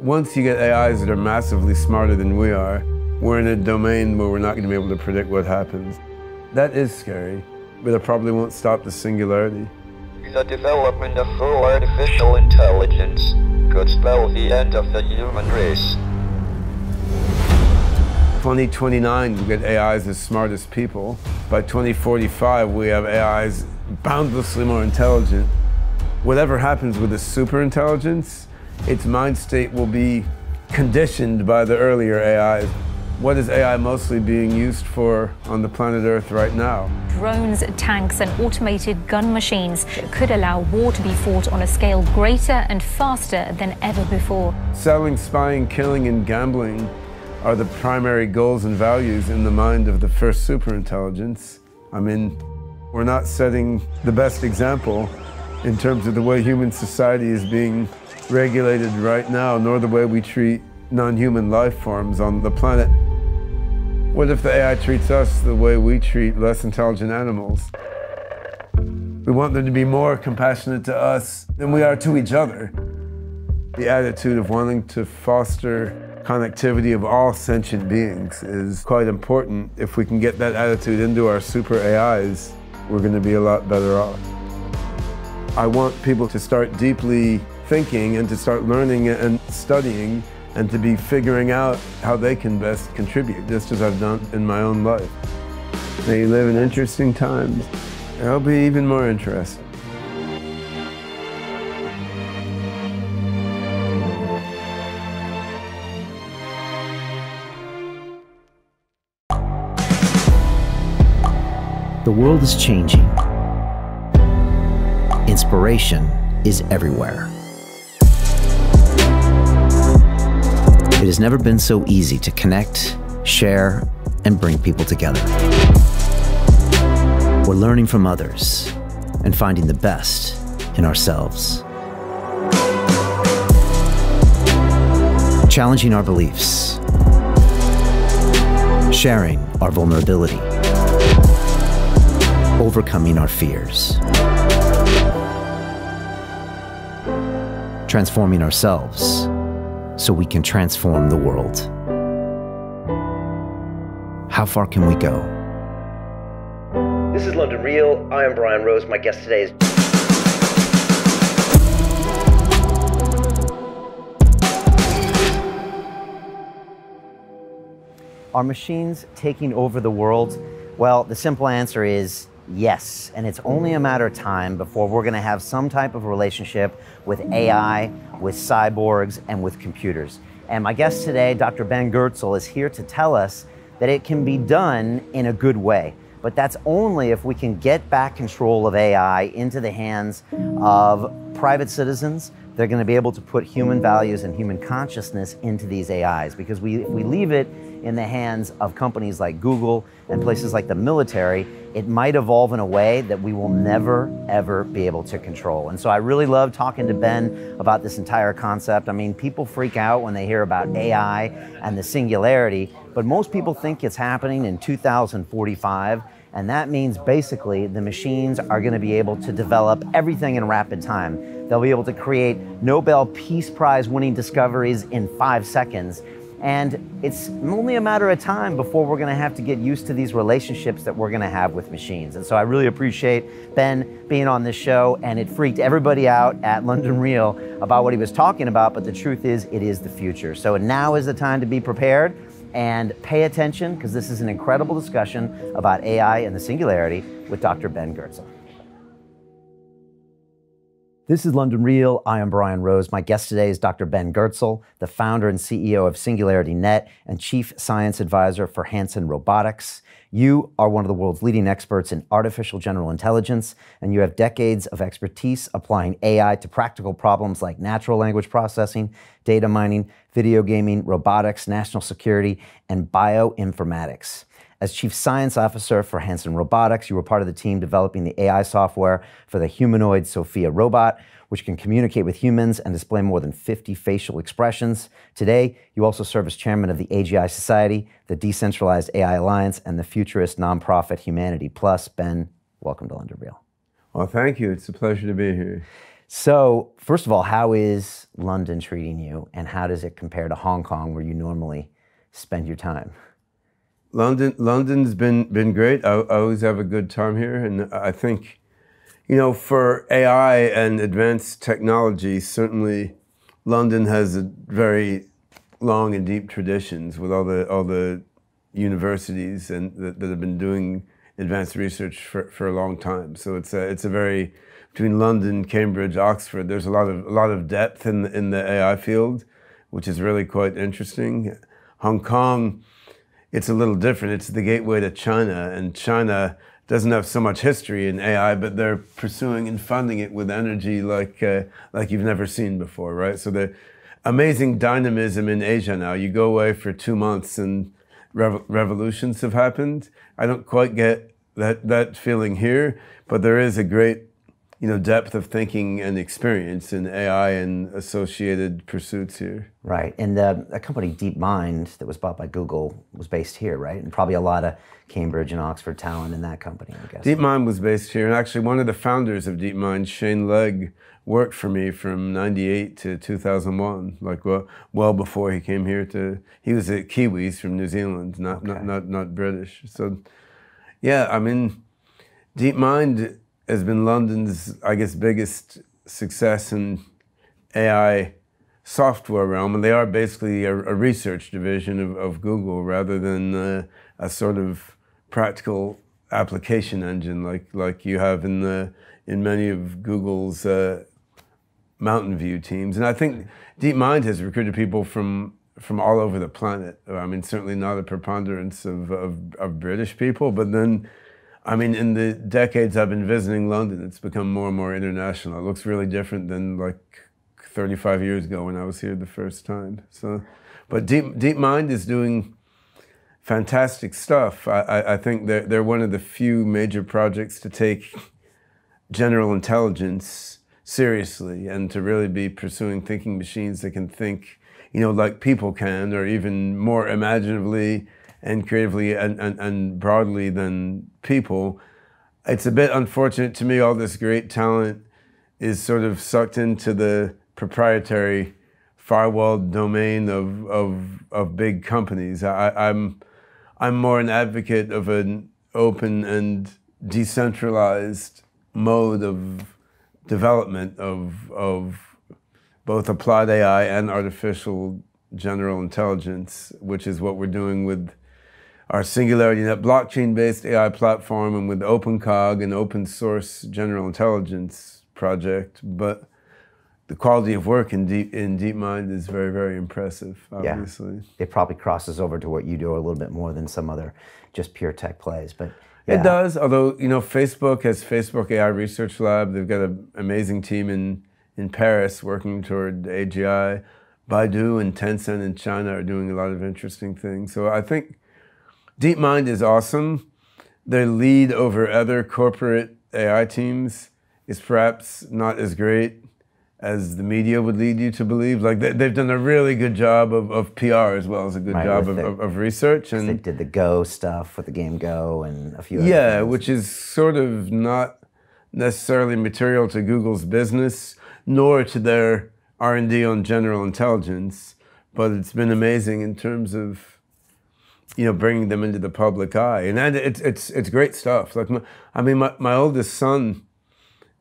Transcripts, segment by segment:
Once you get AIs that are massively smarter than we are, we're in a domain where we're not going to be able to predict what happens. That is scary, but it probably won't stop the singularity. The development of full artificial intelligence could spell the end of the human race. 2029, we get AIs as smart as people. By 2045, we have AIs boundlessly more intelligent. Whatever happens with the superintelligence, its mind state will be conditioned by the earlier AIs. What is AI mostly being used for on the planet Earth right now? Drones, tanks and automated gun machines that could allow war to be fought on a scale greater and faster than ever before. Selling, spying, killing and gambling are the primary goals and values in the mind of the first superintelligence. I mean, we're not setting the best example in terms of the way human society is being regulated right now, nor the way we treat non-human life forms on the planet. What if the AI treats us the way we treat less intelligent animals? We want them to be more compassionate to us than we are to each other. The attitude of wanting to foster connectivity of all sentient beings is quite important. If we can get that attitude into our super AIs, we're going to be a lot better off. I want people to start deeply thinking and to start learning and studying and to be figuring out how they can best contribute, just as I've done in my own life. May you live in interesting times. It'll be even more interesting. The world is changing. Inspiration is everywhere. It has never been so easy to connect, share, and bring people together. We're learning from others and finding the best in ourselves. Challenging our beliefs. Sharing our vulnerability. Overcoming our fears. Transforming ourselves so we can transform the world. How far can we go? This is London Real. I am Brian Rose. My guest today is... Are machines taking over the world? Well, the simple answer is yes, and it's only a matter of time before we're going to have some type of relationship with AI, with cyborgs, and with computers. And my guest today, Dr. Ben Goertzel, is here to tell us that it can be done in a good way. But that's only if we can get back control of AI into the hands of private citizens. They're going to be able to put human values and human consciousness into these AIs, because if we leave it in the hands of companies like Google and places like the military, it might evolve in a way that we will never, ever be able to control. And so I really love talking to Ben about this entire concept. I mean, people freak out when they hear about AI and the singularity, but most people think it's happening in 2045. And that means basically the machines are going to be able to develop everything in rapid time. They'll be able to create Nobel Peace Prize winning discoveries in 5 seconds. And it's only a matter of time before we're going to have to get used to these relationships that we're going to have with machines. And so I really appreciate Ben being on this show, and it freaked everybody out at London Real about what he was talking about, but the truth is, it is the future. So now is the time to be prepared and pay attention, because this is an incredible discussion about AI and the singularity with Dr. Ben Goertzel. This is London Real. I am Brian Rose. My guest today is Dr. Ben Goertzel, the founder and CEO of SingularityNet and Chief Science Advisor for Hanson Robotics. You are one of the world's leading experts in artificial general intelligence, and you have decades of expertise applying AI to practical problems like natural language processing, data mining, video gaming, robotics, national security, and bioinformatics. As Chief Science Officer for Hanson Robotics, you were part of the team developing the AI software for the humanoid Sophia robot, which can communicate with humans and display more than 50 facial expressions. Today, you also serve as chairman of the AGI Society, the Decentralized AI Alliance, and the futurist nonprofit Humanity Plus. Ben, welcome to London Real. Well, thank you. It's a pleasure to be here. So, first of all, how is London treating you, and how does it compare to Hong Kong, where you normally spend your time? London's been great. I always have a good time here, and I think, for AI and advanced technology, certainly London has a very long and deep traditions with all the universities and that have been doing advanced research for a long time. So it's a very, between London, Cambridge, Oxford, there's a lot of depth in the AI field, which is really quite interesting. Hong Kong, it's a little different. It's the gateway to China, and China doesn't have so much history in AI, but they're pursuing and funding it with energy like you've never seen before, right? So the amazing dynamism in Asia now. You go away for 2 months and revolutions have happened. I don't quite get that feeling here, but there is a great depth of thinking and experience in AI and associated pursuits here. Right, and a company, DeepMind, that was bought by Google was based here, right? And probably a lot of Cambridge and Oxford talent in that company, I guess. DeepMind was based here, and actually one of the founders of DeepMind, Shane Legg, worked for me from '98 to 2001, like well before he came here he was at Kiwis from New Zealand, not British. So, yeah, I mean, DeepMind has been London's, I guess, biggest success in AI software realm, and they are basically a research division of Google rather than a sort of practical application engine like you have in many of Google's Mountain View teams. And I think DeepMind has recruited people from all over the planet. I mean, certainly not a preponderance of British people, but then, I mean, in the decades I've been visiting London, it's become more and more international. It looks really different than like 35 years ago when I was here the first time. So, but DeepMind is doing fantastic stuff. I think they're one of the few major projects to take general intelligence seriously and to really be pursuing thinking machines that can think, like people can, or even more imaginatively and creatively and broadly than people. It's a bit unfortunate to me all this great talent is sort of sucked into the proprietary firewalled domain of big companies. I'm more an advocate of an open and decentralized mode of development of both applied AI and artificial general intelligence, which is what we're doing with our SingularityNet blockchain-based AI platform and with OpenCog, an open source general intelligence project. But the quality of work in DeepMind is very, very impressive, obviously. Yeah. It probably crosses over to what you do a little bit more than some other just pure tech plays, but yeah. It does, although, Facebook has Facebook AI Research Lab. They've got an amazing team in Paris working toward AGI. Baidu and Tencent in China are doing a lot of interesting things. So I think DeepMind is awesome. Their lead over other corporate AI teams is perhaps not as great as the media would lead you to believe. Like they've done a really good job of PR as well as a good job of research. And they did the Go stuff with the game Go and a few other things. Which is sort of not necessarily material to Google's business, nor to their R&D on general intelligence, but it's been amazing in terms of bringing them into the public eye, and it's great stuff. Like my oldest son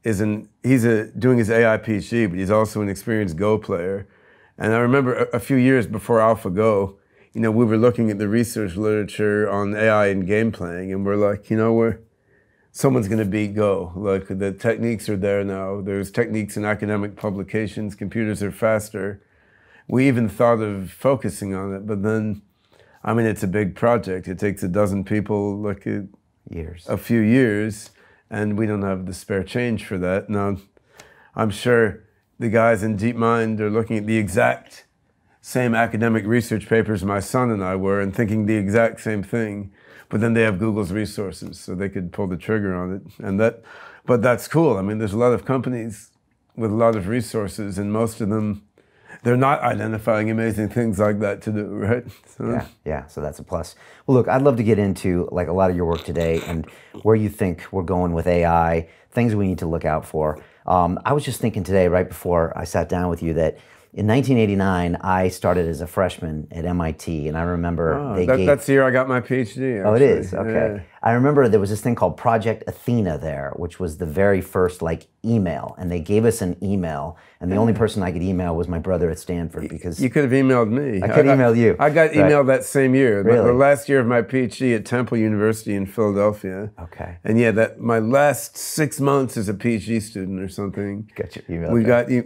he's doing his AI PhD, but he's also an experienced Go player. And I remember a few years before AlphaGo, we were looking at the research literature on AI and game playing, and we're like, someone's going to beat Go. Like the techniques are there now. There's techniques in academic publications. Computers are faster. We even thought of focusing on it, but then, it's a big project. It takes 12 people, like a few years, and we don't have the spare change for that. Now, I'm sure the guys in DeepMind are looking at the exact same academic research papers my son and I were and thinking the exact same thing, but then they have Google's resources, so they could pull the trigger on it. But that's cool. There's a lot of companies with a lot of resources, and most of them, they're not identifying amazing things like that to do, right? So. Yeah, so that's a plus. Well, look, I'd love to get into like a lot of your work today and where you think we're going with AI, things we need to look out for. I was just thinking today, right before I sat down with you, that in 1989, I started as a freshman at MIT, and I remember that's the year I got my PhD, actually. Oh, it is? Okay. Yeah. I remember there was this thing called Project Athena there, which was the very first email, and they gave us an email, and the only person I could email was my brother at Stanford, because you could have emailed me. I could email you. I got emailed that same year, Really? the last year of my PhD at Temple University in Philadelphia. Okay. And yeah, my last 6 months as a PhD student or something. Got your email.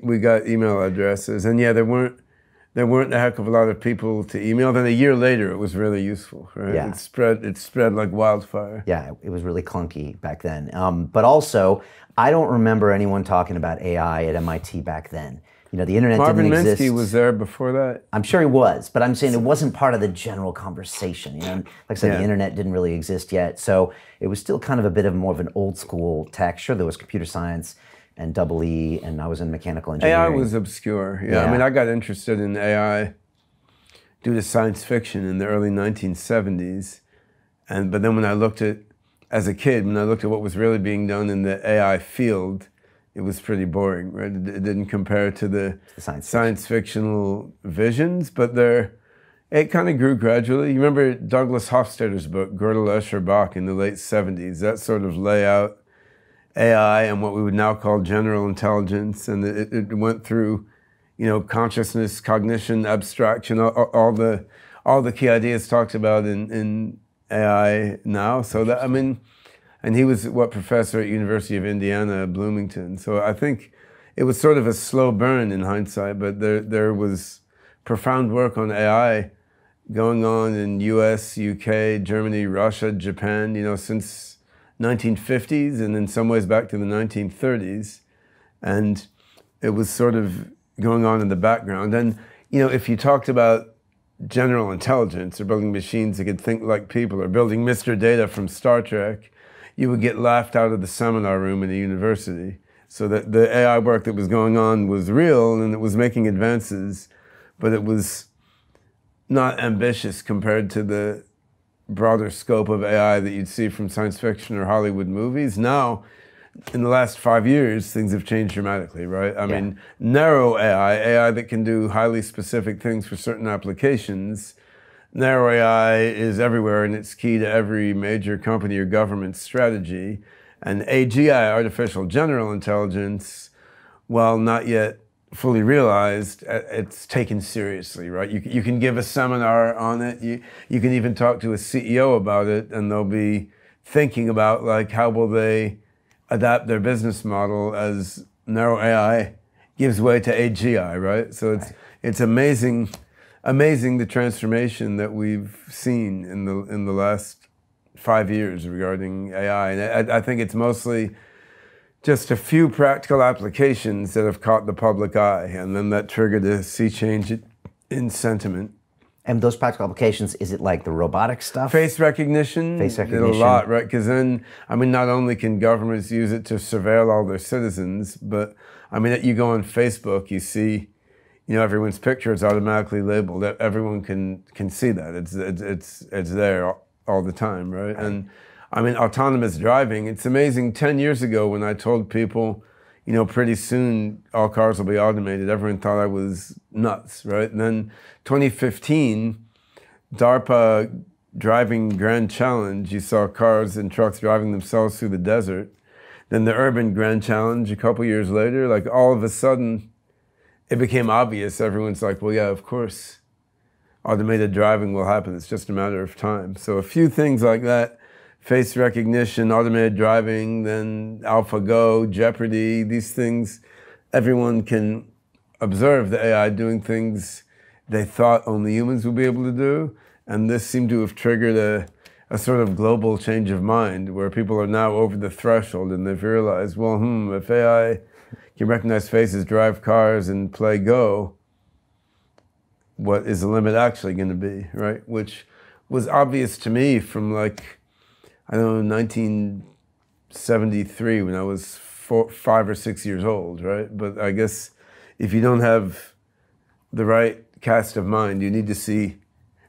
We got email addresses, and yeah, there weren't a heck of a lot of people to email. Then a year later, it was really useful, right? Yeah. It spread like wildfire. Yeah, it was really clunky back then. But also, I don't remember anyone talking about AI at MIT back then. The internet Marvin didn't exist. Minsky was there before that. I'm sure he was, but I'm saying it wasn't part of the general conversation. Like I said, the internet didn't really exist yet, so it was still kind of a bit of more of an old school tech. Sure, there was computer science and double E, and I was in mechanical engineering. AI was obscure. Yeah, I mean, I got interested in AI due to science fiction in the early 1970s, but then when I looked at, as a kid, when I looked at what was really being done in the AI field, it was pretty boring, right? It didn't compare to the science fictional visions, but it kind of grew gradually. You remember Douglas Hofstadter's book, Goertzel, Escher, Bach, in the late 70s, that sort of layout AI and what we would now call general intelligence, and it went through, consciousness, cognition, abstraction, all the key ideas talked about in AI now. So that, I mean, and he was professor at University of Indiana, Bloomington. So I think it was sort of a slow burn in hindsight, but there was profound work on AI going on in U.S., UK, Germany, Russia, Japan, since 1950s, and in some ways back to the 1930s. And it was sort of going on in the background. And, if you talked about general intelligence or building machines that could think like people or building Mr. Data from Star Trek, you would get laughed out of the seminar room in a university. So that the AI work that was going on was real and it was making advances, but it was not ambitious compared to the broader scope of AI that you'd see from science fiction or Hollywood movies. Now, in the last 5 years, things have changed dramatically, right? I mean, narrow AI that can do highly specific things for certain applications, narrow AI is everywhere and it's key to every major company or government strategy. And AGI, artificial general intelligence, while not yet fully realized, it's taken seriously, right? You can give a seminar on it. You can even talk to a CEO about it, and they'll be thinking about how will they adapt their business model as narrow AI gives way to AGI, right? So it's amazing the transformation that we've seen in the last 5 years regarding AI, and I think it's mostly just a few practical applications that have caught the public eye, and then that triggered a sea change in sentiment. And those practical applications, is it like the robotic stuff? Face recognition. Face recognition. Did a lot, right? Because then, I mean, not only can governments use it to surveil all their citizens, but I mean, you go on Facebook, you see, everyone's picture is automatically labeled. Everyone can see that. It's there all the time, right? And I mean, autonomous driving, it's amazing. 10 years ago when I told people, pretty soon all cars will be automated, everyone thought I was nuts, right? And then 2015, DARPA driving Grand Challenge, you saw cars and trucks driving themselves through the desert. Then the urban Grand Challenge a couple years later, all of a sudden, it became obvious. Everyone's like, well, yeah, of course, automated driving will happen. It's just a matter of time. So a few things like that. Face recognition, automated driving, then AlphaGo, Jeopardy, these things, everyone can observe the AI doing things they thought only humans would be able to do. And this seemed to have triggered a sort of global change of mind where people are now over the threshold and they've realized, well, if AI can recognize faces, drive cars, and play Go, what is the limit actually going to be, right? Which was obvious to me from 1973 when I was 5 or 6 years old, right? But I guess if you don't have the right cast of mind, you need to see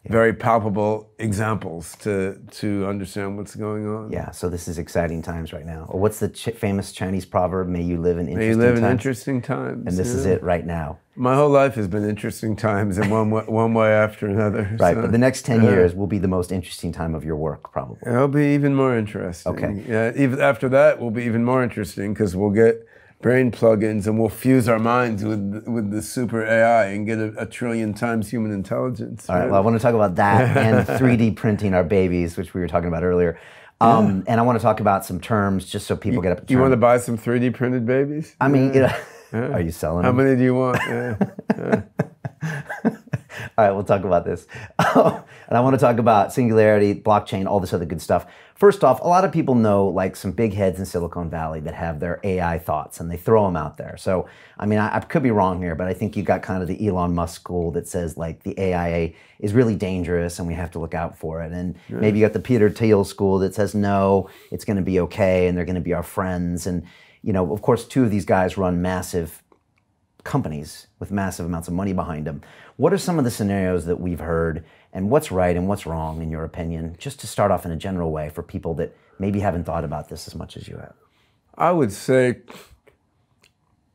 very palpable examples to understand what's going on. Yeah, so this is exciting times right now. Or what's the famous Chinese proverb? May you live in interesting times. May you live in interesting times. And this is it right now. My whole life has been interesting times in one way after another. Right, so, but the next 10 years will be the most interesting time of your work, probably. It'll be even more interesting. Okay. Yeah, even after that will be even more interesting because we'll get brain plugins and we'll fuse our minds with the super AI and get a trillion times human intelligence. All right, well, I want to talk about that and 3D printing our babies, which we were talking about earlier. And I want to talk about some terms just so people get up to term. You want to buy some 3D printed babies? I mean, are you selling them? How many do you want? Yeah. All right, we'll talk about this. And I want to talk about singularity, blockchain, all this other good stuff. First off, a lot of people know like some big heads in Silicon Valley that have their AI thoughts and they throw them out there. So, I mean, I could be wrong here, but I think you got kind of the Elon Musk school that says like the AI is really dangerous and we have to look out for it. And maybe you got the Peter Thiel school that says, no, it's going to be okay and they're going to be our friends. And, you know, of course, two of these guys run massive companies with massive amounts of money behind them. What are some of the scenarios that we've heard and what's right and what's wrong in your opinion, just to start off in a general way for people that maybe haven't thought about this as much as you have? I would say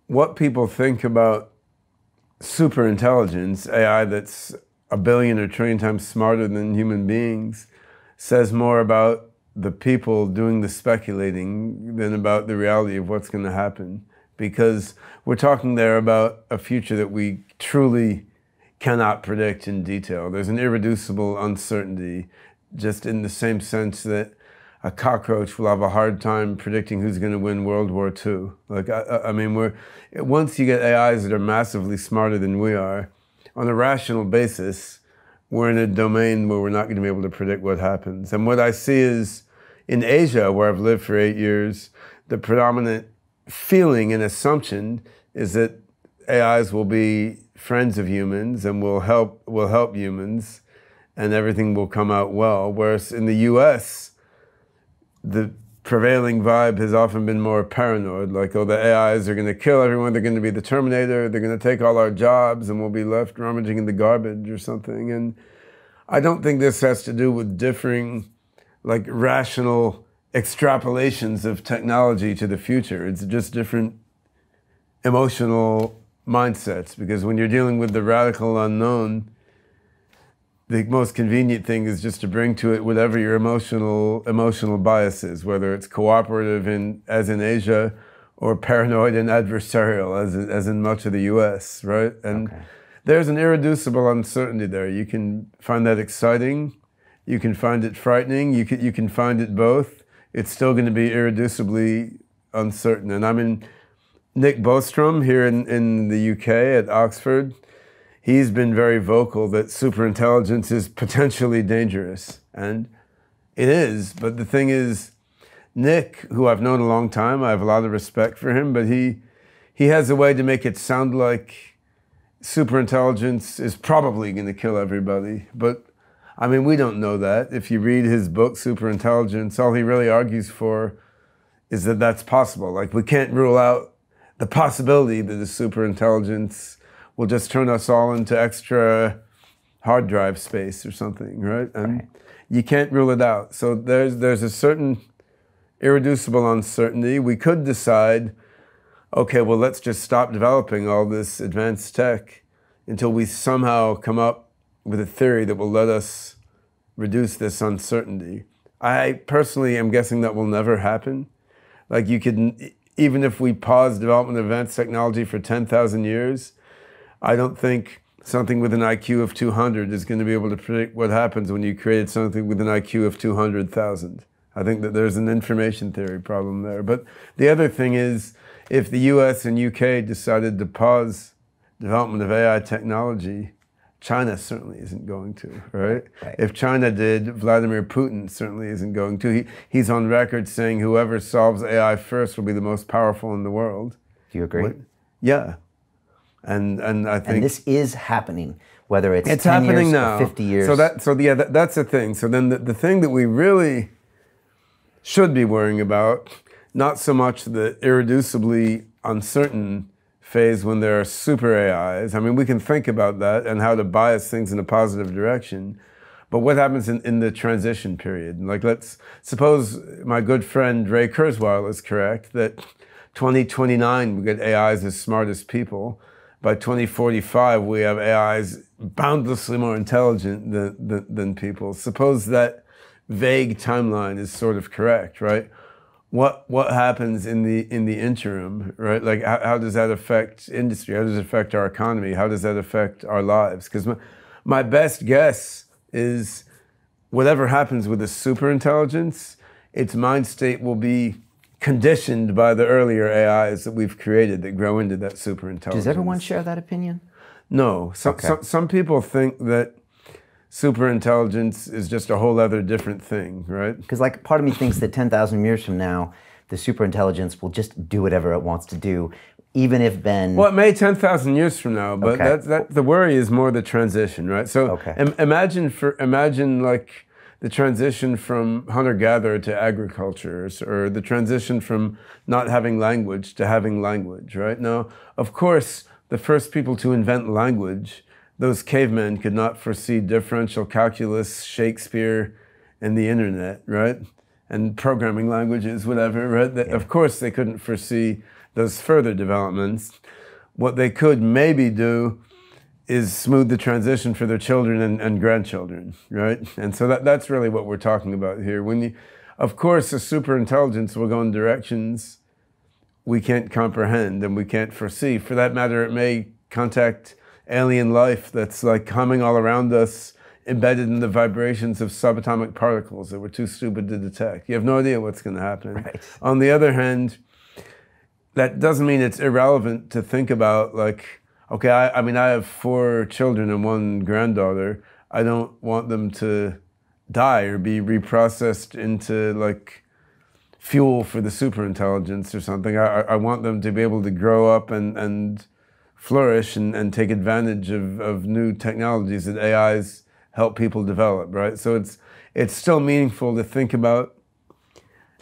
what people think about superintelligence, AI that's a billion or trillion times smarter than human beings, says more about the people doing the speculating than about the reality of what's going to happen. Because we're talking there about a future that we truly cannot predict in detail. There's an irreducible uncertainty, just in the same sense that a cockroach will have a hard time predicting who's going to win World War II. Like, I mean, once you get AIs that are massively smarter than we are, on a rational basis, we're in a domain where we're not going to be able to predict what happens. And what I see is, in Asia, where I've lived for 8 years, the predominant feeling and assumption is that AIs will be friends of humans and will help humans and everything will come out well. Whereas in the US, the prevailing vibe has often been more paranoid, like, oh, the AIs are going to kill everyone, they're going to be the Terminator, they're going to take all our jobs and we'll be left rummaging in the garbage or something. And I don't think this has to do with differing, like, rational extrapolations of technology to the future. It's just different emotional mindsets, because when you're dealing with the radical unknown, the most convenient thing is just to bring to it whatever your emotional bias is, whether it's cooperative as in Asia or paranoid and adversarial as in much of the US, right? And there's an irreducible uncertainty there. You can find that exciting, you can find it frightening, you can find it both. It's still going to be irreducibly uncertain. And I mean, Nick Bostrom here in the UK at Oxford, he's been very vocal that superintelligence is potentially dangerous. And it is, but the thing is, Nick, who I've known a long time, I have a lot of respect for him, but he has a way to make it sound like superintelligence is probably going to kill everybody. But I mean, we don't know that. If you read his book, Superintelligence, all he really argues for is that that's possible. Like, we can't rule out the possibility that the superintelligence will just turn us all into extra hard drive space or something, right? And you can't rule it out. So there's a certain irreducible uncertainty. We could decide, okay, well, let's just stop developing all this advanced tech until we somehow come up with a theory that will let us reduce this uncertainty. I personally am guessing that will never happen. Like, you could, even if we pause development of advanced technology for 10,000 years, I don't think something with an IQ of 200 is going to be able to predict what happens when you created something with an IQ of 200,000. I think that there's an information theory problem there. But the other thing is, if the US and UK decided to pause development of AI technology, China certainly isn't going to, right? If China did, Vladimir Putin certainly isn't going to. He's on record saying whoever solves AI first will be the most powerful in the world. Do you agree? Yeah. And I think... And this is happening, whether it's 10 happening years now. or 50 years. That's the thing. So then the thing that we really should be worrying about, not so much the irreducibly uncertain phase when there are super AIs. I mean, we can think about that and how to bias things in a positive direction. But what happens in the transition period? Like, let's suppose my good friend Ray Kurzweil is correct that 2029 we get AIs as smart as people. By 2045 we have AIs boundlessly more intelligent than people. Suppose that vague timeline is sort of correct, right? What happens in the interim, right? Like, how does that affect industry? How does it affect our economy? How does that affect our lives? Because my best guess is whatever happens with the superintelligence, its mind state will be conditioned by the earlier AIs that we've created that grow into that superintelligence. Does everyone share that opinion? No. Some people think that superintelligence is just a whole other different thing, right? Because like part of me thinks that 10,000 years from now, the superintelligence will just do whatever it wants to do, even if Ben... Well, it may 10,000 years from now, but the worry is more the transition, right? So imagine like the transition from hunter-gatherer to agriculture, or the transition from not having language to having language, right? Now, of course, the first people to invent language, those cavemen could not foresee differential calculus, Shakespeare, and the internet, right? And programming languages, whatever, right? Of course, they couldn't foresee those further developments. What they could maybe do is smooth the transition for their children and grandchildren, right? And so that's really what we're talking about here. Of course, a superintelligence will go in directions we can't comprehend and we can't foresee. For that matter, it may contact alien life that's like humming all around us, embedded in the vibrations of subatomic particles that we're too stupid to detect. You have no idea what's going to happen. Right. On the other hand, that doesn't mean it's irrelevant to think about, like, okay, I mean, I have 4 children and 1 granddaughter. I don't want them to die or be reprocessed into, like, fuel for the superintelligence or something. I want them to be able to grow up and flourish and take advantage of new technologies that AIs help people develop, right? So it's still meaningful to think about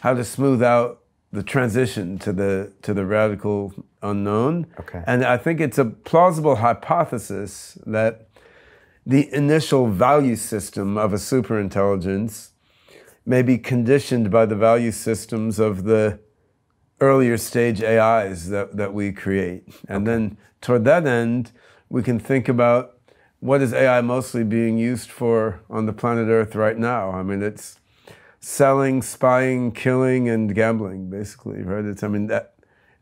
how to smooth out the transition to the radical unknown. Okay. And I think it's a plausible hypothesis that the initial value system of a superintelligence may be conditioned by the value systems of the earlier stage AIs that we create. And then toward that end, we can think about what is AI mostly being used for on the planet Earth right now. I mean, it's selling, spying, killing, and gambling, basically, right? It's, I mean, that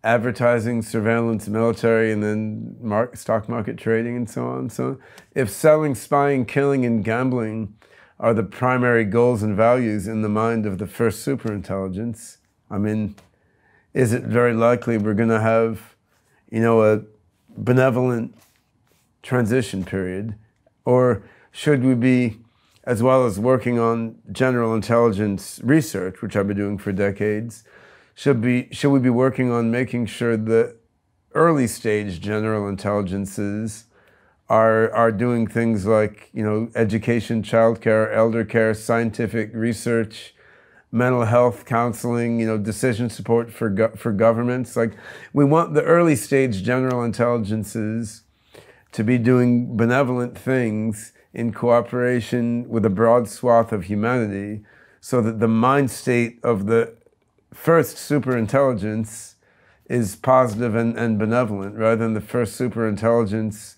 advertising, surveillance, military, and then stock market trading and so on. So if selling, spying, killing, and gambling are the primary goals and values in the mind of the first superintelligence, I mean, is it very likely we're going to have, a benevolent transition period? Or should we be, as well as working on general intelligence research, which I've been doing for decades, should we be working on making sure the early stage general intelligences are doing things like, education, childcare, elder care, scientific research, mental health counseling, decision support for governments. Like, we want the early stage general intelligences to be doing benevolent things in cooperation with a broad swath of humanity, so that the mind state of the first superintelligence is positive and benevolent, rather than the first superintelligence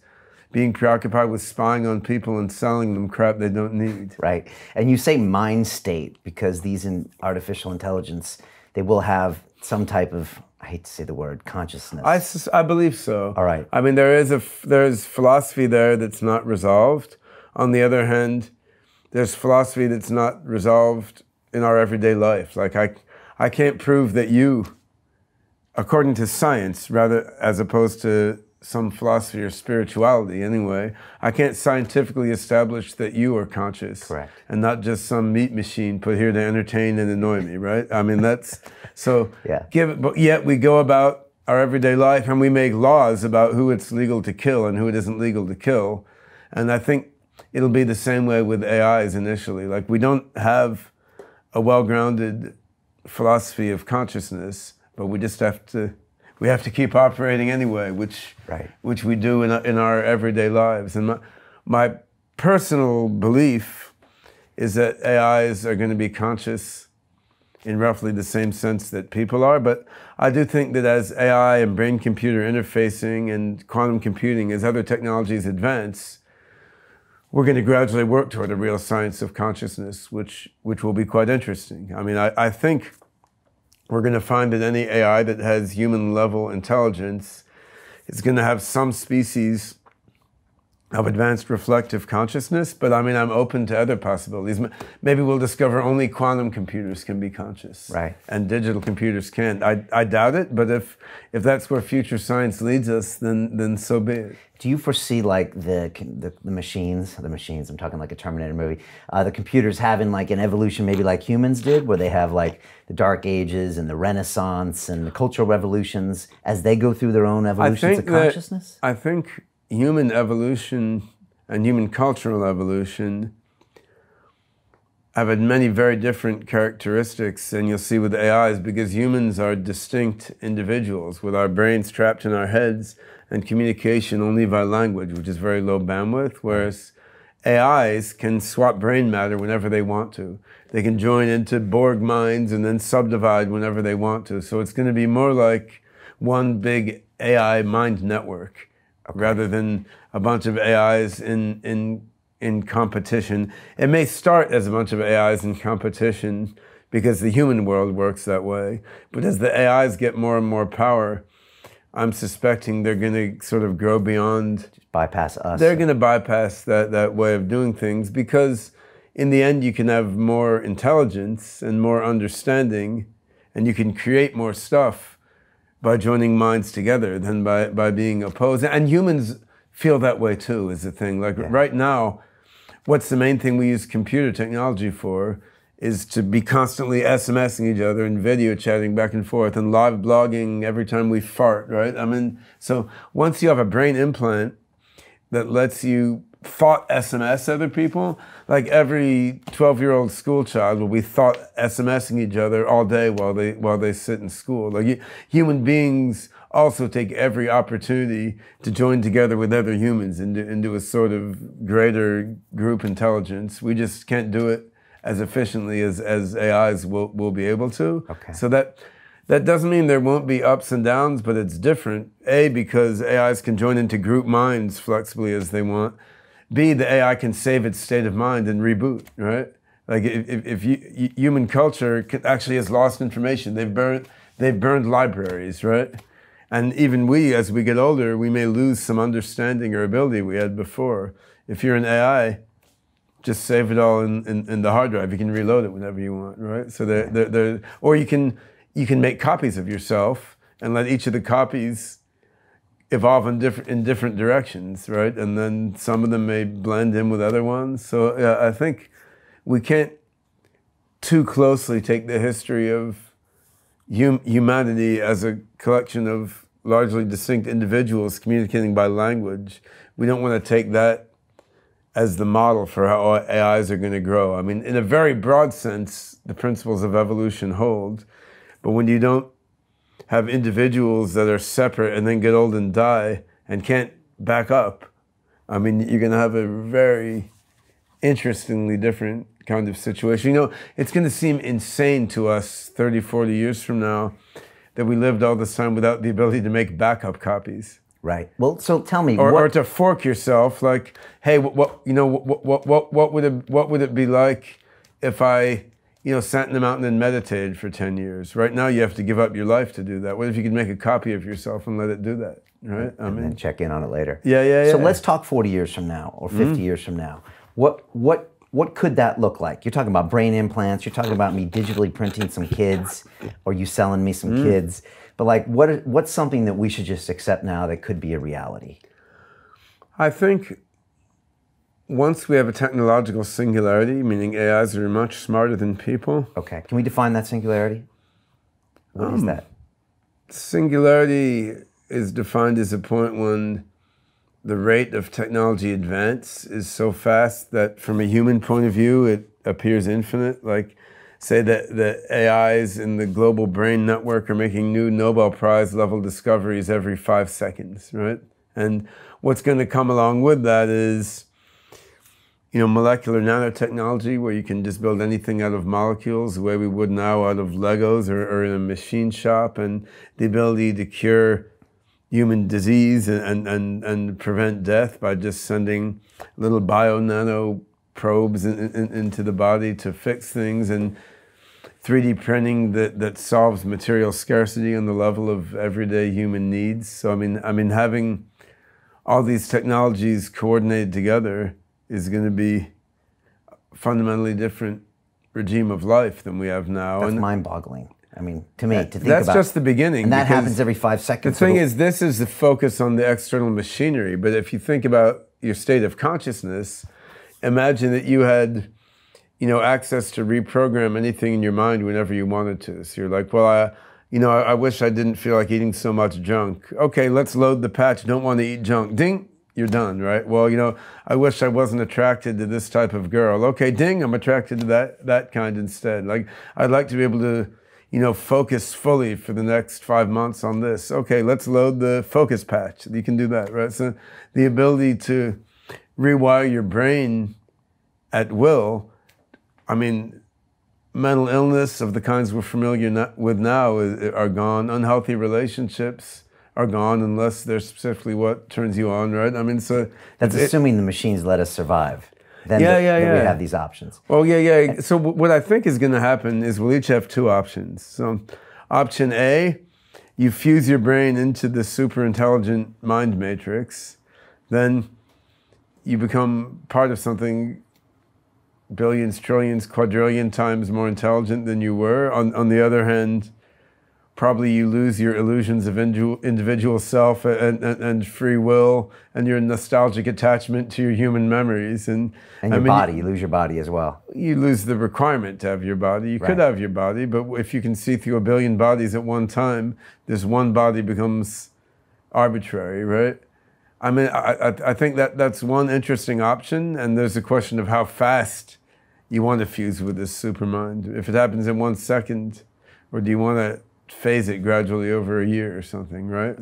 being preoccupied with spying on people and selling them crap they don't need. Right. And you say mind state because these artificial intelligence, they will have some type of, I hate to say the word, consciousness. I believe so. All right. I mean, there's philosophy there that's not resolved. On the other hand, there's philosophy that's not resolved in our everyday life. Like, I can't prove that you, according to science, rather, as opposed to some philosophy or spirituality anyway, I can't scientifically establish that you are conscious. Correct. And not just some meat machine put here to entertain and annoy me, right? I mean, that's, so, yeah. But yet we go about our everyday life and we make laws about who it's legal to kill and who it isn't legal to kill. And I think it'll be the same way with AIs initially. Like, we don't have a well-grounded philosophy of consciousness, but we just have to keep operating anyway, which we do in our everyday lives. And my personal belief is that AIs are going to be conscious in roughly the same sense that people are. But I do think that as AI and brain-computer interfacing and quantum computing, as other technologies advance, we're going to gradually work toward a real science of consciousness, which will be quite interesting. I mean, I think we're going to find that any AI that has human-level intelligence is going to have some species of advanced reflective consciousness, but I mean, I'm open to other possibilities. Maybe we'll discover only quantum computers can be conscious, right? And digital computers can't. I doubt it, but if that's where future science leads us, then so be it. Do you foresee like the machines, I'm talking like a Terminator movie, the computers having like an evolution maybe like humans did, where they have like the Dark Ages and the Renaissance and the cultural revolutions as they go through their own evolutions of consciousness? I think human evolution and human cultural evolution have had many very different characteristics, and you'll see with AIs, because humans are distinct individuals with our brains trapped in our heads and communication only by language, which is very low bandwidth, whereas AIs can swap brain matter whenever they want to. They can join into Borg minds and then subdivide whenever they want to. So it's going to be more like one big AI mind network, rather than a bunch of AIs in competition. It may start as a bunch of AIs in competition because the human world works that way. But as the AIs get more and more power, I'm suspecting they're going to sort of grow beyond... Just bypass us. They're going to bypass that way of doing things, because in the end you can have more intelligence and more understanding, and you can create more stuff by joining minds together than by being opposed. And humans feel that way too, is the thing. Like right now, what's the main thing we use computer technology for is to be constantly SMSing each other and video chatting back and forth and live blogging every time we fart, right? I mean, so once you have a brain implant that lets you thought SMS other people, like every 12-year-old school child will be thought SMSing each other all day while they sit in school. Like human beings also take every opportunity to join together with other humans into a sort of greater group intelligence. We just can't do it as efficiently as AIs will be able to. Okay. So that doesn't mean there won't be ups and downs, but it's different. A, because AIs can join into group minds flexibly as they want. B, the AI can save its state of mind and reboot, right? Like if human culture actually has lost information. They've burned libraries, right? And even we, as we get older, we may lose some understanding or ability we had before. If you're an AI, just save it all in the hard drive. You can reload it whenever you want, right? So or you can make copies of yourself and let each of the copies evolve in different directions, right? And then some of them may blend in with other ones. So I think we can't too closely take the history of humanity as a collection of largely distinct individuals communicating by language. We don't want to take that as the model for how AIs are going to grow. I mean, in a very broad sense, the principles of evolution hold, but when you don't have individuals that are separate and then get old and die and can't back up, I mean, you're going to have a very interestingly different kind of situation. You know, it's going to seem insane to us 30, 40 years from now that we lived all this time without the ability to make backup copies. Right. Well, so tell me, or to fork yourself, like, hey, what would it be like if I, sat in the mountain and meditated for 10 years? Right now, you have to give up your life to do that. What if you could make a copy of yourself and let it do that? Right. And then check in on it later. Yeah. So let's talk 40 years from now or 50 years from now. What could that look like? You're talking about brain implants. You're talking about me digitally printing some kids, or you selling me some kids. But like, what's something that we should just accept now that could be a reality? I think once we have a technological singularity, meaning AIs are much smarter than people. Okay, can we define that singularity? What is that? Singularity is defined as a point when the rate of technology advance is so fast that from a human point of view, it appears infinite. Like, say that the AIs in the global brain network are making new Nobel Prize level discoveries every 5 seconds, right? And what's going to come along with that is, molecular nanotechnology, where you can just build anything out of molecules the way we would now out of Legos or in a machine shop, and the ability to cure human disease and prevent death by just sending little bio-nano probes into the body to fix things, and 3D printing that solves material scarcity on the level of everyday human needs. So I mean, having all these technologies coordinated together is going to be a fundamentally different regime of life than we have now. That's mind-boggling. I mean, to me, to think that's about. That's just the beginning. And that happens every 5 seconds. The thing is, this is the focus on the external machinery. But if you think about your state of consciousness, imagine that you had, access to reprogram anything in your mind whenever you wanted to. So you're like, well, I wish I didn't feel like eating so much junk. Okay, let's load the patch. Don't want to eat junk. Ding. You're done, right? Well, I wish I wasn't attracted to this type of girl. Okay, ding, I'm attracted to that kind instead. Like, I'd like to be able to, focus fully for the next 5 months on this. Okay, let's load the focus patch. You can do that, right? So the ability to rewire your brain at will, mental illness of the kinds we're familiar with now are gone. Unhealthy relationships are gone unless they're specifically what turns you on, right? So that's assuming the machines let us survive. Then we have these options. Well, yeah. So what I think is going to happen is we'll each have 2 options. So option A, you fuse your brain into the super intelligent mind matrix, then you become part of something billions, trillions, quadrillion times more intelligent than you were. On the other hand, probably you lose your illusions of individual self and free will and your nostalgic attachment to your human memories. And your body, you lose your body as well. You lose the requirement to have your body. You could have your body, but if you can see through a billion bodies at one time, this one body becomes arbitrary, right? I think that's one interesting option, and there's a question of how fast you want to fuse with this supermind. If it happens in 1 second, or do you want to phase it gradually over a year or something, right?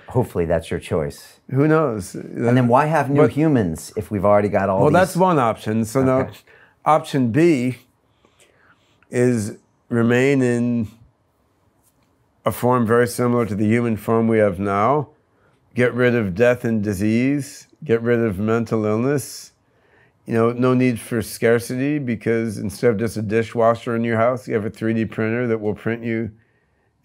Hopefully that's your choice. Who knows? And then why have new humans if we've already got all these? Well, that's one option. So now, option B is remain in a form very similar to the human form we have now, get rid of death and disease, get rid of mental illness. No need for scarcity, because instead of just a dishwasher in your house, you have a 3D printer that will print you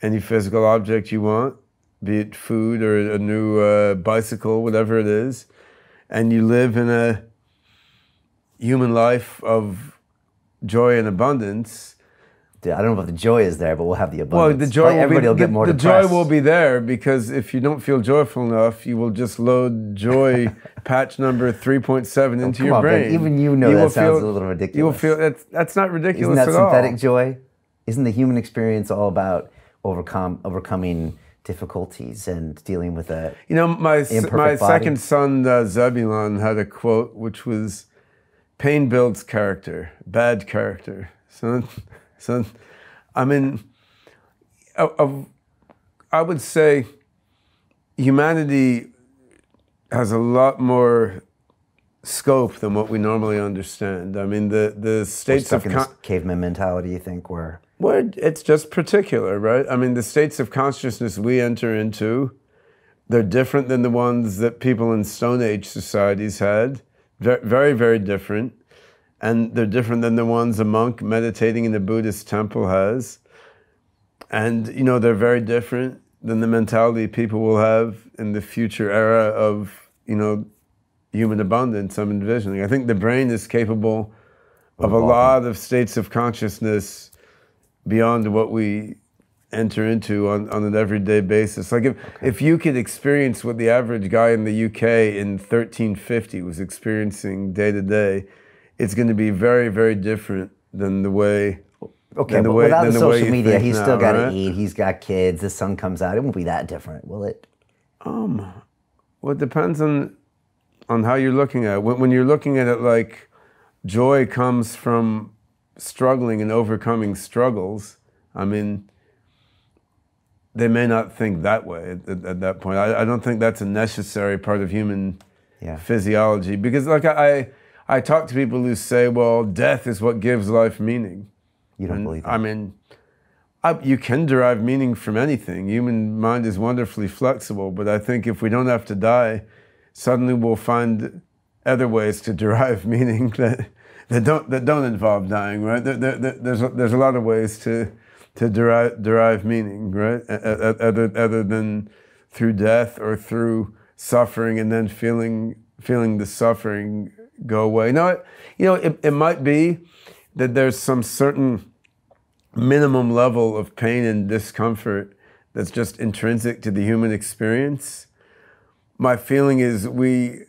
any physical object you want, be it food or a new bicycle, whatever it is, and you live in a human life of joy and abundance. I don't know if the joy is there, but we'll have the abundance. Well, the joy everybody will get more the depressed. joy will be there, because if you don't feel joyful enough, you will just load joy patch number 3.7 into your brain. Ben, even that sounds a little ridiculous. You will feel that's not ridiculous at all. Isn't that synthetic joy? Isn't the human experience all about overcoming difficulties and dealing with a my body? second son Zebulon had a quote which was, "Pain builds character, bad character." So I would say humanity has a lot more scope than what we normally understand. The states of caveman mentality, you think, where? Well, it's just particular, right? The states of consciousness we enter into, they're different than the ones that people in Stone Age societies had. Very, very different. And they're different than the ones a monk meditating in a Buddhist temple has. And, they're very different than the mentality people will have in the future era of, human abundance I'm envisioning. I think the brain is capable of a lot of states of consciousness beyond what we enter into on an everyday basis. Like if you could experience what the average guy in the UK in 1350 was experiencing day to day, it's going to be very, very different than the way. Okay, but without the social media, he's still got to eat. He's got kids. The sun comes out. It won't be that different, will it? Well, it depends on how you're looking at it. When you're looking at it like joy comes from struggling and overcoming struggles, they may not think that way at that point. I don't think that's a necessary part of human physiology, because like I I talk to people who say, well, death is what gives life meaning. You don't believe that? I mean, you can derive meaning from anything. Human mind is wonderfully flexible, but I think if we don't have to die, suddenly we'll find other ways to derive meaning that don't involve dying, right? There's a lot of ways to derive meaning, right? Other than through death or through suffering and then feeling the suffering go away. It might be that there's some certain minimum level of pain and discomfort that's just intrinsic to the human experience. My feeling is we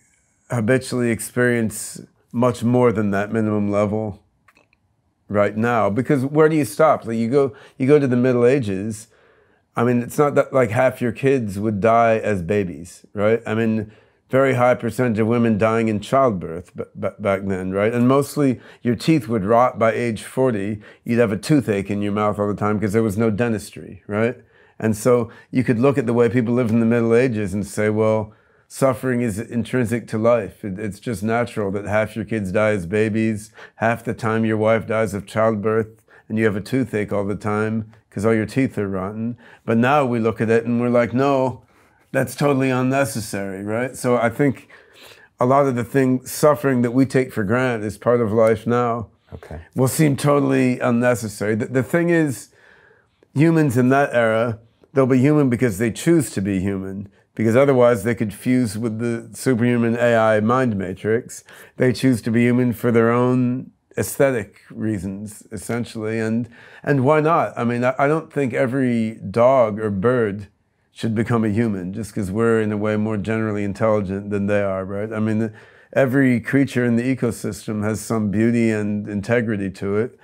habitually experience much more than that minimum level right now, because where do you stop? Like you go to the Middle Ages. I mean, it's not that like half your kids would die as babies, right? I mean, very high percentage of women dying in childbirth back then, right? And mostly your teeth would rot by age 40. You'd have a toothache in your mouth all the time because there was no dentistry, right? And so you could look at the way people lived in the Middle Ages and say, well, suffering is intrinsic to life. It's just natural that half your kids die as babies, half the time your wife dies of childbirth, and you have a toothache all the time because all your teeth are rotten. But now we look at it and we're like, no, that's totally unnecessary, right? So I think a lot of the suffering that we take for granted as part of life now will seem totally unnecessary. The thing is, humans in that era, they'll be human because they choose to be human, because otherwise they could fuse with the superhuman AI mind matrix. They choose to be human for their own aesthetic reasons, essentially. And why not? I mean, I don't think every dog or bird should become a human just because we're in a way more generally intelligent than they are, right? I mean, every creature in the ecosystem has some beauty and integrity to it.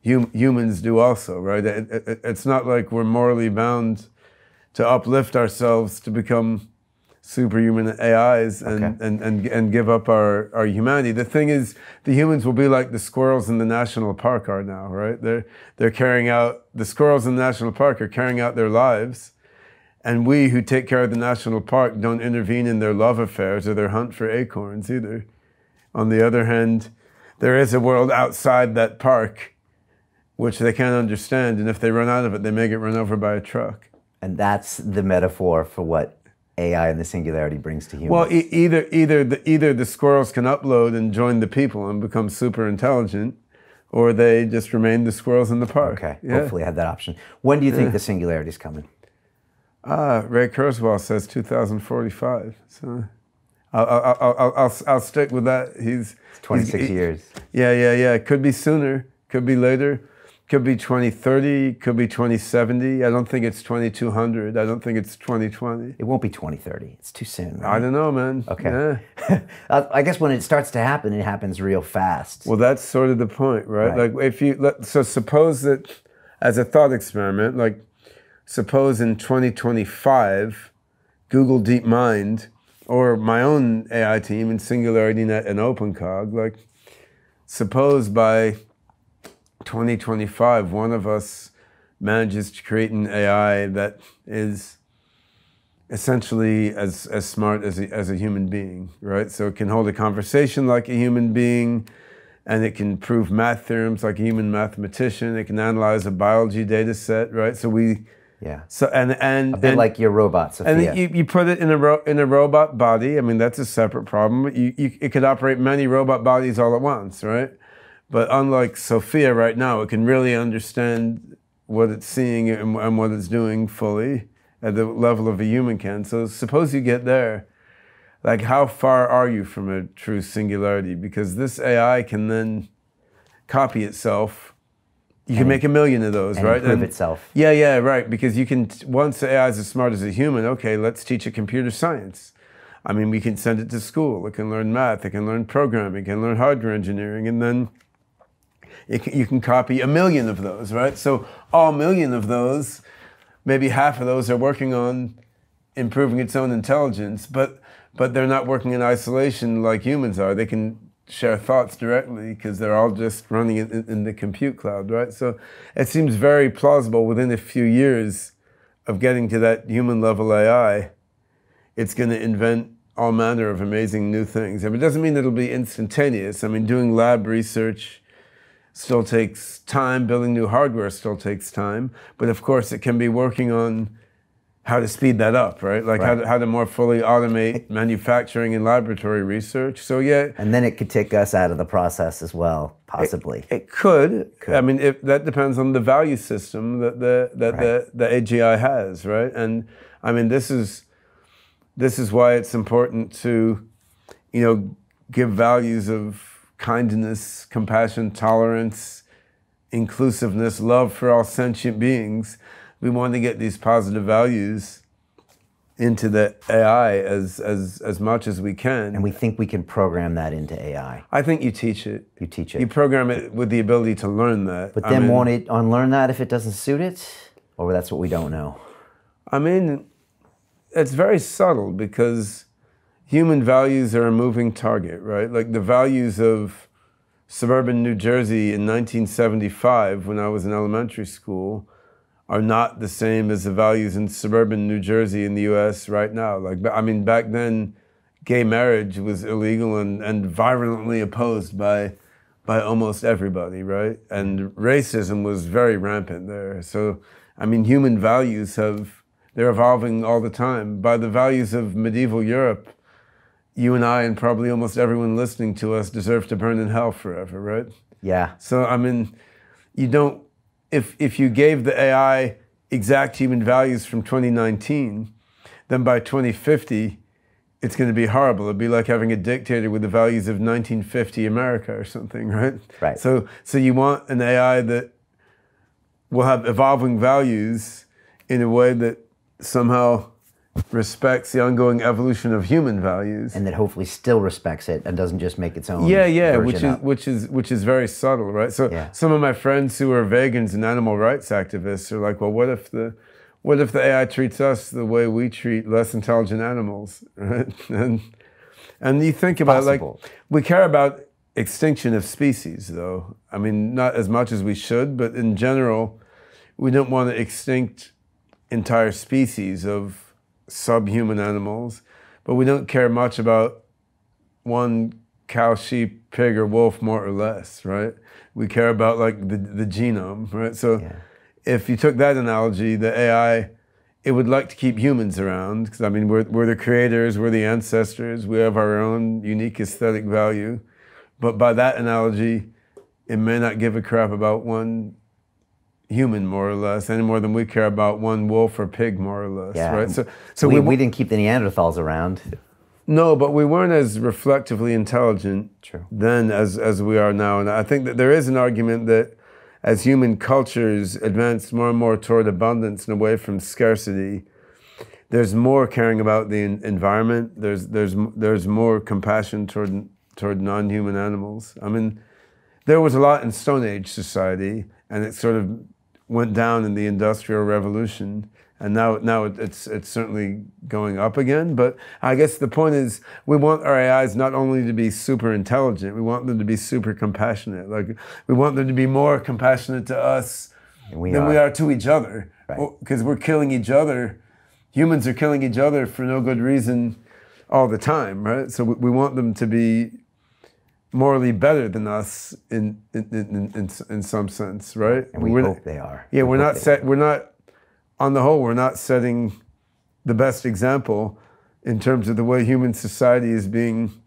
Humans do also, right? It's not like we're morally bound to uplift ourselves to become superhuman AIs and give up our humanity. The thing is, the humans will be like the squirrels in the national park are now, right? They're carrying out, the squirrels in the national park are carrying out their lives. And we who take care of the national park don't intervene in their love affairs or their hunt for acorns either. On the other hand, there is a world outside that park which they can't understand, and if they run out of it, they may get run over by a truck. And that's the metaphor for what AI and the singularity brings to humans. Well, either the squirrels can upload and join the people and become super intelligent, or they just remain the squirrels in the park. Okay, hopefully I have that option. When do you think the singularity is coming? Ray Kurzweil says 2045. So I'll stick with that. He's 26 years. Yeah. Could be sooner. Could be later. Could be 2030. Could be 2070. I don't think it's 2200. I don't think it's 2020. It won't be 2030. It's too soon, right? I don't know, man. Okay. Yeah. I guess when it starts to happen, it happens real fast. Well, that's sort of the point, right? Like so suppose that as a thought experiment, like suppose in 2025, Google DeepMind or my own AI team in SingularityNet and OpenCog, like suppose by 2025, one of us manages to create an AI that is essentially as smart as a human being, right? So it can hold a conversation like a human being, and it can prove math theorems like a human mathematician. It can analyze a biology data set, right? So So and a bit like your robot, Sophia. And you put it in a robot body. I mean, that's a separate problem. It could operate many robot bodies all at once, right? But unlike Sophia right now, it can really understand what it's seeing and what it's doing fully at the level of a human can. So suppose you get there, like how far are you from a true singularity? Because this AI can then copy itself. You can make 1 million of those, right? Improve itself. Yeah, right. Because you can, once the AI is as smart as a human, okay, let's teach it computer science. I mean, we can send it to school. It can learn math. It can learn programming. It can learn hardware engineering. And then you can copy 1 million of those, right? So all 1 million of those, maybe half of those are working on improving its own intelligence, but they're not working in isolation like humans are. They can share thoughts directly because they're all just running in the compute cloud, right? So it seems very plausible within a few years of getting to that human level AI, it's going to invent all manner of amazing new things. I mean, it doesn't mean it'll be instantaneous. I mean, doing lab research still takes time. Building new hardware still takes time. But of course, it can be working on how to speed that up, right? Like how to more fully automate manufacturing and laboratory research. So yeah. And then it could take us out of the process as well, possibly. It could. I mean, that depends on the value system that the AGI has, right? And I mean, this is why it's important to, give values of kindness, compassion, tolerance, inclusiveness, love for all sentient beings. We want to get these positive values into the AI as much as we can. And we think we can program that into AI. I think you teach it. You teach it. You program it with the ability to learn that. But then won't it unlearn that if it doesn't suit it? Or that's what we don't know? I mean, it's very subtle because human values are a moving target, right? Like the values of suburban New Jersey in 1975 when I was in elementary school are not the same as the values in suburban New Jersey in the US right now. Like, I mean, back then, gay marriage was illegal and violently opposed by almost everybody, right? And racism was very rampant there. So, I mean, human values they're evolving all the time. By the values of medieval Europe, you and I and probably almost everyone listening to us deserve to burn in hell forever, right? Yeah. So, I mean, you don't, if you gave the AI exact human values from 2019, then by 2050, it's going to be horrible. It'd be like having a dictator with the values of 1950 America or something, right? Right. So you want an AI that will have evolving values in a way that somehow respects the ongoing evolution of human values, and that hopefully still respects it and doesn't just make its own. Which is very subtle, right? So some of my friends who are vegans and animal rights activists are like, well, what if the AI treats us the way we treat less intelligent animals, right? And you think about like we care about extinction of species, though. I mean, not as much as we should, but in general, we don't want to extinct entire species of subhuman animals, but we don't care much about one cow, sheep, pig, or wolf more or less, right? We care about like the genome, right? So if you took that analogy, the AI, it would like to keep humans around, because I mean, we're the creators, we're the ancestors, we have our own unique aesthetic value. But by that analogy, it may not give a crap about one human more or less, any more than we care about one wolf or pig more or less, right? So we didn't keep the Neanderthals around. No, but we weren't as reflectively intelligent then as we are now. And I think that there is an argument that as human cultures advance more and more toward abundance and away from scarcity, there's more caring about the environment. There's more compassion toward non-human animals. I mean, there was a lot in Stone Age society, and it sort of went down in the Industrial Revolution, and now it's certainly going up again. But I guess the point is, we want our AIs not only to be super intelligent, we want them to be super compassionate. Like, we want them to be more compassionate to us than we are to each other, because we're killing each other. Humans are killing each other for no good reason all the time, right? So we want them to be morally better than us in some sense, right? And we hope they are. Yeah, we're not on the whole, we're not setting the best example in terms of the way human society is being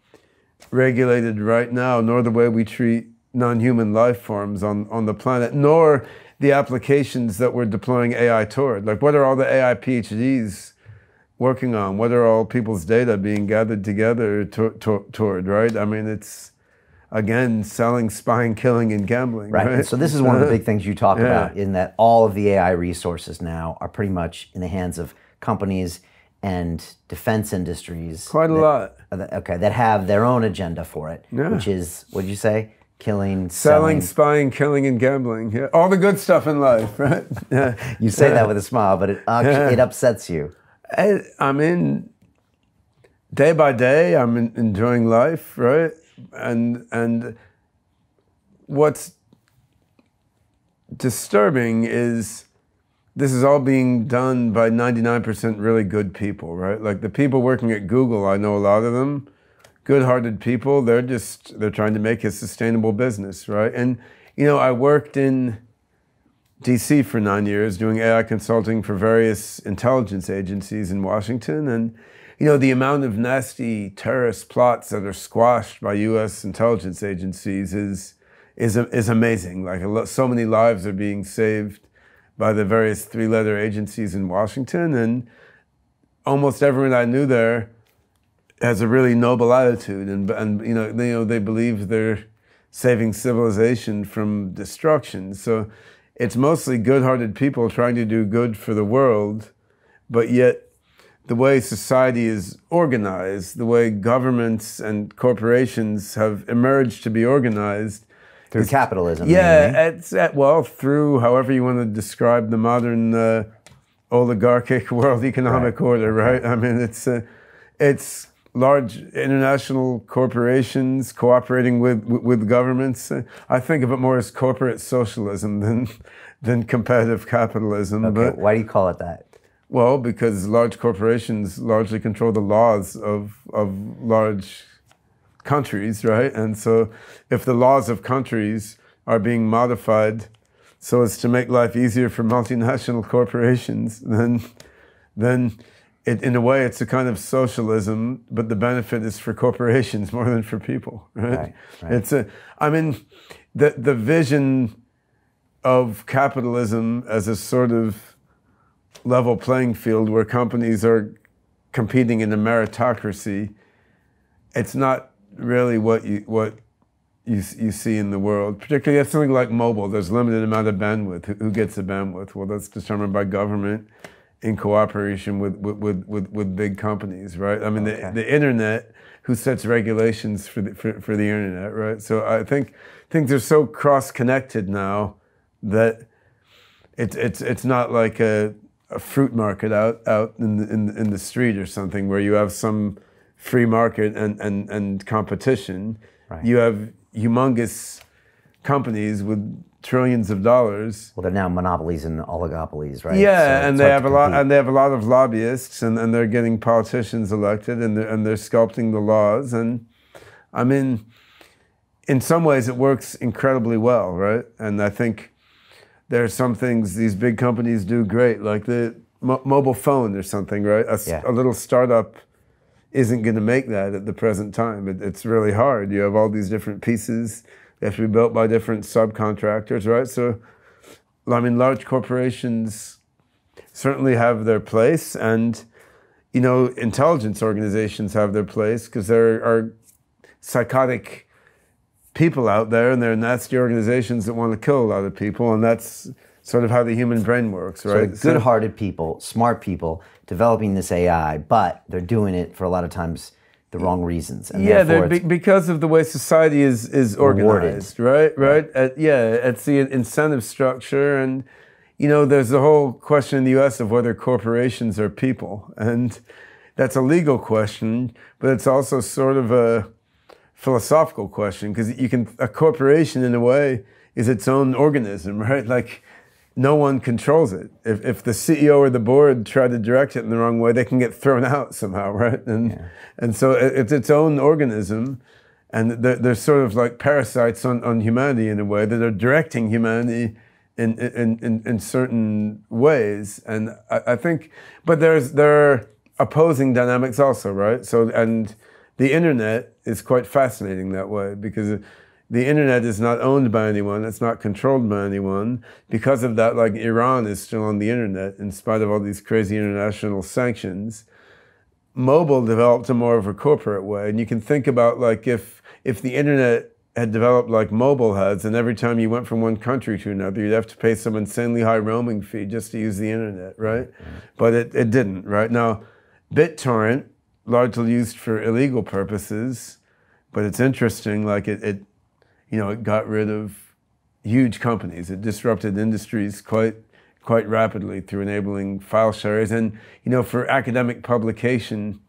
regulated right now, nor the way we treat non-human life forms on the planet, nor the applications that we're deploying AI toward. Like, what are all the AI PhDs working on? What are all people's data being gathered together toward, right? I mean, it's, again, selling, spying, killing, and gambling. Right. So this is one of the big things you talk about, in that all of the AI resources now are pretty much in the hands of companies and defense industries. Quite a lot. That have their own agenda for it, which is, what did you say? Killing, selling, spying, killing, and gambling. Yeah. All the good stuff in life, right? You say that with a smile, but it upsets you. I mean, day by day, I'm enjoying life, right? And what's disturbing is this is all being done by 99% really good people, right? Like the people working at Google, I know a lot of them, good-hearted people. They're trying to make a sustainable business, right? And I worked in DC for 9 years doing AI consulting for various intelligence agencies in Washington, and the amount of nasty terrorist plots that are squashed by U.S. intelligence agencies is amazing. Like so many lives are being saved by the various three-letter agencies in Washington, and almost everyone I knew there has a really noble attitude, and they believe they're saving civilization from destruction. So it's mostly good-hearted people trying to do good for the world, but yet the way society is organized, the way governments and corporations have emerged to be organized, through capitalism. Yeah, through however you want to describe the modern oligarchic world economic order, right? I mean, it's large international corporations cooperating with governments. I think of it more as corporate socialism than competitive capitalism. Okay, but, why do you call it that? Well, because large corporations largely control the laws of large countries, right? And so if the laws of countries are being modified so as to make life easier for multinational corporations, then in a way it's a kind of socialism, but the benefit is for corporations more than for people, right? Right. The vision of capitalism as a sort of level playing field where companies are competing in a meritocracy, it's not really what you see in the world. Particularly if something like mobile, there's limited amount of bandwidth. Who gets the bandwidth? Well, that's determined by government in cooperation with big companies, right? I mean, the internet, who sets regulations for the internet, right? So I think things are so cross-connected now that it's not like a fruit market out in the street or something where you have some free market and competition. Right. You have humongous companies with trillions of dollars. Well, they're now monopolies and oligopolies, right? Yeah, so and they have a lot of lobbyists, and they're getting politicians elected, and they're sculpting the laws. And I mean, in some ways, it works incredibly well, right? And I think there are some things these big companies do great, like the mobile phone or something, right? A little startup isn't going to make that at the present time. It's really hard. You have all these different pieces. They have to be built by different subcontractors, right? So, I mean, large corporations certainly have their place, and, intelligence organizations have their place because there are psychotic people out there, and there are nasty organizations that want to kill a lot of people, and that's sort of how the human brain works, right? So good-hearted people, smart people, developing this AI, but they're doing it for a lot of times the wrong reasons. And because of the way society is organized, right? It's the incentive structure, and there's the whole question in the U.S. of whether corporations are people, and that's a legal question, but it's also sort of a philosophical question, because a corporation in a way is its own organism, right? Like, no one controls it. If the CEO or the board try to direct it in the wrong way, they can get thrown out somehow, right? And so it's its own organism, and they're sort of like parasites on humanity in a way that are directing humanity in certain ways. And I think, but there are opposing dynamics also, right? So, and the internet is quite fascinating that way, because the internet is not owned by anyone, it's not controlled by anyone. Because of that, like, Iran is still on the internet in spite of all these crazy international sanctions. Mobile developed a more of a corporate way, and you can think about, like, if the internet had developed like mobile has, and every time you went from one country to another, you'd have to pay some insanely high roaming fee just to use the internet, right? But it didn't, right? Now, BitTorrent, largely used for illegal purposes, but it's interesting, like it got rid of huge companies. It disrupted industries quite rapidly through enabling file sharers. And, for academic publication,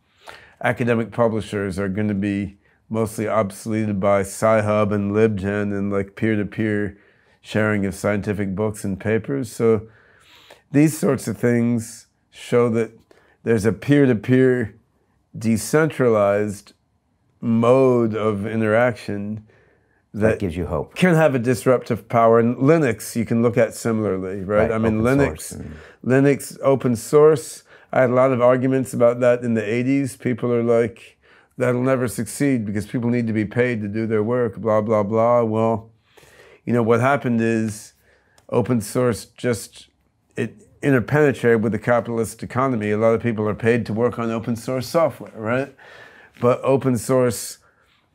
academic publishers are going to be mostly obsoleted by Sci-Hub and LibGen and like peer-to-peer sharing of scientific books and papers. So these sorts of things show that there's a peer-to-peer decentralized mode of interaction that gives you hope. Can have a disruptive power. And Linux, you can look at similarly, right? I mean, Linux, open source. I had a lot of arguments about that in the 80s. People are like, that'll never succeed because people need to be paid to do their work, blah, blah, blah. Well, you know, what happened is open source it interpenetrated with the capitalist economy. A lot of people are paid to work on open source software, right? But open source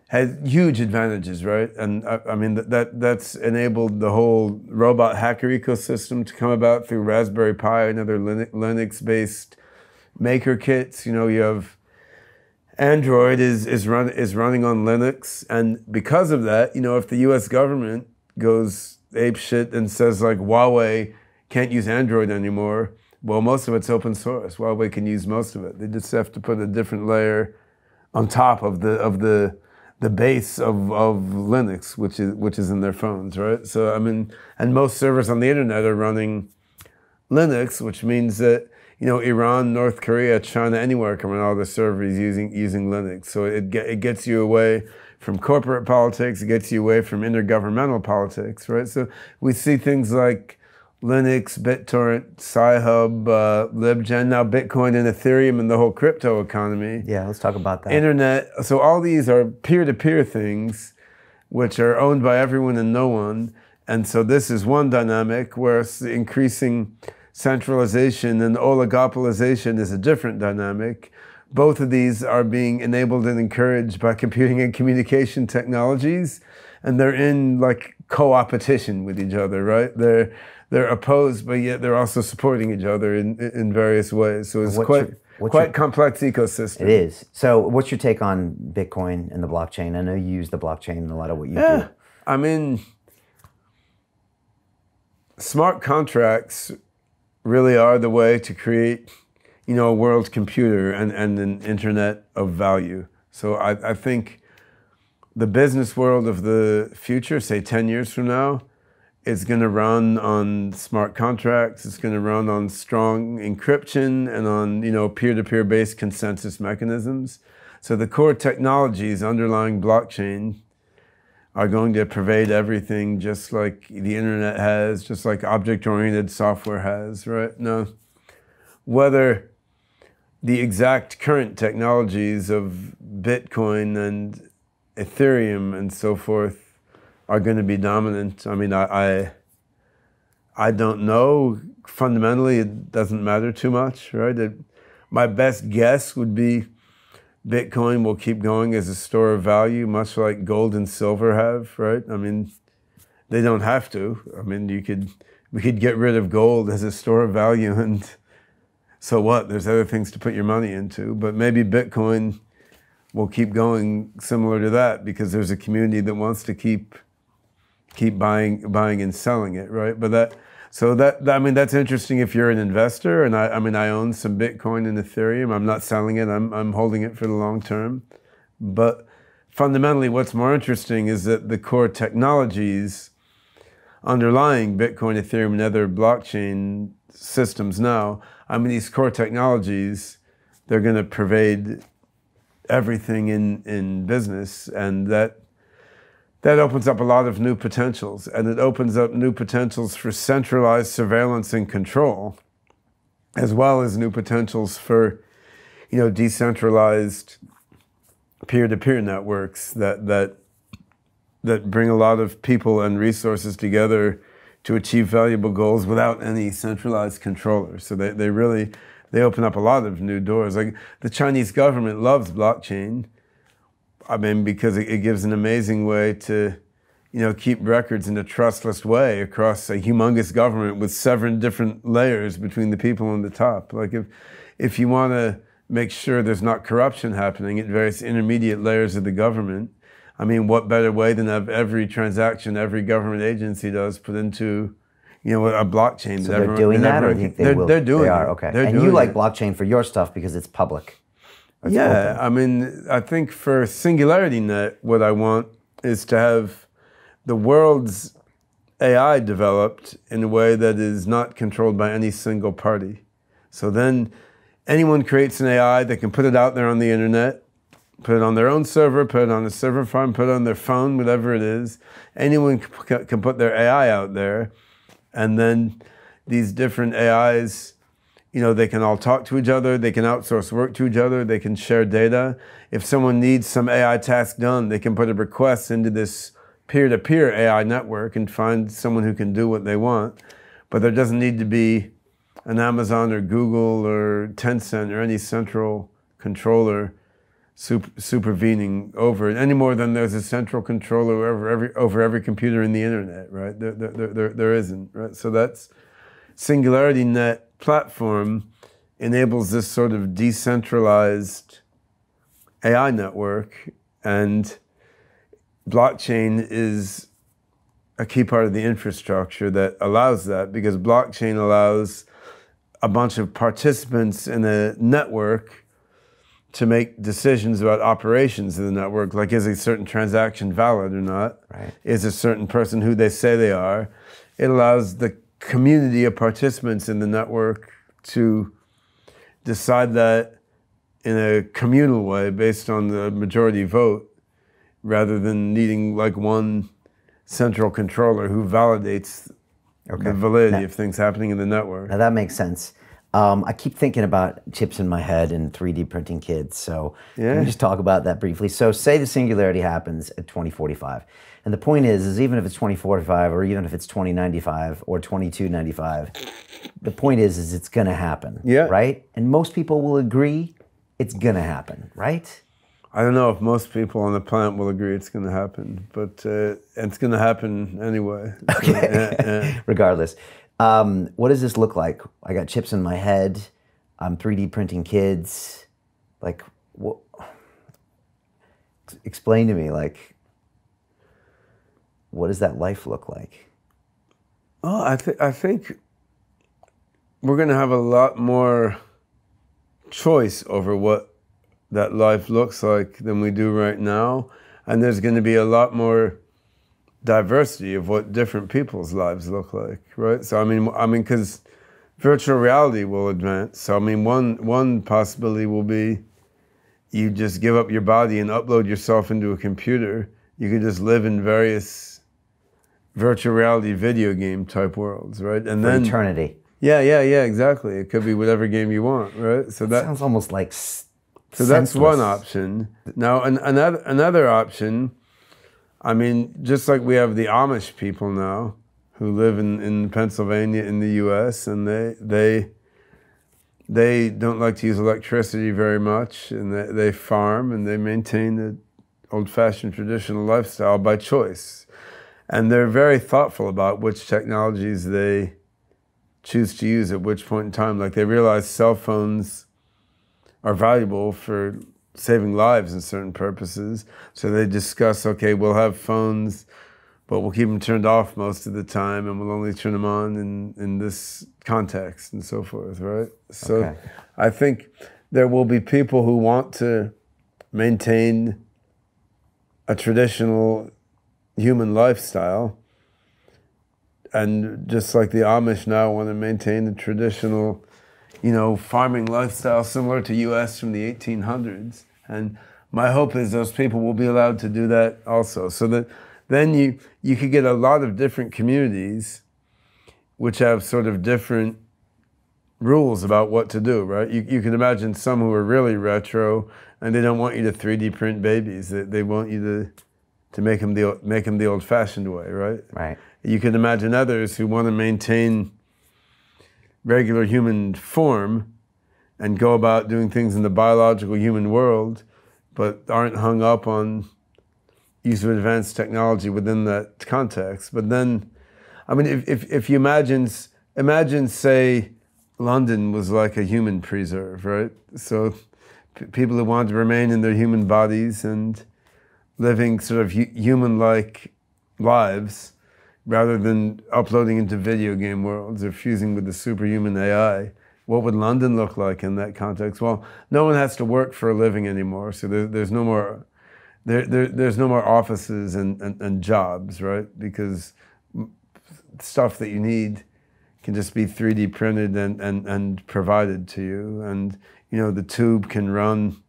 has huge advantages, right? And I mean, that's enabled the whole robot hacker ecosystem to come about through Raspberry Pi and other Linux-based maker kits. You know, you have Android is running on Linux, and because of that, you know, if the U.S. government goes apeshit and says like Huawei can't use Android anymore, well, most of it's open source. Huawei can use most of it. They just have to put a different layer on top of the base of Linux, which is in their phones, right? So I mean, and most servers on the internet are running Linux, which means that, you know, Iran, North Korea, China, anywhere can run all the servers using Linux. So it gets you away from corporate politics. It gets you away from intergovernmental politics, right? So we see things like Linux, BitTorrent, Sci-Hub, LibGen, now Bitcoin and Ethereum and the whole crypto economy. Yeah, let's talk about that. Internet. So all these are peer-to-peer things which are owned by everyone and no one. And so this is one dynamic, whereas the increasing centralization and oligopolization is a different dynamic. Both of these are being enabled and encouraged by computing and communication technologies, and they're in like co-opetition with each other, right? They're opposed, but yet they're also supporting each other in various ways. So it's quite complex ecosystem. It is. So what's your take on Bitcoin and the blockchain? I know you use the blockchain in a lot of what you do. I mean, smart contracts really are the way to create, you know, a world computer and an internet of value. So I think the business world of the future, say 10 years from now, it's going to run on smart contracts. It's going to run on strong encryption and on, you know, peer-to-peer based consensus mechanisms. So the core technologies underlying blockchain are going to pervade everything, just like the internet has, just like object-oriented software has, right? Now, whether the exact current technologies of Bitcoin and Ethereum and so forth are going to be dominant, I mean, I don't know. Fundamentally, it doesn't matter too much, right? My best guess would be Bitcoin will keep going as a store of value, much like gold and silver have, right? I mean, they don't have to. I mean, we could get rid of gold as a store of value, and so what? There's other things to put your money into. But maybe Bitcoin will keep going similar to that because there's a community that wants to keep buying and selling it, right? But I mean, that's interesting if you're an investor. And I mean, I own some Bitcoin and Ethereum. I'm not selling it. I'm holding it for the long term. But fundamentally, what's more interesting is that the core technologies underlying Bitcoin, Ethereum, and other blockchain systems now, I mean, these core technologies, they're going to pervade everything in business, and that opens up a lot of new potentials, and it opens up new potentials for centralized surveillance and control, as well as new potentials for, you know, decentralized peer-to-peer networks that bring a lot of people and resources together to achieve valuable goals without any centralized controller. So they open up a lot of new doors. Like the Chinese government loves blockchain. I mean, because it gives an amazing way to, you know, keep records in a trustless way across a humongous government with 7 different layers between the people on the top. Like if you want to make sure there's not corruption happening at various intermediate layers of the government, I mean, what better way than have every transaction every government agency does put into, you know, a blockchain? So they're doing that, or do you think they will? They're doing it. They are, okay. And you like blockchain for your stuff because it's public. Yeah, I mean, I think for Singularity Net, what I want is to have the world's AI developed in a way that is not controlled by any single party. So then anyone creates an AI, they can put it out there on the internet, put it on their own server, put it on a server farm, put it on their phone, whatever it is. Anyone can put their AI out there, and then these different AIs, they can all talk to each other, they can outsource work to each other, they can share data. If someone needs some AI task done, they can put a request into this peer-to-peer AI network and find someone who can do what they want. But there doesn't need to be an Amazon or Google or Tencent or any central controller supervening over it, any more than there's a central controller over every computer in the internet, right? There isn't, right? So that's Singularity Net platform enables this sort of decentralized AI network, and blockchain is a key part of the infrastructure that allows that, because blockchain allows a bunch of participants in a network to make decisions about operations of the network, like is a certain transaction valid or not? Right. Is a certain person who they say they are? It allows the community of participants in the network to decide that in a communal way based on the majority vote, rather than needing like one central controller who validates the validity of things happening in the network. Now that makes sense. I keep thinking about chips in my head and 3D printing kids. So can we just talk about that briefly? So say the singularity happens at 2045. And the point is even if it's 2045 or even if it's 2095 or 2295, the point is it's going to happen, right? And most people will agree it's going to happen, right? I don't know if most people on the planet will agree it's going to happen, but it's going to happen anyway. Okay. Regardless. What does this look like? I got chips in my head. I'm 3D printing kids. Like, what? Explain to me, like, what does that life look like? Oh, I think we're going to have a lot more choice over what that life looks like than we do right now. And there's going to be a lot more diversity of what different people's lives look like, right? So I mean, because virtual reality will advance. So I mean, one possibility will be you just give up your body and upload yourself into a computer. You can just live in various virtual reality video game type worlds, right? And For then eternity. Yeah, exactly. It could be whatever game you want, right? So that sounds almost like so that's one option. Now another option, I mean, just like we have the Amish people now who live in Pennsylvania in the US, and they don't like to use electricity very much, and they farm and they maintain the old-fashioned traditional lifestyle by choice. And they're very thoughtful about which technologies they choose to use at which point in time. Like they realize cell phones are valuable for saving lives in certain purposes. So they discuss, okay, we'll have phones, but we'll keep them turned off most of the time, and we'll only turn them on in this context and so forth, right? So I think there will be people who want to maintain a traditional human lifestyle, and just like the Amish now want to maintain the traditional farming lifestyle similar to US from the 1800s. And my hope is those people will be allowed to do that also. So that then you could get a lot of different communities which have sort of different rules about what to do, right? You can imagine some who are really retro and they don't want you to 3D print babies. They want you to make them the old-fashioned way, right? Right. You can imagine others who want to maintain regular human form and go about doing things in the biological human world, but aren't hung up on use of advanced technology within that context. But then, I mean, if you imagine, say, London was like a human preserve, right? So people who want to remain in their human bodies and living sort of human-like lives, rather than uploading into video game worlds or fusing with the superhuman AI. What would London look like in that context? Well, no one has to work for a living anymore, so there's no more there's no more offices and jobs, right? Because stuff that you need can just be 3D printed and provided to you. And, you know, the tube can run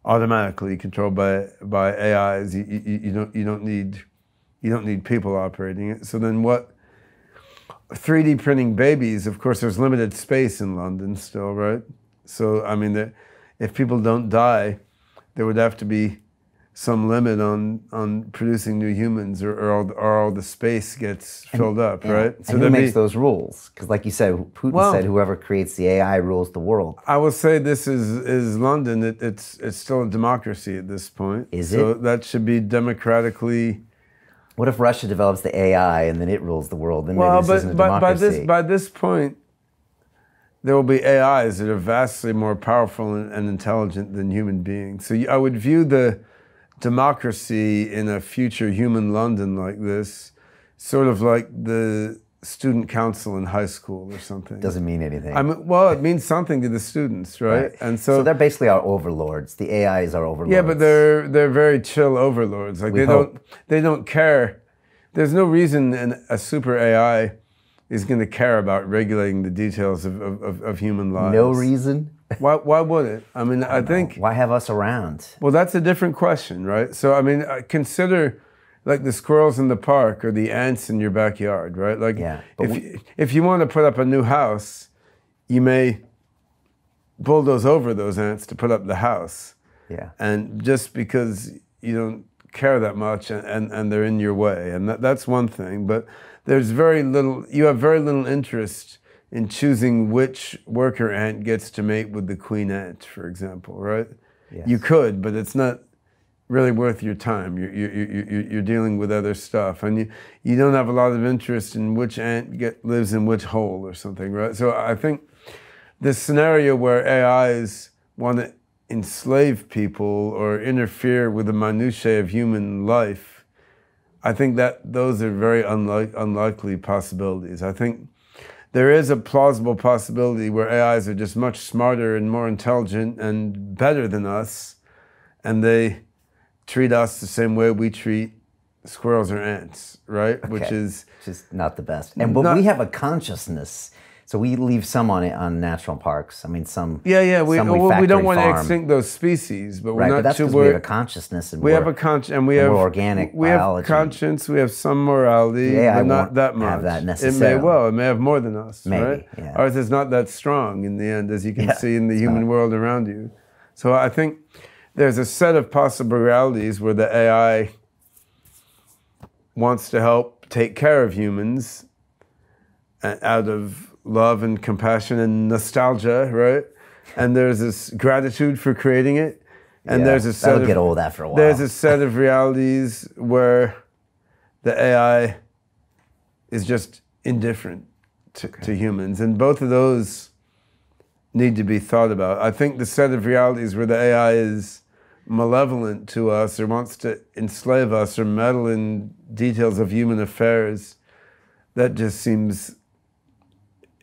automatically, controlled by AIs. You don't need people operating it. So then what? 3D printing babies, of course, there's limited space in London still, right? So, I mean, if people don't die, there would have to be some limit on producing new humans, or all the space gets filled up, right? So who makes those rules? Because like you said, Putin said whoever creates the AI rules the world. I will say this is London. It's still a democracy at this point. Is so it? That should be democratically. What if Russia develops the AI and then it rules the world? Then maybe this isn't a democracy. by this point, there will be AIs that are vastly more powerful and intelligent than human beings. So I would view the democracy in a future human London like this, sort of like the student council in high school or something. Doesn't mean anything. I mean, well, it means something to the students, right? And so they're basically our overlords. The AIs are overlords. Yeah, but they're very chill overlords. Like they don't care. There's no reason a super AI is going to care about regulating the details of human lives. No reason? Why would it? I mean, I think... Why have us around? Well, that's a different question, right? So, I mean, consider like the squirrels in the park or the ants in your backyard, right? Like, if you want to put up a new house, you may bulldoze over those ants to put up the house. Yeah. And just because you don't care that much and they're in your way, and that's one thing, but there's you have very little interest in choosing which worker ant gets to mate with the queen ant, for example, right? Yes. You could, but it's not really worth your time. You're dealing with other stuff, and you don't have a lot of interest in which ant lives in which hole or something, right? So I think this scenario where AIs want to enslave people or interfere with the minutiae of human life, I think that those are very unlikely possibilities. I think there is a plausible possibility where AIs are just much smarter and more intelligent and better than us, and they treat us the same way we treat squirrels or ants, right? Okay. Which is just not the best. But we have a consciousness. So we leave some on national parks. I mean, some. Yeah. We don't want to farm. extinct those species, but we're not. But that's because we have a consciousness, and we have a conscience, and we have organic we biology. have conscience. We have some morality, but not that much. Have that necessarily. It may have more than us. Maybe. Right? Yeah. Ours is not that strong in the end, as you can see in the human world around you. So I think there's a set of possible realities where the AI wants to help take care of humans out of love and compassion and nostalgia, right? And there's this gratitude for creating it, and there's a set that'll get old after a while. There's a set of realities where the AI is just indifferent to humans, and both of those need to be thought about. I think the set of realities where the AI is malevolent to us or wants to enslave us or meddle in details of human affairs, that just seems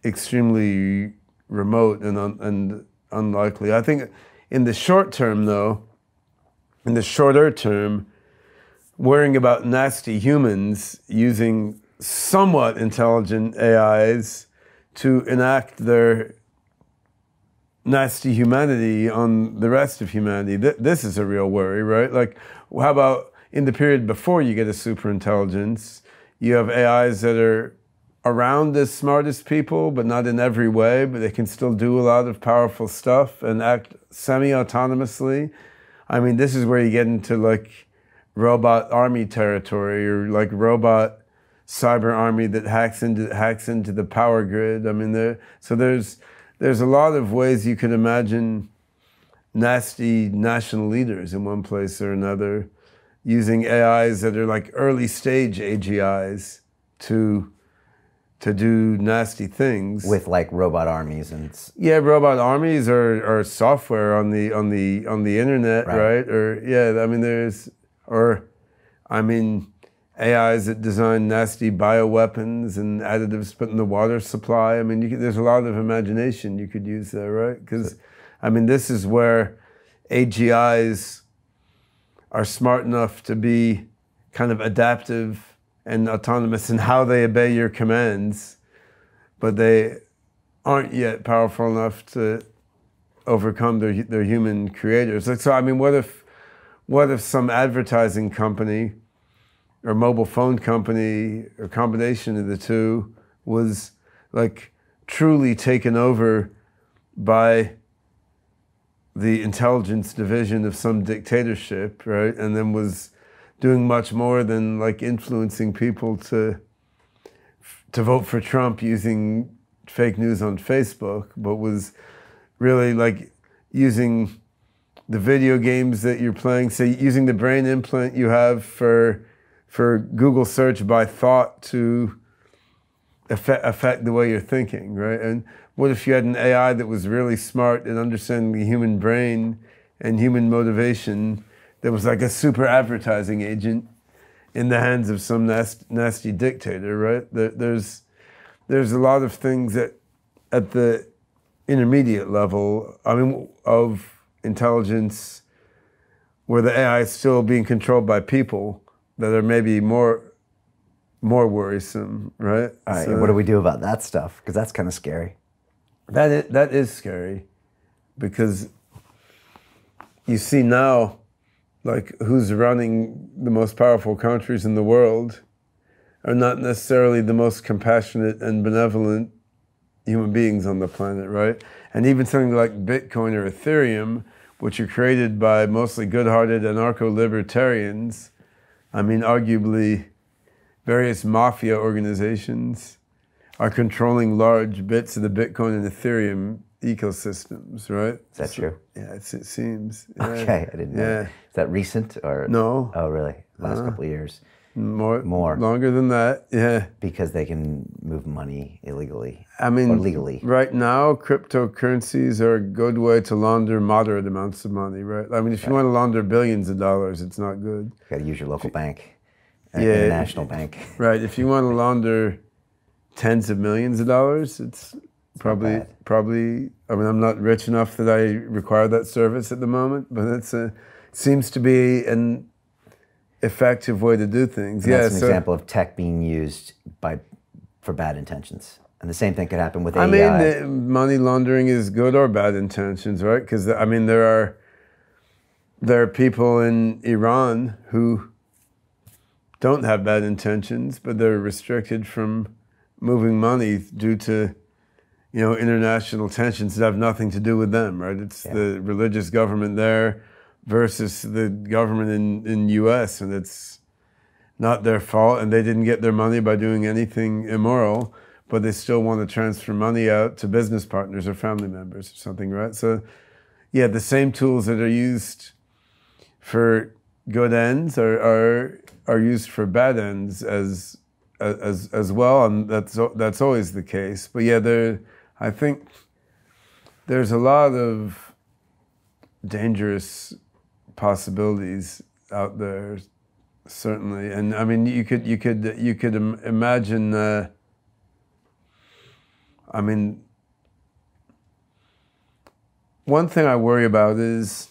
extremely remote and unlikely. I think in the short term, though, in the shorter term, worrying about nasty humans using somewhat intelligent AIs to enact their nasty humanity on the rest of humanity, this is a real worry, right? Like, how about in the period before you get a superintelligence, you have AIs that are around as smart as people, but not in every way, but they can still do a lot of powerful stuff and act semi-autonomously. I mean, this is where you get into like robot army territory, or like robot cyber army that hacks into the power grid. I mean, there's a lot of ways you could imagine nasty national leaders in one place or another using AIs that are like early stage AGIs to do nasty things with like robot armies and robot armies or software on the internet, right? Or AIs that design nasty bioweapons and additives put in the water supply. I mean, there's a lot of imagination you could use there, right? Because this is where AGIs are smart enough to be kind of adaptive and autonomous in how they obey your commands, but they aren't yet powerful enough to overcome their human creators. Like, so, I mean, what if some advertising company or mobile phone company or combination of the two was like truly taken over by the intelligence division of some dictatorship, right? And then was doing much more than like influencing people to vote for Trump using fake news on Facebook, but was really like using the video games that you're playing, say using the brain implant you have for Google search by thought to affect the way you're thinking, right? And what if you had an AI that was really smart at understanding the human brain and human motivation, that was like a super advertising agent in the hands of some nasty dictator, right? There's a lot of things that at the intermediate level, I mean, of intelligence, where the AI is still being controlled by people, that are maybe more worrisome, right? All right, So, and what do we do about that stuff? Because that's kind of scary. That is scary, because you see now, like, who's running the most powerful countries in the world are not necessarily the most compassionate and benevolent human beings on the planet, right? And even something like Bitcoin or Ethereum, which are created by mostly good-hearted anarcho-libertarians, I mean, arguably various mafia organizations are controlling large bits of the Bitcoin and Ethereum ecosystems, right? Is that true? Yeah, it seems. Yeah. Okay, I didn't know. Yeah. Is that recent or? No. Oh, really? Last couple of years. More. More. Longer than that, yeah. Because they can move money illegally. I mean, or legally. Right now, cryptocurrencies are a good way to launder moderate amounts of money, right? I mean, if you want to launder billions of dollars, it's not good. You got to use your local bank, Yeah. a national bank. Right. If you want to launder tens of millions of dollars, it's probably. I mean, I'm not rich enough that I require that service at the moment, but seems to be an effective way to do things. And yeah. That's an example of tech being used for bad intentions. And the same thing could happen with AI. I mean, money laundering is good or bad intentions, right? Because I mean, there are people in Iran who don't have bad intentions, but they're restricted from moving money due to, international tensions that have nothing to do with them, right? It's the religious government there versus the government in U.S., and it's not their fault, and they didn't get their money by doing anything immoral, but they still want to transfer money out to business partners or family members or something, right? So, yeah, the same tools that are used for good ends are used for bad ends as well, and that's always the case. But yeah, I think there's a lot of dangerous possibilities out there, certainly. And I mean, you could imagine. I mean, one thing I worry about is,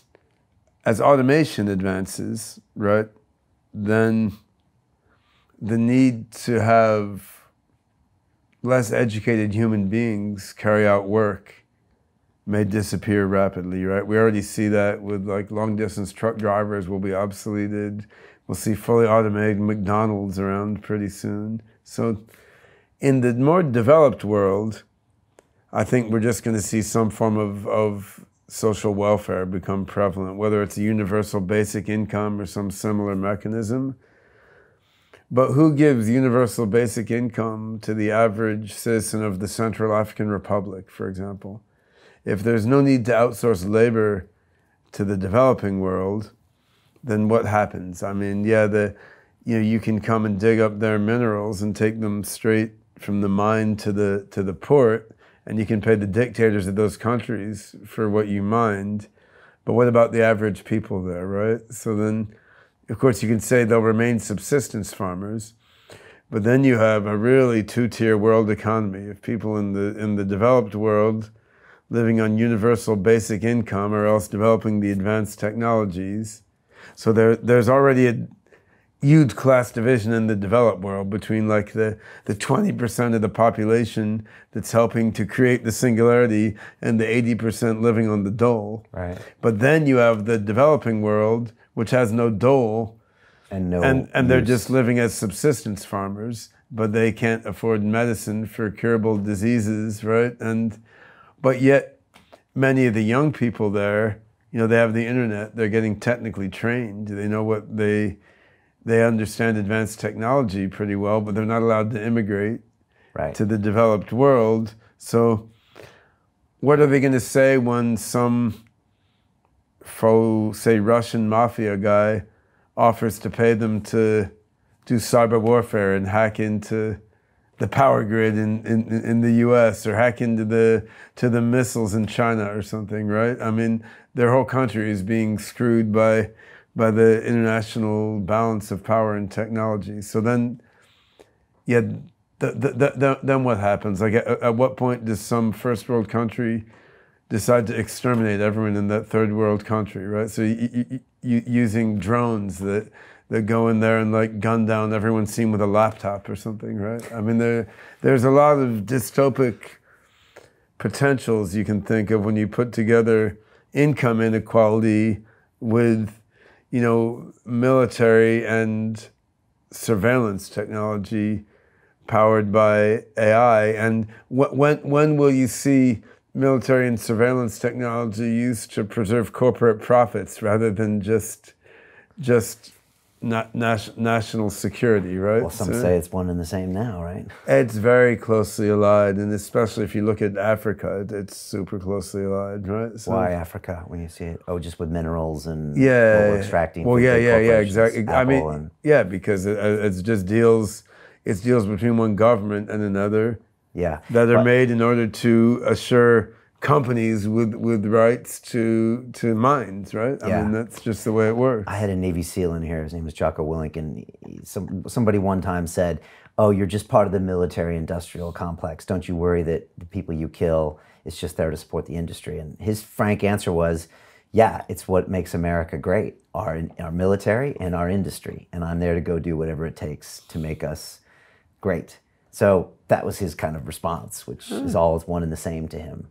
as automation advances, right, then the need to have less educated human beings carry out work may disappear rapidly, right? We already see that with like long distance truck drivers will be obsoleted. We'll see fully automated McDonald's around pretty soon. So in the more developed world, I think we're just going to see some form of social welfare become prevalent, whether it's a universal basic income or some similar mechanism. But who gives universal basic income to the average citizen of the Central African Republic, for example? If there's no need to outsource labor to the developing world, then what happens? I mean, yeah, you can come and dig up their minerals and take them straight from the mine to the port, and you can pay the dictators of those countries for what you mined. But what about the average people there, right? So then, of course, you can say they'll remain subsistence farmers, but then you have a really two-tier world economy of people in the developed world living on universal basic income or else developing the advanced technologies. So there's already huge class division in the developed world between like the 20% of the population that's helping to create the singularity and the 80% living on the dole. Right. But then you have the developing world, which has no dole, and no and they're just living as subsistence farmers, but they can't afford medicine for curable diseases, right? But yet many of the young people there, you know, they have the internet, they're getting technically trained, they know what they understand advanced technology pretty well, but they're not allowed to immigrate to the developed world. So what are they going to say when some faux, say, Russian mafia guy offers to pay them to do cyber warfare and hack into the power grid in the US or hack into the missiles in China or something, right? I mean, their whole country is being screwed by the international balance of power and technology. So then, yeah, then what happens? Like, at what point does some first world country decide to exterminate everyone in that third world country, right? So using drones that go in there and like gun down everyone seen with a laptop or something, right? I mean, there's a lot of dystopic potentials you can think of when you put together income inequality with, you know, military and surveillance technology powered by AI. And when will you see military and surveillance technology used to preserve corporate profits rather than just national security, right? Well, some say it's one and the same now, right? It's very closely allied, and especially if you look at Africa, it's super closely allied, right? So, why Africa when you see it? Oh, just with minerals and yeah, extracting. Well, yeah, exactly. I mean, and, yeah, because it's just deals. It's deals between one government and another. Yeah, that are made in order to assure companies with rights to mines, right? I mean, that's just the way it works. I had a Navy SEAL in here. His name was Jocko Willink, and somebody one time said, "Oh, you're just part of the military-industrial complex. Don't you worry that the people you kill is just there to support the industry." And his frank answer was, "Yeah, it's what makes America great, our military and our industry, and I'm there to go do whatever it takes to make us great." So that was his kind of response, which is all one and the same to him.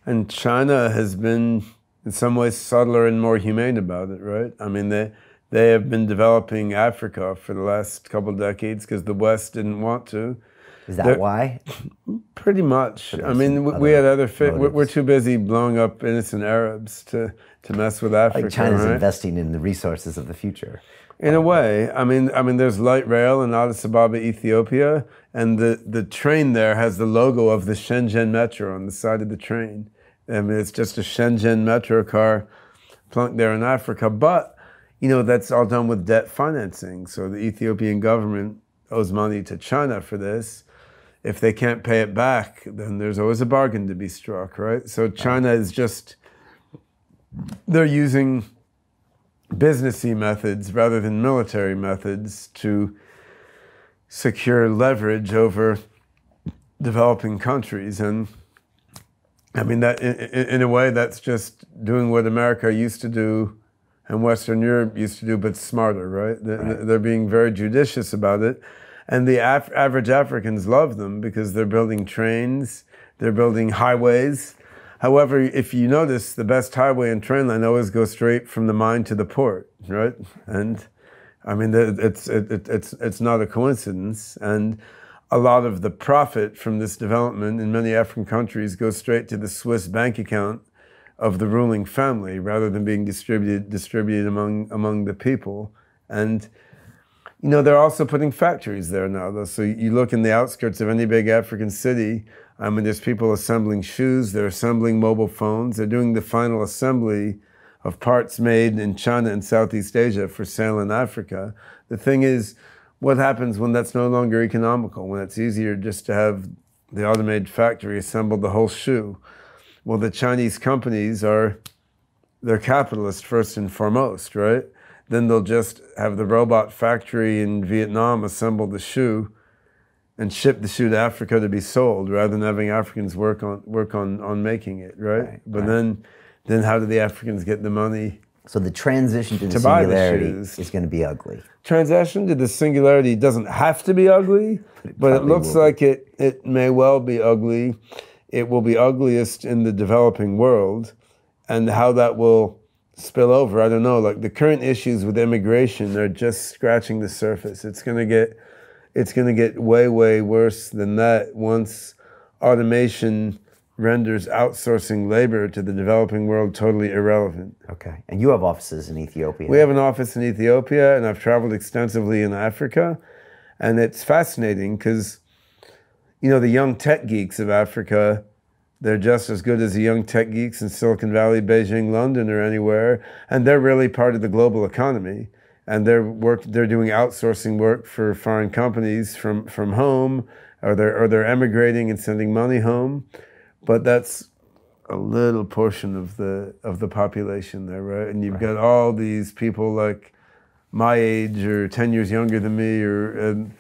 And China has been, in some ways, subtler and more humane about it, right? I mean, they have been developing Africa for the last couple of decades because the West didn't want to. Is that why? Pretty much. I mean, we had other we're too busy blowing up innocent Arabs to mess with Africa. Like China's right? investing in the resources of the future. In a way, I mean, there's light rail in Addis Ababa, Ethiopia, and the train there has the logo of the Shenzhen Metro on the side of the train. I mean, it's just a Shenzhen Metro car plunked there in Africa, but, you know, that's all done with debt financing. So the Ethiopian government owes money to China for this. If they can't pay it back, then there's always a bargain to be struck, right? So China is just, they're using businessy methods rather than military methods to secure leverage over developing countries. And I mean, that in a way, that's just doing what America used to do and Western Europe used to do, but smarter, right? They're being very judicious about it. And the average Africans love them because they're building trains, they're building highways. However, if you notice, the best highway and train line always goes straight from the mine to the port, right? And I mean, it's not a coincidence. And a lot of the profit from this development in many African countries goes straight to the Swiss bank account of the ruling family rather than being distributed among the people. And, you know, they're also putting factories there now, though. So you look in the outskirts of any big African city, I mean, there's people assembling shoes, they're assembling mobile phones, they're doing the final assembly of parts made in China and Southeast Asia for sale in Africa. The thing is, what happens when that's no longer economical, when it's easier just to have the automated factory assemble the whole shoe? Well, the Chinese companies they're capitalist first and foremost, right? Then they'll just have the robot factory in Vietnam assemble the shoe and ship the shoe to Africa to be sold rather than having Africans work on making it, right? But then how do the Africans get the money So the transition to the to buy the singularity shoes. is going to be ugly. Transition to the singularity doesn't have to be ugly, but it looks like it may well be ugly. It will be ugliest in the developing world, and how that will spill over, I don't know. Like the current issues with immigration are just scratching the surface. It's gonna get way, way worse than that once automation renders outsourcing labor to the developing world totally irrelevant. Okay. And you have offices in Ethiopia. We have an office in Ethiopia, and I've traveled extensively in Africa, and it's fascinating because, you know, the young tech geeks of Africa, they're just as good as the young tech geeks in Silicon Valley, Beijing, London, or anywhere, and they're really part of the global economy. And they're doing outsourcing work for foreign companies from home, or they're emigrating and sending money home. But that's a little portion of the population there, right? And you've got all these people like my age or 10 years younger than me, and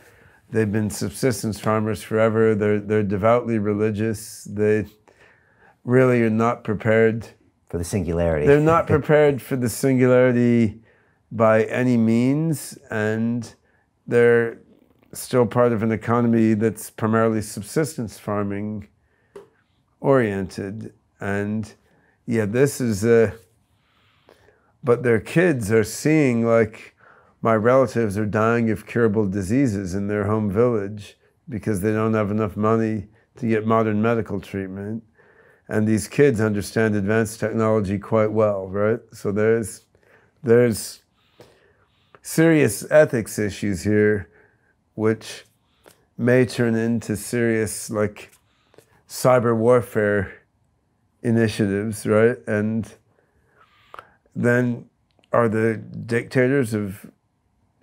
they've been subsistence farmers forever. They're devoutly religious. They really are not prepared for the singularity. They're not prepared for the singularity by any means, and they're still part of an economy that's primarily subsistence farming oriented. And yeah, this is but their kids are seeing, like, my relatives are dying of curable diseases in their home village because they don't have enough money to get modern medical treatment. And these kids understand advanced technology quite well, right? So there's serious ethics issues here, which may turn into serious, like, cyber warfare initiatives, right? And then are the dictators of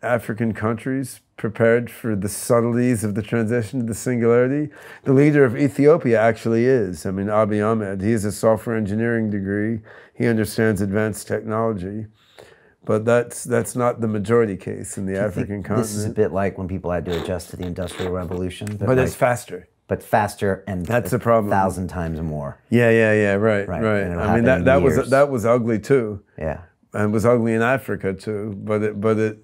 African countries prepared for the subtleties of the transition to the singularity? The leader of Ethiopia actually is. I mean, Abiy Ahmed, he has a software engineering degree. He understands advanced technology. But that's not the majority case in the African continent. This is a bit like when people had to adjust to the Industrial Revolution. But it's faster. But faster, and that's the problem. 1,000 times more. Yeah, right. I mean, that was ugly too. Yeah. And it was ugly in Africa too, but it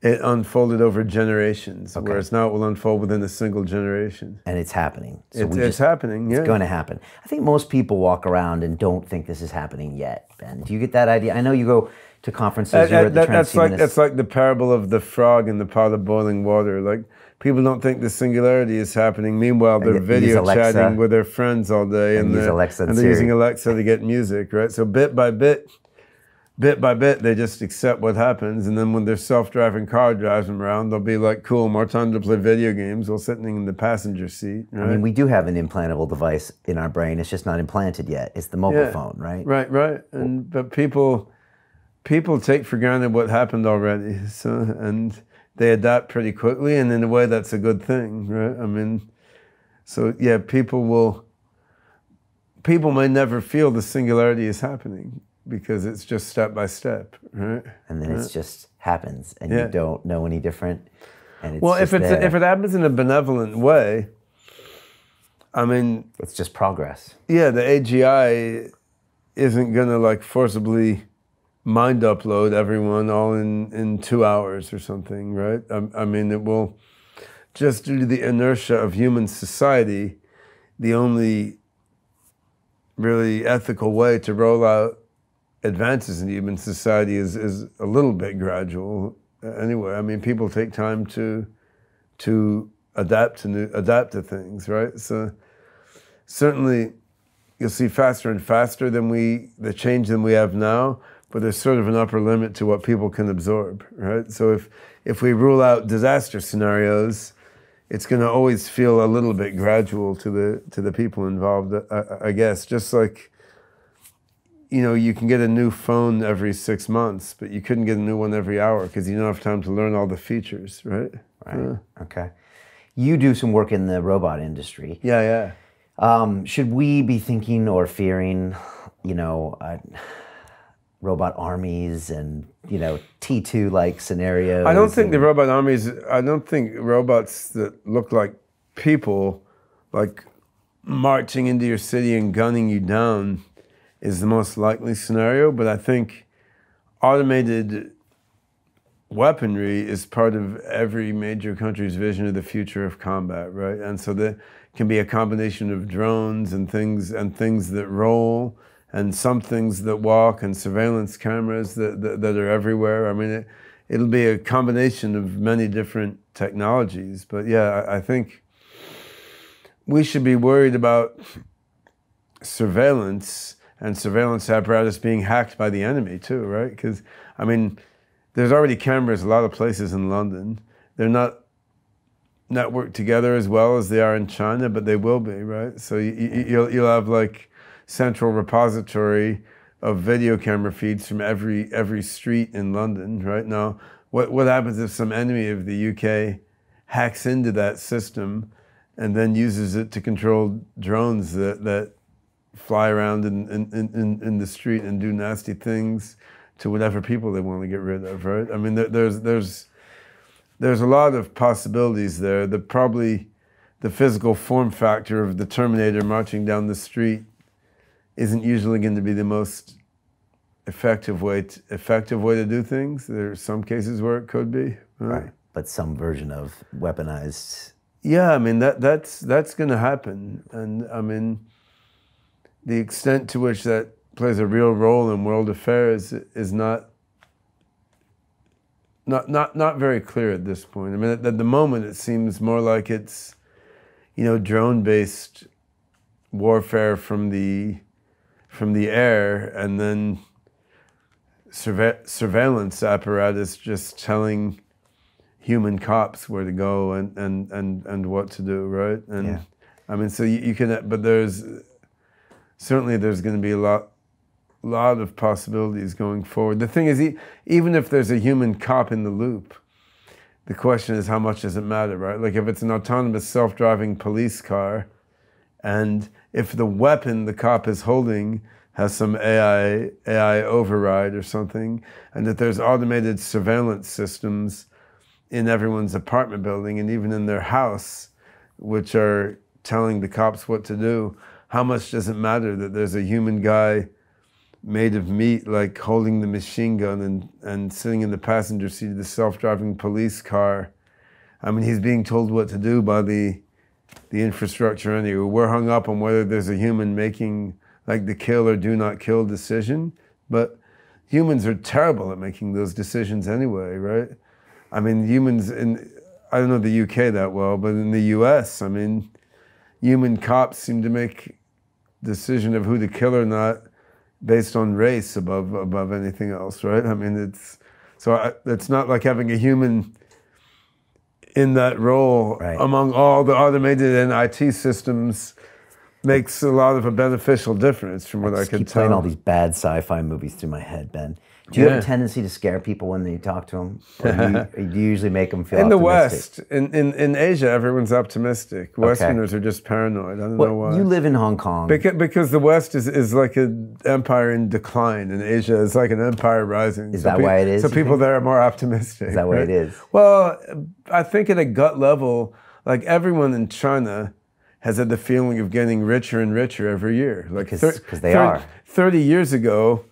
unfolded over generations, whereas now it will unfold within a single generation. And it's happening. So it's happening, yeah. It's going to happen. I think most people walk around and don't think this is happening yet, Ben. Do you get that idea? I know you go to conferences, you're at the transhumanist... That's like the parable of the frog in the pot of boiling water. Like, people don't think the singularity is happening. Meanwhile, they're video chatting with their friends all day, and they're using Alexa to get music, right? So bit by bit, they just accept what happens, and then when their self-driving car drives them around, they'll be like, cool, more time to play video games while sitting in the passenger seat, right? I mean, we do have an implantable device in our brain. It's just not implanted yet. It's the mobile phone, right? Right. But people take for granted what happened already, and they adapt pretty quickly, and in a way that's a good thing, right? I mean, so yeah, people may never feel the singularity is happening because it's just step by step, right? And then it just happens, and you don't know any different. And if it happens in a benevolent way, I mean, it's just progress. Yeah, the AGI isn't gonna like forcibly mind upload everyone all in 2 hours or something, right? I mean, it will, just due to the inertia of human society, the only really ethical way to roll out advances in human society is a little bit gradual. Anyway, I mean, people take time to adapt to things, right? So certainly you'll see faster and faster the change than we have now. But there's sort of an upper limit to what people can absorb, right? So if we rule out disaster scenarios, it's going to always feel a little bit gradual to the people involved, I guess. Just like, you know, you can get a new phone every 6 months, but you couldn't get a new one every hour because you don't have time to learn all the features, right? Right. Okay. You do some work in the robot industry. Yeah. Should we be thinking or fearing, you know, robot armies and, you know, T2-like scenarios? I don't think the robot armies, I don't think robots that look like people, like marching into your city and gunning you down is the most likely scenario. But I think automated weaponry is part of every major country's vision of the future of combat, right? And so there can be a combination of drones and things that roll, and some things that walk, and surveillance cameras that are everywhere. I mean, it'll be a combination of many different technologies. But yeah, I think we should be worried about surveillance and surveillance apparatus being hacked by the enemy too, right? Because, I mean, there's already cameras a lot of places in London. They're not networked together as well as they are in China, but they will be, right? So you'll have like central repository of video camera feeds from every street in London right now. What happens if some enemy of the UK hacks into that system and then uses it to control drones that fly around in the street and do nasty things to whatever people they want to get rid of, right? I mean, there's a lot of possibilities there. Probably the physical form factor of the Terminator marching down the street isn't usually going to be the most effective way to do things. There are some cases where it could be, right? But some version of weaponized. Yeah, I mean that's going to happen, and I mean the extent to which that plays a real role in world affairs is not very clear at this point. I mean, at the moment, it seems more like it's, drone-based warfare from the air, and then surveillance apparatus just telling human cops where to go and what to do, right? And yeah. I mean, so you can, but there's going to be a lot of possibilities going forward. The thing is, even if there's a human cop in the loop, the question is how much does it matter, right? Like if it's an autonomous self-driving police car, and if the weapon the cop is holding has some AI override or something, and that there's automated surveillance systems in everyone's apartment building and even in their house, which are telling the cops what to do, how much does it matter that there's a human guy made of meat, like holding the machine gun and sitting in the passenger seat of the self-driving police car? I mean, he's being told what to do by the infrastructure anyway. We're hung up on whether there's a human making like the kill or do not kill decision, but humans are terrible at making those decisions anyway, right? I mean, humans I don't know the UK that well, but in the US, I mean, human cops seem to make decision of who to kill or not based on race above anything else, right? I mean, it's not like having a human in that role, right, among all the automated and IT systems makes a lot of a beneficial difference from what I can tell. I keep playing all these bad sci-fi movies through my head, Ben. Do you have a tendency to scare people when you talk to them? Or do you usually make them feel optimistic? In the West, in Asia, everyone's optimistic. Westerners are just paranoid. I don't know why. You live in Hong Kong. Because the West is like an empire in decline, and Asia is like an empire rising. Is that why it is? So people there are more optimistic. Is that why it is? Well, I think at a gut level, like everyone in China has had the feeling of getting richer and richer every year. Like because they are. 30 years ago,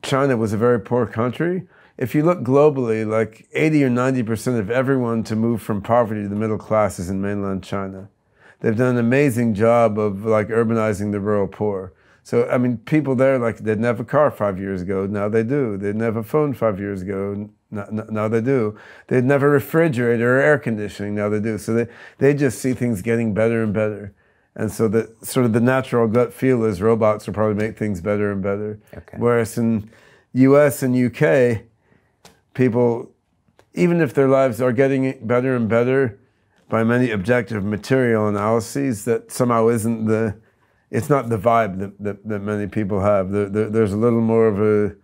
China was a very poor country. If you look globally, like 80 or 90% of everyone to move from poverty to the middle class is in mainland China. They've done an amazing job of like urbanizing the rural poor. So, I mean, people there, like they didn't have a car 5 years ago, now they do. They didn't have a phone 5 years ago, now they do. They didn't have a refrigerator or air conditioning, now they do. So they just see things getting better and better. And so the natural gut feel is robots will probably make things better and better. Okay. Whereas in US and UK, people, even if their lives are getting better and better by many objective material analyses, that somehow isn't it's not the vibe that many people have. There's a little more of a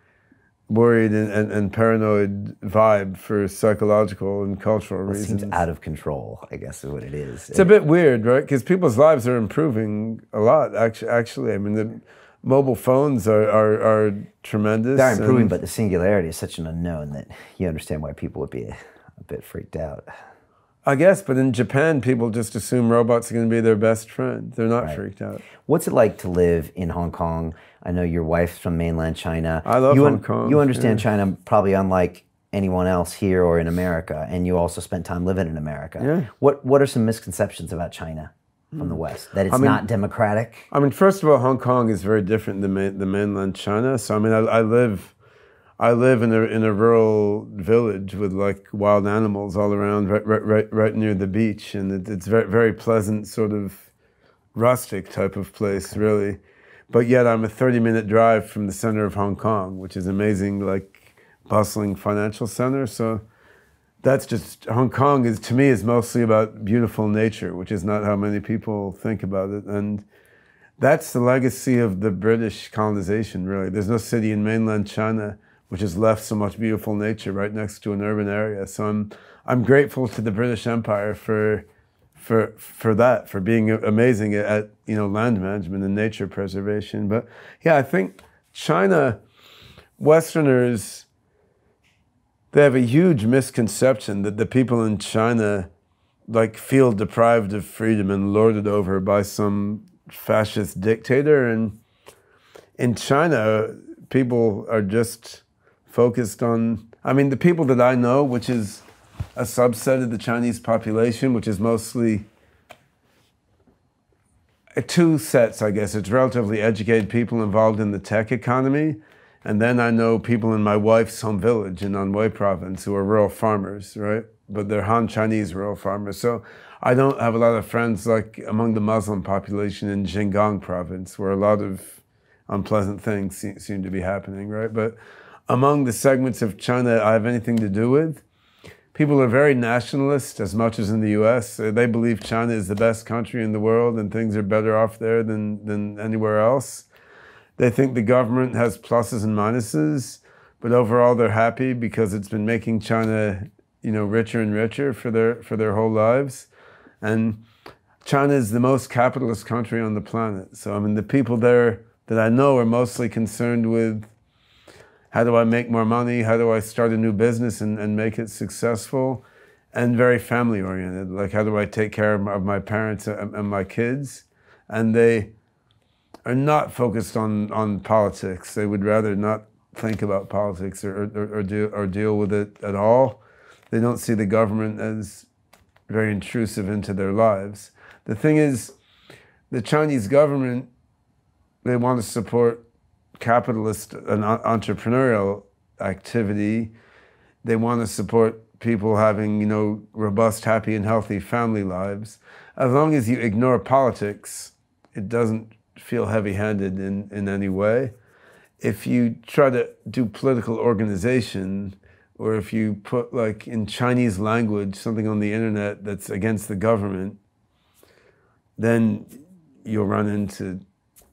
worried and paranoid vibe for psychological and cultural reasons. It seems out of control, I guess is what it is. It's a bit weird, right? Because people's lives are improving a lot, actually. I mean, the mobile phones are tremendous. They're improving, but the singularity is such an unknown that you understand why people would be a bit freaked out. I guess, but in Japan, people just assume robots are going to be their best friend. They're not freaked out. What's it like to live in Hong Kong? I know your wife's from mainland China. I love Hong Kong. You understand China probably unlike anyone else here or in America, and you also spent time living in America. Yeah. What are some misconceptions about China from the West? That it's not democratic? I mean, first of all, Hong Kong is very different than the mainland China. So, I mean, I live in a rural village with like wild animals all around, right near the beach, and it's very, very pleasant, sort of rustic type of place, really. But yet, I'm a 30-minute drive from the center of Hong Kong, which is amazing, like bustling financial center. So that's just Hong Kong is to me is mostly about beautiful nature, which is not how many people think about it, and that's the legacy of the British colonization. Really, there's no city in mainland China which has left so much beautiful nature right next to an urban area. So I'm grateful to the British Empire for that, for being amazing at land management and nature preservation. But yeah, I think China, Westerners, they have a huge misconception that the people in China like feel deprived of freedom and lorded over by some fascist dictator. And in China, people are just focused on, I mean, the people that I know, which is a subset of the Chinese population, which is mostly two sets, I guess. It's relatively educated people involved in the tech economy. And then I know people in my wife's home village in Anhui province who are rural farmers, right? But they're Han Chinese rural farmers. So I don't have a lot of friends like among the Muslim population in Xinjiang province, where a lot of unpleasant things seem to be happening, right? But among the segments of China I have anything to do with, people are very nationalist as much as in the US. They believe China is the best country in the world and things are better off there than anywhere else. They think the government has pluses and minuses, but overall they're happy because it's been making China, richer and richer for their whole lives. And China is the most capitalist country on the planet. So I mean, the people there that I know are mostly concerned with how do I make more money? How do I start a new business and make it successful? And very family oriented. Like, how do I take care of my parents and my kids? And they are not focused on politics. They would rather not think about politics or deal with it at all. They don't see the government as very intrusive into their lives. The thing is, the Chinese government, they want to support capitalist and entrepreneurial activity. They want to support people having, robust, happy, and healthy family lives. As long as you ignore politics, it doesn't feel heavy-handed in any way. If you try to do political organization, or if you put, like, in Chinese language, something on the internet that's against the government, then you'll run into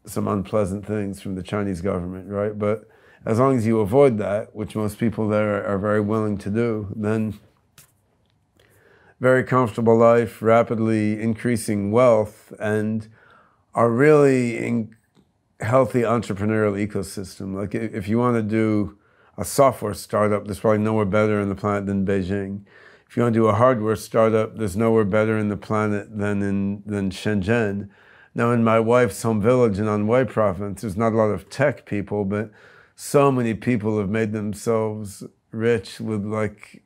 some unpleasant things from the Chinese government, right? But as long as you avoid that, which most people there are very willing to do, then very comfortable life, rapidly increasing wealth, and a really healthy entrepreneurial ecosystem. Like if you want to do a software startup, there's probably nowhere better on the planet than Beijing. If you want to do a hardware startup, there's nowhere better in the planet than Shenzhen. Now, in my wife's home village in Anhui province, there's not a lot of tech people, but so many people have made themselves rich with like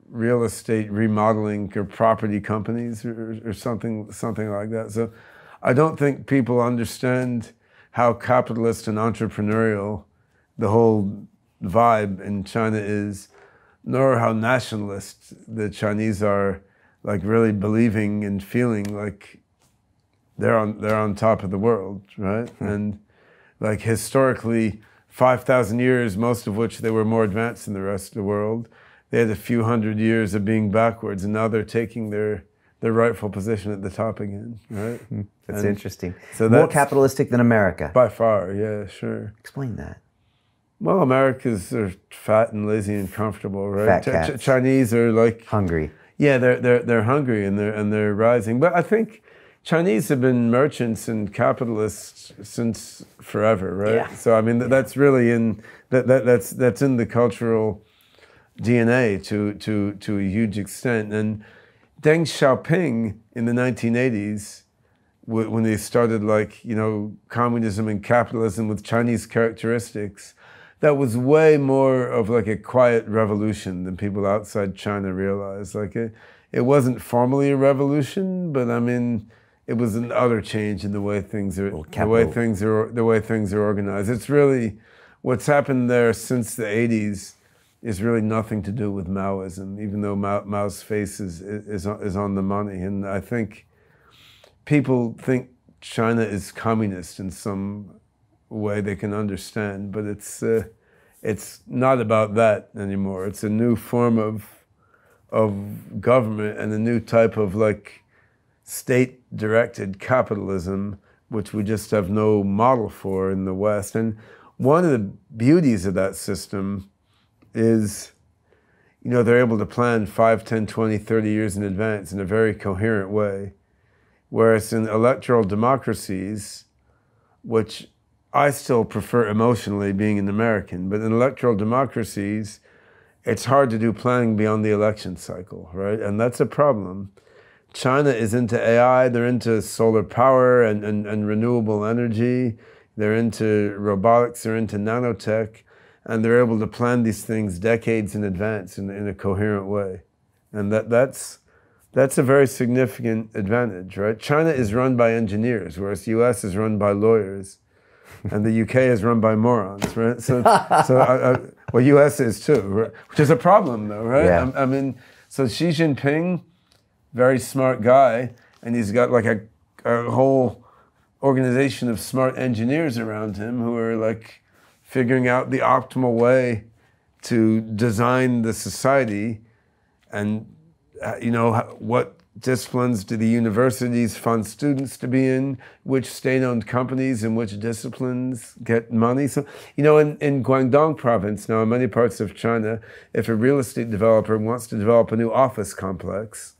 real estate remodeling or property companies or something like that. So I don't think people understand how capitalist and entrepreneurial the whole vibe in China is, nor how nationalist the Chinese are, like really believing and feeling like they're on top of the world, right? And like historically, 5,000 years, most of which they were more advanced than the rest of the world. They had a few hundred years of being backwards, and now they're taking their rightful position at the top again, right? That's interesting. So more capitalistic than America. By far, yeah, sure. Explain that. Well, Americans are fat and lazy and comfortable, right? Fat cats. Chinese are like hungry. Yeah, they're hungry and they're rising. But I think Chinese have been merchants and capitalists since forever, right? Yeah. So I mean, that's really that's in the cultural DNA to a huge extent. And Deng Xiaoping in the 1980s, when they started like, you know, communism and capitalism with Chinese characteristics, that was way more of like a quiet revolution than people outside China realized. Like it wasn't formally a revolution, but I mean, it was an utter change in the way things are, the way things are organized. It's really, what's happened there since the 80s is really nothing to do with Maoism, even though Mao's face is on the money. And I think people think China is communist in some way they can understand, but it's not about that anymore. It's a new form of government and a new type of like state-directed capitalism, which we just have no model for in the West. And one of the beauties of that system is, you know, they're able to plan 5, 10, 20, 30 years in advance in a very coherent way. Whereas in electoral democracies, which I still prefer emotionally being an American, but in electoral democracies, it's hard to do planning beyond the election cycle, right? And that's a problem. China is into AI, they're into solar power and renewable energy, they're into robotics, they're into nanotech, and they're able to plan these things decades in advance in a coherent way. And that's a very significant advantage, right? China is run by engineers, whereas the US is run by lawyers. And the UK is run by morons, right? Well, US is too, right? Which is a problem though, right? Yeah. I mean, so Xi Jinping, very smart guy, and he's got like a whole organization of smart engineers around him who are like figuring out the optimal way to design the society and, you know, what disciplines do the universities fund students to be in, which state-owned companies and which disciplines get money. So, you know, in Guangdong province, now in many parts of China, if a real estate developer wants to develop a new office complex,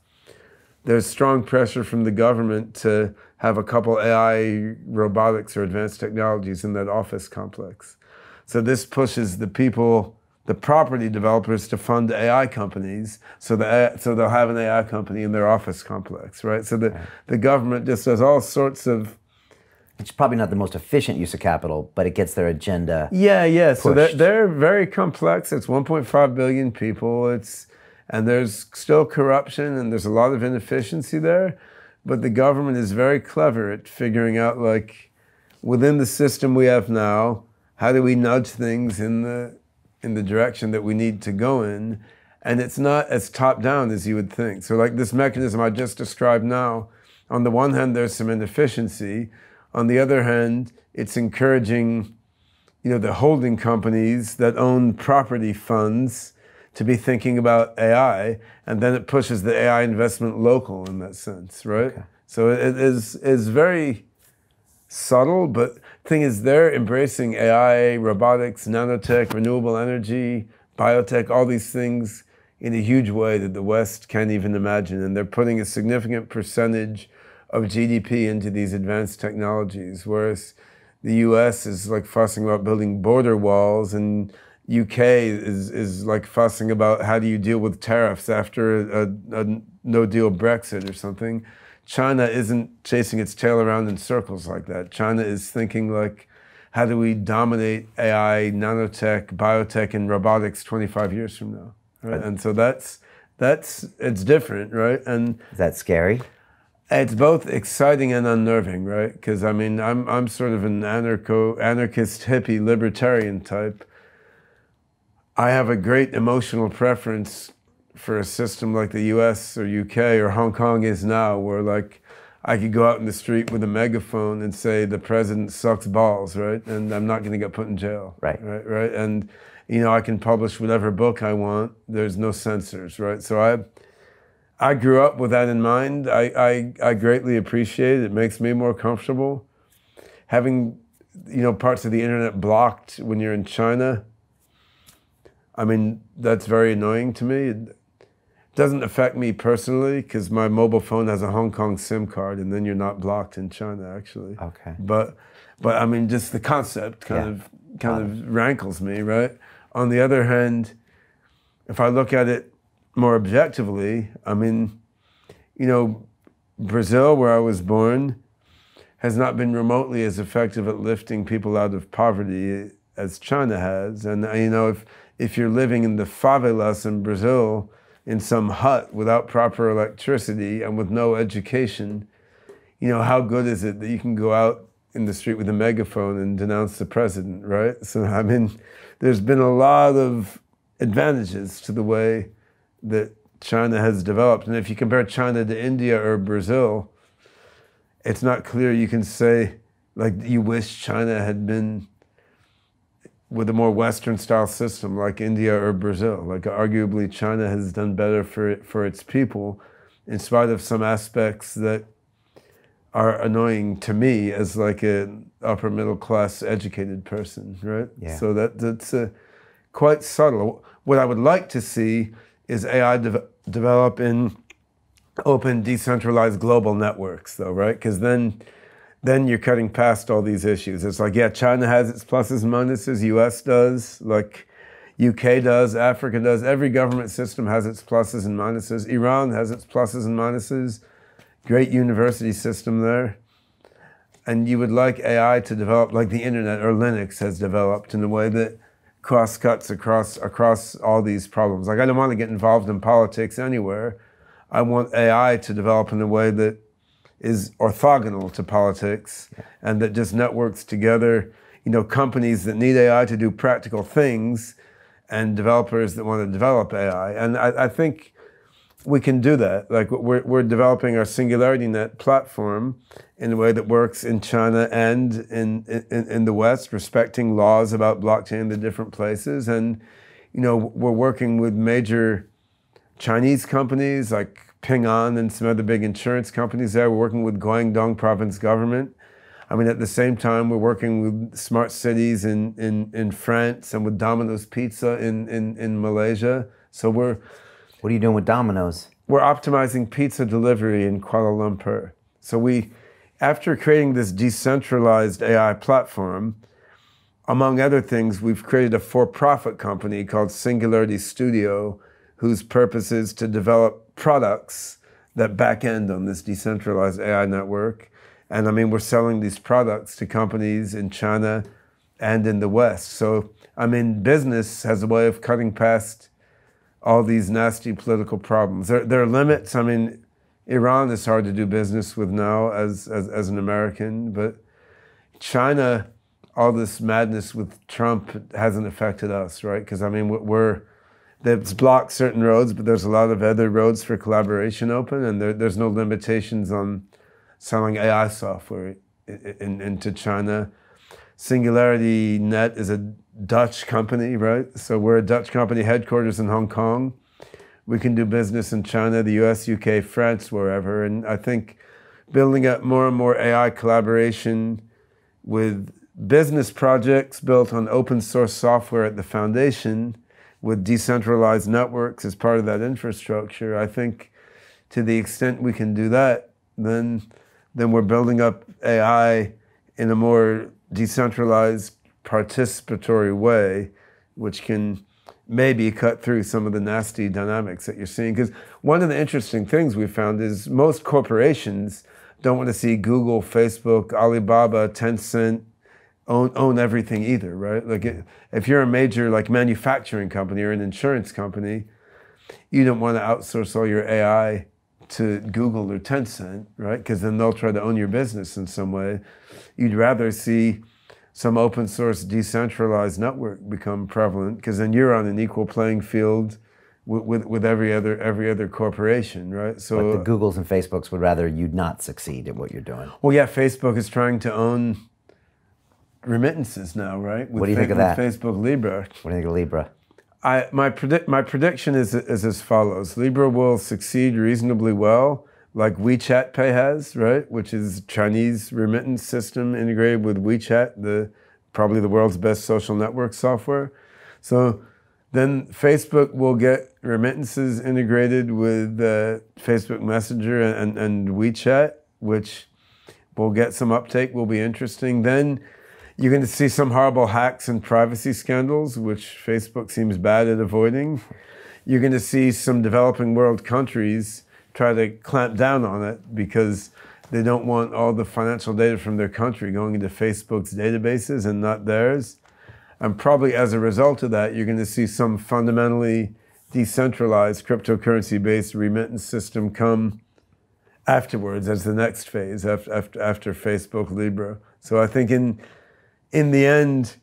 there's strong pressure from the government to have a couple AI, robotics, or advanced technologies in that office complex. So this pushes the people, the property developers, to fund AI companies, so they'll have an AI company in their office complex, right? So the government just does all sorts of... It's probably not the most efficient use of capital, but it gets their agenda Yeah. So pushed. they're very complex. It's 1.5 billion people. And there's still corruption and there's a lot of inefficiency there. But the government is very clever at figuring out, like, within the system we have now, how do we nudge things in the direction that we need to go in, and it's not as top-down as you would think. So like this mechanism I just described now, on the one hand there's some inefficiency, on the other hand it's encouraging, you know, the holding companies that own property funds to be thinking about AI, and then it pushes the AI investment local in that sense, right? Okay. So it is very subtle, but the thing is they're embracing AI, robotics, nanotech, renewable energy, biotech, all these things in a huge way that the West can't even imagine. And they're putting a significant percentage of GDP into these advanced technologies, whereas the US is like fussing about building border walls, and UK is like fussing about how do you deal with tariffs after a no-deal Brexit or something. China isn't chasing its tail around in circles like that. China is thinking like, how do we dominate AI, nanotech, biotech, and robotics 25 years from now? Right? And so it's different, right? And is that scary? It's both exciting and unnerving, right? Because I mean, I'm sort of an anarchist, hippie, libertarian type. I have a great emotional preference for a system like the US or UK or Hong Kong is now, where like I could go out in the street with a megaphone and say the president sucks balls, right? And I'm not going to get put in jail, right? And you know, I can publish whatever book I want. There's no censors, right? So I grew up with that in mind. I greatly appreciate it. It makes me more comfortable. Having, you know, parts of the internet blocked when you're in China, I mean, that's very annoying to me. It doesn't affect me personally because my mobile phone has a Hong Kong SIM card, and then you're not blocked in China, actually. Okay. But I mean, just the concept kind of rankles me, right? On the other hand, if I look at it more objectively, I mean, you know, Brazil, where I was born, has not been remotely as effective at lifting people out of poverty as China has. And you know, if you're living in the favelas in Brazil, in some hut without proper electricity and with no education, you know, how good is it that you can go out in the street with a megaphone and denounce the president, right? So, I mean, there's been a lot of advantages to the way that China has developed. And if you compare China to India or Brazil, it's not clear you can say, like, you wish China had been with a more Western style system like India or Brazil. Like, arguably China has done better for its people, in spite of some aspects that are annoying to me as like an upper middle class educated person, right? Yeah. So that's quite subtle. What I would like to see is AI develop in open, decentralized global networks, though, right? Because then you're cutting past all these issues. It's like, yeah, China has its pluses and minuses, US does, like UK does, Africa does. Every government system has its pluses and minuses. Iran has its pluses and minuses. Great university system there. And you would like AI to develop like the internet or Linux has developed in a way that cross-cuts across all these problems. Like, I don't want to get involved in politics anywhere. I want AI to develop in a way that is orthogonal to politics and that just networks together, you know, companies that need AI to do practical things and developers that want to develop AI. And I think we can do that. Like, we're developing our SingularityNet platform in a way that works in China and in the West, respecting laws about blockchain in the different places. And, you know, we're working with major Chinese companies like Ping An and some other big insurance companies there. We're working with Guangdong province government. I mean, at the same time, we're working with smart cities in France and with Domino's Pizza in Malaysia. So What are you doing with Domino's? We're optimizing pizza delivery in Kuala Lumpur. So after creating this decentralized AI platform, among other things, we've created a for-profit company called Singularity Studio, whose purpose is to develop products that back end on this decentralized AI network. And I mean, we're selling these products to companies in China and in the West. So, I mean, business has a way of cutting past all these nasty political problems. There are limits. I mean, Iran is hard to do business with now as an American, but China, all this madness with Trump hasn't affected us, right? Because I mean, they've blocked certain roads, but there's a lot of other roads for collaboration open, and there's no limitations on selling AI software into China. SingularityNet is a Dutch company, right? So we're a Dutch company, headquarters in Hong Kong. We can do business in China, the US, UK, France, wherever. And I think building up more and more AI collaboration with business projects built on open source software at the foundation, with decentralized networks as part of that infrastructure, I think to the extent we can do that, then we're building up AI in a more decentralized, participatory way, which can maybe cut through some of the nasty dynamics that you're seeing. Because one of the interesting things we found is most corporations don't want to see Google, Facebook, Alibaba, Tencent own everything either, right? Like if you're a major like manufacturing company or an insurance company, you don't want to outsource all your AI to Google or Tencent, right? Because then they'll try to own your business in some way. You'd rather see some open source decentralized network become prevalent, because then you're on an equal playing field with every other corporation, right? So but the Googles and Facebooks would rather you not succeed at what you're doing. Well, yeah, Facebook is trying to own remittances now, right? What do you think of that? Facebook Libra. What do you think of Libra? My prediction is as follows: Libra will succeed reasonably well, like WeChat Pay has, right? Which is Chinese remittance system integrated with WeChat, probably the world's best social network software. So then Facebook will get remittances integrated with Facebook Messenger and WeChat, which will get some uptake, will be interesting. Then you're going to see some horrible hacks and privacy scandals, which Facebook seems bad at avoiding. You're going to see some developing world countries try to clamp down on it because they don't want all the financial data from their country going into Facebook's databases and not theirs. And probably as a result of that, you're going to see some fundamentally decentralized cryptocurrency-based remittance system come afterwards as the next phase after Facebook Libra. So I think in the end,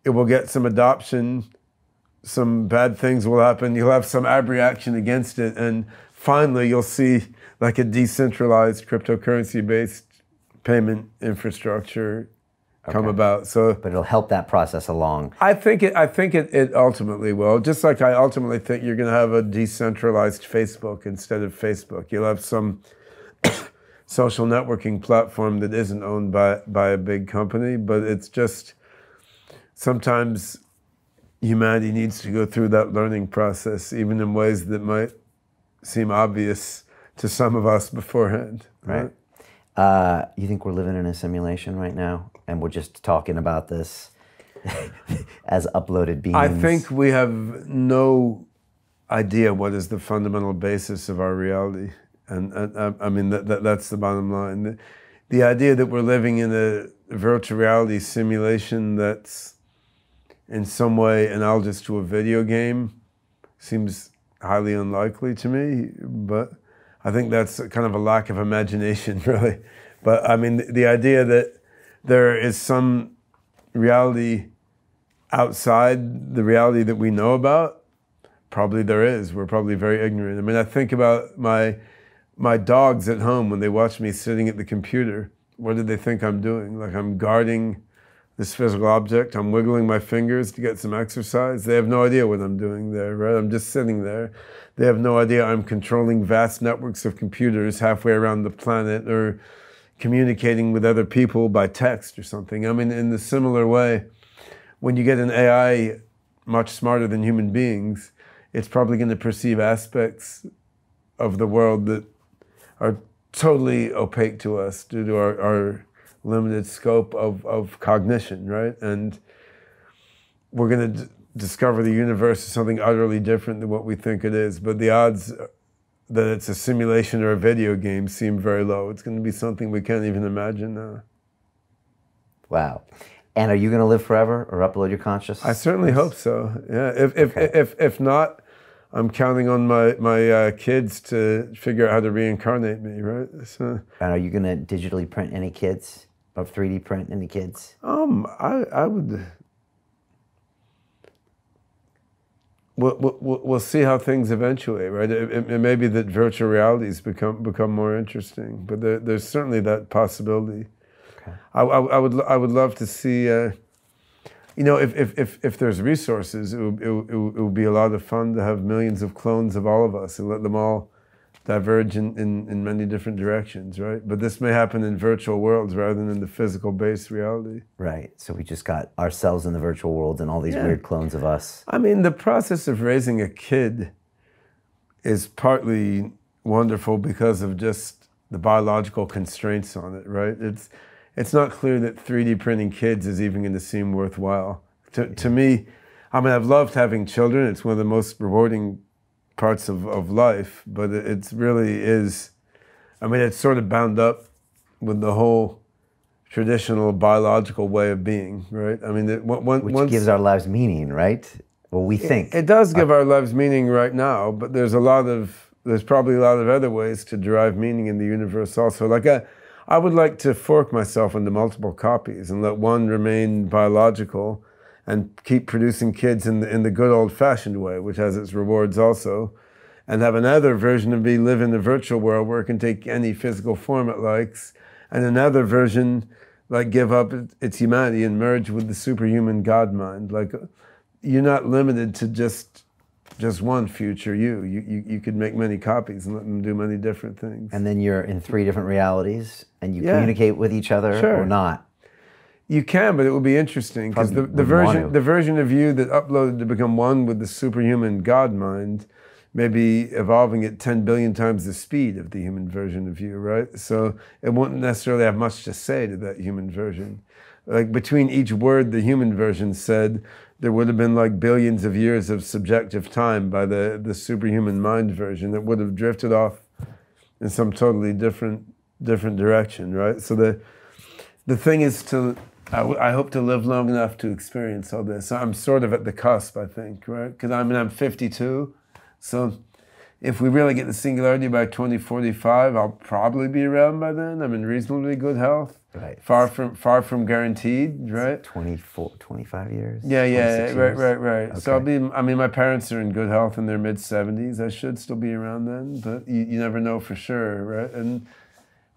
it will get some adoption, some bad things will happen, you'll have some reaction against it, and finally you'll see like a decentralized cryptocurrency-based payment infrastructure come about. So, but it'll help that process along. I think it ultimately will. Just like I ultimately think you're going to have a decentralized Facebook instead of Facebook. You'll have some social networking platform that isn't owned by a big company, but it's just sometimes humanity needs to go through that learning process, even in ways that might seem obvious to some of us beforehand. Right. You think we're living in a simulation right now, and we're just talking about this as uploaded beings? I think we have no idea what is the fundamental basis of our reality. And I mean, that's the bottom line. The idea that we're living in a virtual reality simulation that's in some way analogous to a video game seems highly unlikely to me, but I think that's kind of a lack of imagination, really. But I mean, the idea that there is some reality outside the reality that we know about, probably there is. We're probably very ignorant. I mean, I think about my dogs at home when they watch me sitting at the computer. What do they think I'm doing? Like I'm guarding this physical object. I'm wiggling my fingers to get some exercise. They have no idea what I'm doing there, right? I'm just sitting there. They have no idea I'm controlling vast networks of computers halfway around the planet or communicating with other people by text or something. I mean, in the similar way, when you get an AI much smarter than human beings, it's probably going to perceive aspects of the world that are totally opaque to us due to our limited scope of cognition, right? And we're going to discover the universe is something utterly different than what we think it is. But the odds that it's a simulation or a video game seem very low. It's going to be something we can't even imagine now. Wow. And are you going to live forever or upload your consciousness? I certainly hope so. Yeah. If not, I'm counting on my kids to figure out how to reincarnate me, right? So, and are you going to digitally print any kids or 3D print any kids? I would. We'll see how things eventuate, right? It may be that virtual realities become more interesting, but there's certainly that possibility. Okay. I would love to see. You know, if there's resources, it would be a lot of fun to have millions of clones of all of us and let them all diverge in many different directions, right? But this may happen in virtual worlds rather than in the physical-based reality. Right. So we just got ourselves in the virtual world and all these weird clones of us. I mean, the process of raising a kid is partly wonderful because of just the biological constraints on it, right? It's not clear that 3D printing kids is even going to seem worthwhile. To me, I mean, I've loved having children. It's one of the most rewarding parts of life, but it really is, I mean, it's sort of bound up with the whole traditional biological way of being, right? I mean, which gives our lives meaning, right? Well, we think. It does give our lives meaning right now, but there's probably a lot of other ways to derive meaning in the universe also. Like I would like to fork myself into multiple copies and let one remain biological and keep producing kids in the good old-fashioned way, which has its rewards also, and have another version of me live in the virtual world where it can take any physical form it likes, and another version like give up its humanity and merge with the superhuman God mind. Like you're not limited to just one future you. You could make many copies and let them do many different things. And then you're in 3 different realities and you communicate with each other or not. You can, but it will be interesting because the version of you that uploaded to become one with the superhuman God mind may be evolving at 10 billion times the speed of the human version of you, right? So it won't necessarily have much to say to that human version. Like between each word the human version said, there would have been like billions of years of subjective time by the superhuman mind version that would have drifted off in some totally different direction, right? So the thing is I hope to live long enough to experience all this. I'm sort of at the cusp, I think, right? Because I'm 52, so if we really get the singularity by 2045, I'll probably be around by then. I'm in reasonably good health. Right. Far from guaranteed, right? 25 years? Yeah, 26 years? right. Okay. So I mean, my parents are in good health in their mid-70s. I should still be around then, but you never know for sure, right? And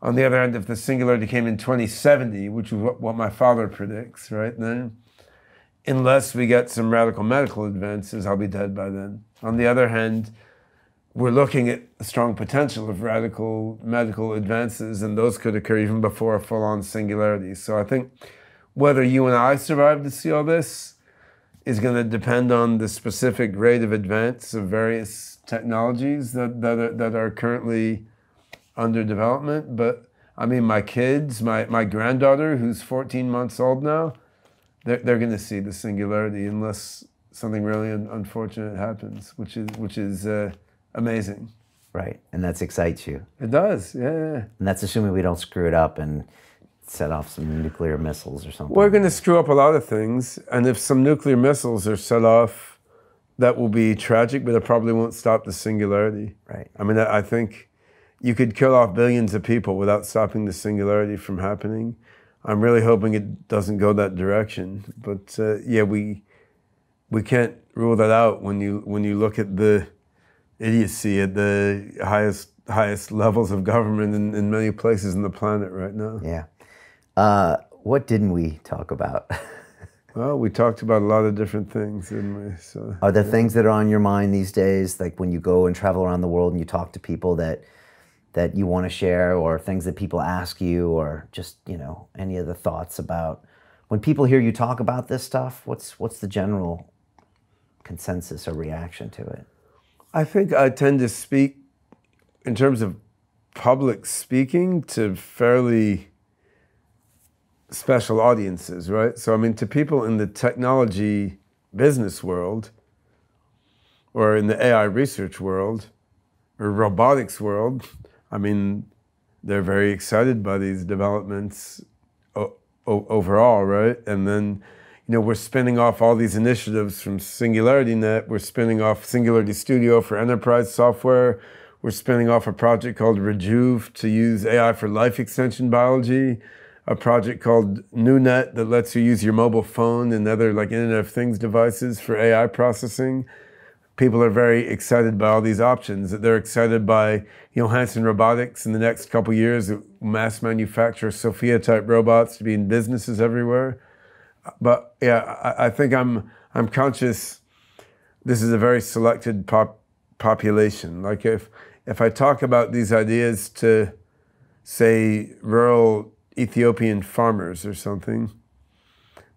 on the other hand, if the singularity came in 2070, which is what my father predicts, right, then unless we get some radical medical advances, I'll be dead by then. On the other hand, we're looking at a strong potential of radical medical advances, and those could occur even before a full-on singularity. So I think whether you and I survive to see all this is going to depend on the specific rate of advance of various technologies that are currently under development. But I mean, my kids, my granddaughter, who's 14 months old now, they're going to see the singularity unless something really unfortunate happens, which is amazing. Right, and that excites you. It does, yeah. And that's assuming we don't screw it up and set off some nuclear missiles or something. We're going to screw up a lot of things, and if some nuclear missiles are set off, that will be tragic, but it probably won't stop the singularity. Right. I mean, I think you could kill off billions of people without stopping the singularity from happening. I'm really hoping it doesn't go that direction, but yeah, we can't rule that out when you look at the idiocy at the highest levels of government in many places on the planet right now. Yeah. What didn't we talk about? Well, we talked about a lot of different things, didn't we? So, are there things that are on your mind these days, like when you go and travel around the world and you talk to people that you want to share, or things that people ask you, or just, any other thoughts about when people hear you talk about this stuff? What's the general consensus or reaction to it? I think I tend to speak, in terms of public speaking, to fairly special audiences, right? So, I mean, to people in the technology business world, or in the AI research world, or robotics world, I mean, they're very excited by these developments overall, right? And then, we're spinning off all these initiatives from SingularityNet. We're spinning off Singularity Studio for enterprise software. We're spinning off a project called Rejuve to use AI for life extension biology. A project called NewNet that lets you use your mobile phone and other like Internet of Things devices for AI processing. People are very excited by all these options. They're excited by, Hanson Robotics in the next couple years, mass manufacture Sophia-type robots to be in businesses everywhere. But yeah, I think I'm conscious this is a very selected population. Like if I talk about these ideas to, say, rural Ethiopian farmers or something,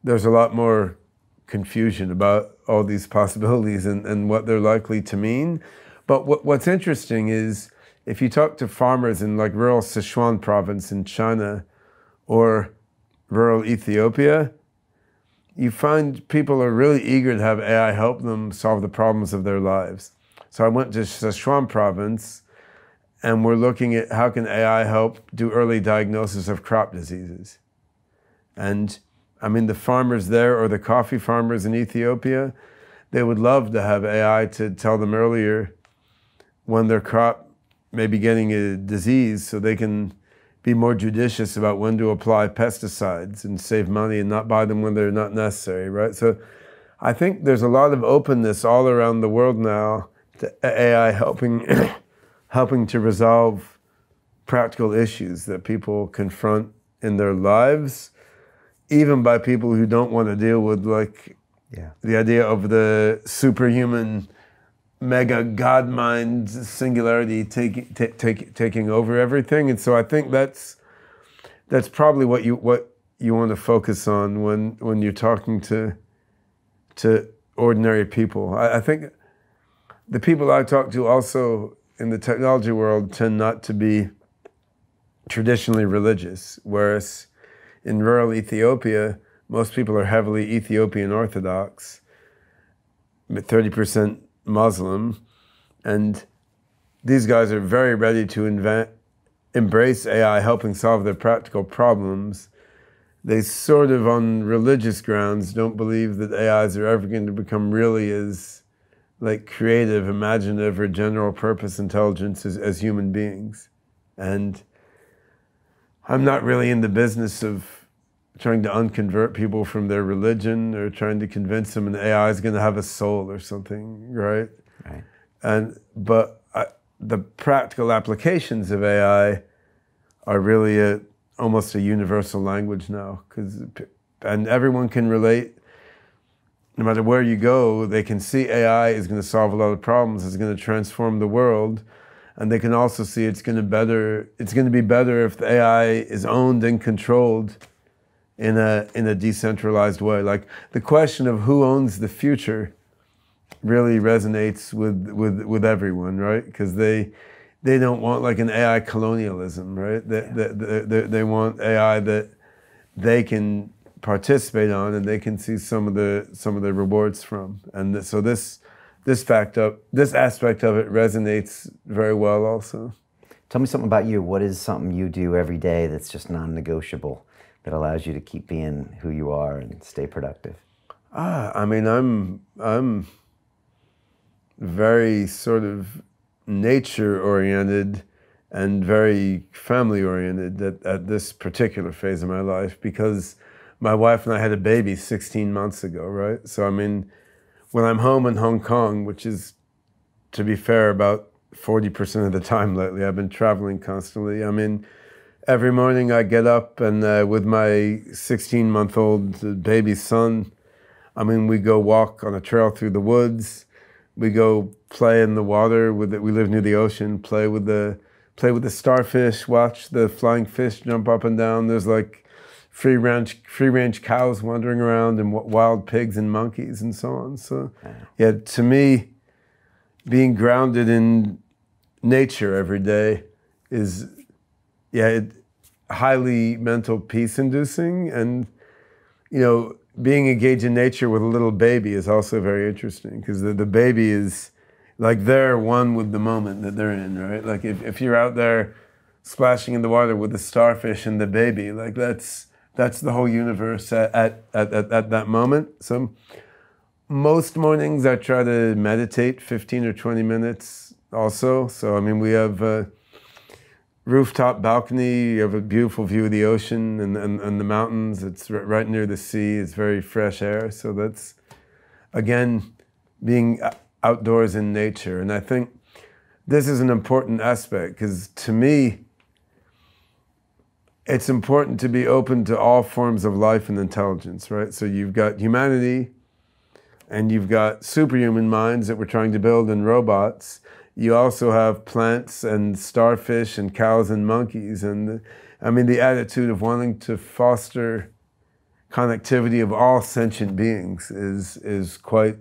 there's a lot more confusion about all these possibilities and what they're likely to mean. But what's interesting is if you talk to farmers in like rural Sichuan province in China or rural Ethiopia, you find people are really eager to have AI help them solve the problems of their lives. So I went to Sichuan province, and we're looking at how can AI help do early diagnosis of crop diseases. And I mean, the farmers there, or the coffee farmers in Ethiopia, they would love to have AI to tell them earlier when their crop may be getting a disease, so they can be more judicious about when to apply pesticides and save money and not buy them when they're not necessary, right? So I think there's a lot of openness all around the world now to AI helping to resolve practical issues that people confront in their lives, even by people who don't want to deal with the idea of the superhuman mega God mind singularity taking over everything. And so I think that's probably what you want to focus on when you're talking to ordinary people. I think the people I talk to also in the technology world tend not to be traditionally religious, whereas in rural Ethiopia, most people are heavily Ethiopian Orthodox, 30% Muslim, and these guys are very ready to embrace AI helping solve their practical problems, they sort of, on religious grounds, don't believe that AIs are ever going to become really as like creative, imaginative, or general purpose intelligence as human beings. And I'm not really in the business of trying to unconvert people from their religion or trying to convince them an AI is going to have a soul or something, right? Right. But the practical applications of AI are really almost a universal language now, and everyone can relate. No matter where you go, they can see AI is going to solve a lot of problems, it's going to transform the world, and they can also see it's going to be better if the AI is owned and controlled in a decentralized way. Like the question of who owns the future really resonates with everyone, right? Because they don't want like an AI colonialism, right? They want AI that they can participate on and they can see some of the rewards from. And so this aspect of it resonates very well also. Tell me something about you. What is something you do every day that's just non-negotiable that allows you to keep being who you are and stay productive? I mean, I'm very sort of nature-oriented and very family-oriented at this particular phase of my life, because my wife and I had a baby 16 months ago, right? So I mean, when I'm home in Hong Kong, which is, to be fair, about 40% of the time lately, I've been traveling constantly. I mean, every morning I get up and with my 16-month-old baby son, I mean, we go walk on a trail through the woods. We go play in the water. We live near the ocean. Play with the starfish. Watch the flying fish jump up and down. There's like free range cows wandering around, and wild pigs and monkeys and so on. So, yeah, to me, being grounded in nature every day is, highly mental peace inducing, and being engaged in nature with a little baby is also very interesting, because the baby is like they're one with the moment that they're in, right? Like if you're out there splashing in the water with the starfish and the baby, like that's the whole universe at that moment. So most mornings I try to meditate 15 or 20 minutes also. So I mean, we have a rooftop balcony, you have a beautiful view of the ocean and the mountains. It's right near the sea. It's very fresh air. So that's, again, being outdoors in nature. And I think this is an important aspect, because to me, it's important to be open to all forms of life and intelligence, right? So you've got humanity, and you've got superhuman minds that we're trying to build in robots. You also have plants and starfish and cows and monkeys. And I mean, the attitude of wanting to foster connectivity of all sentient beings is quite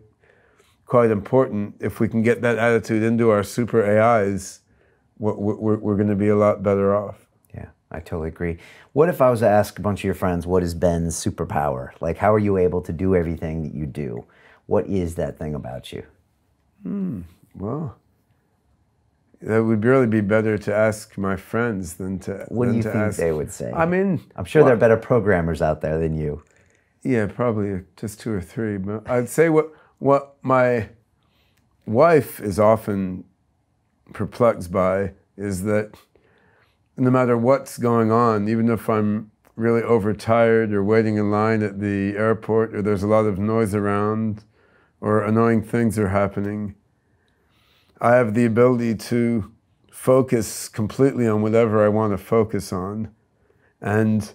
important. If we can get that attitude into our super AIs, we're going to be a lot better off. Yeah, I totally agree. What if I was to ask a bunch of your friends, what is Ben's superpower? Like, how are you able to do everything that you do? What is that thing about you? Well, that would really be better to ask my friends than to. What do you think ask, they would say? I mean, I'm sure there are better programmers out there than you. Yeah, probably just 2 or 3. But I'd say what my wife is often perplexed by is that no matter what's going on, even if I'm really overtired or waiting in line at the airport, or there's a lot of noise around, or annoying things are happening, I have the ability to focus completely on whatever I want to focus on. And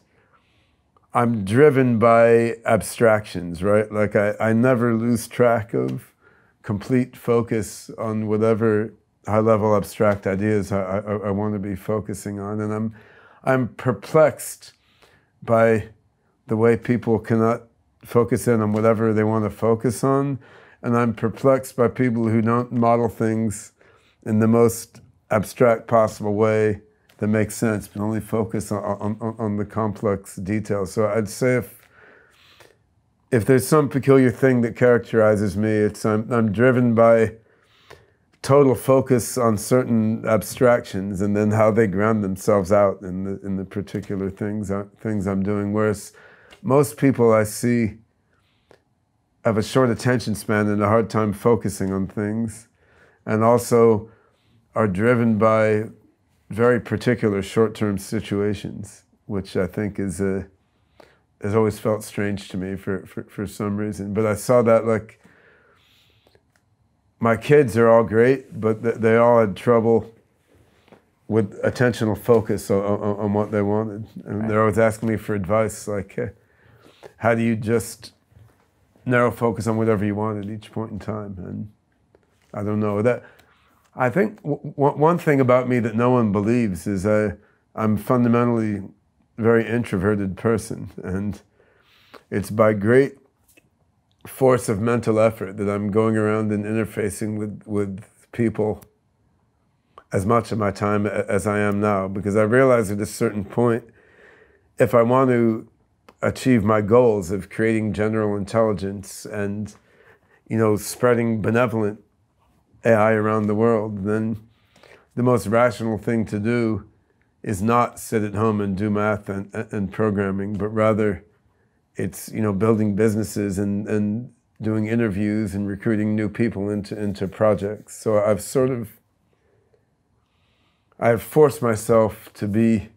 I'm driven by abstractions, right? Like I never lose track of complete focus on whatever high-level abstract ideas I want to be focusing on. And I'm perplexed by the way people cannot focus in on whatever they want to focus on. And I'm perplexed by people who don't model things in the most abstract possible way that makes sense, but only focus on the complex details. So I'd say if there's some peculiar thing that characterizes me, it's I'm driven by total focus on certain abstractions and then how they ground themselves out in the particular things I'm doing. Whereas most people I see have a short attention span and a hard time focusing on things, and also are driven by very particular short-term situations, which I think has always felt strange to me for some reason. But I saw that, like, my kids are all great, but they all had trouble with attentional focus on what they wanted. And they're always asking me for advice, like, hey, how do you just narrow focus on whatever you want at each point in time? And I don't know. I think one thing about me that no one believes is I'm fundamentally a very introverted person. And it's by great force of mental effort that I'm going around and interfacing with people as much of my time as I am now, because I realize at a certain point, if I want to achieve my goals of creating general intelligence and, you know, spreading benevolent AI around the world, then the most rational thing to do is not sit at home and do math and programming, but rather it's, you know, building businesses and doing interviews and recruiting new people into projects. So I've forced myself to be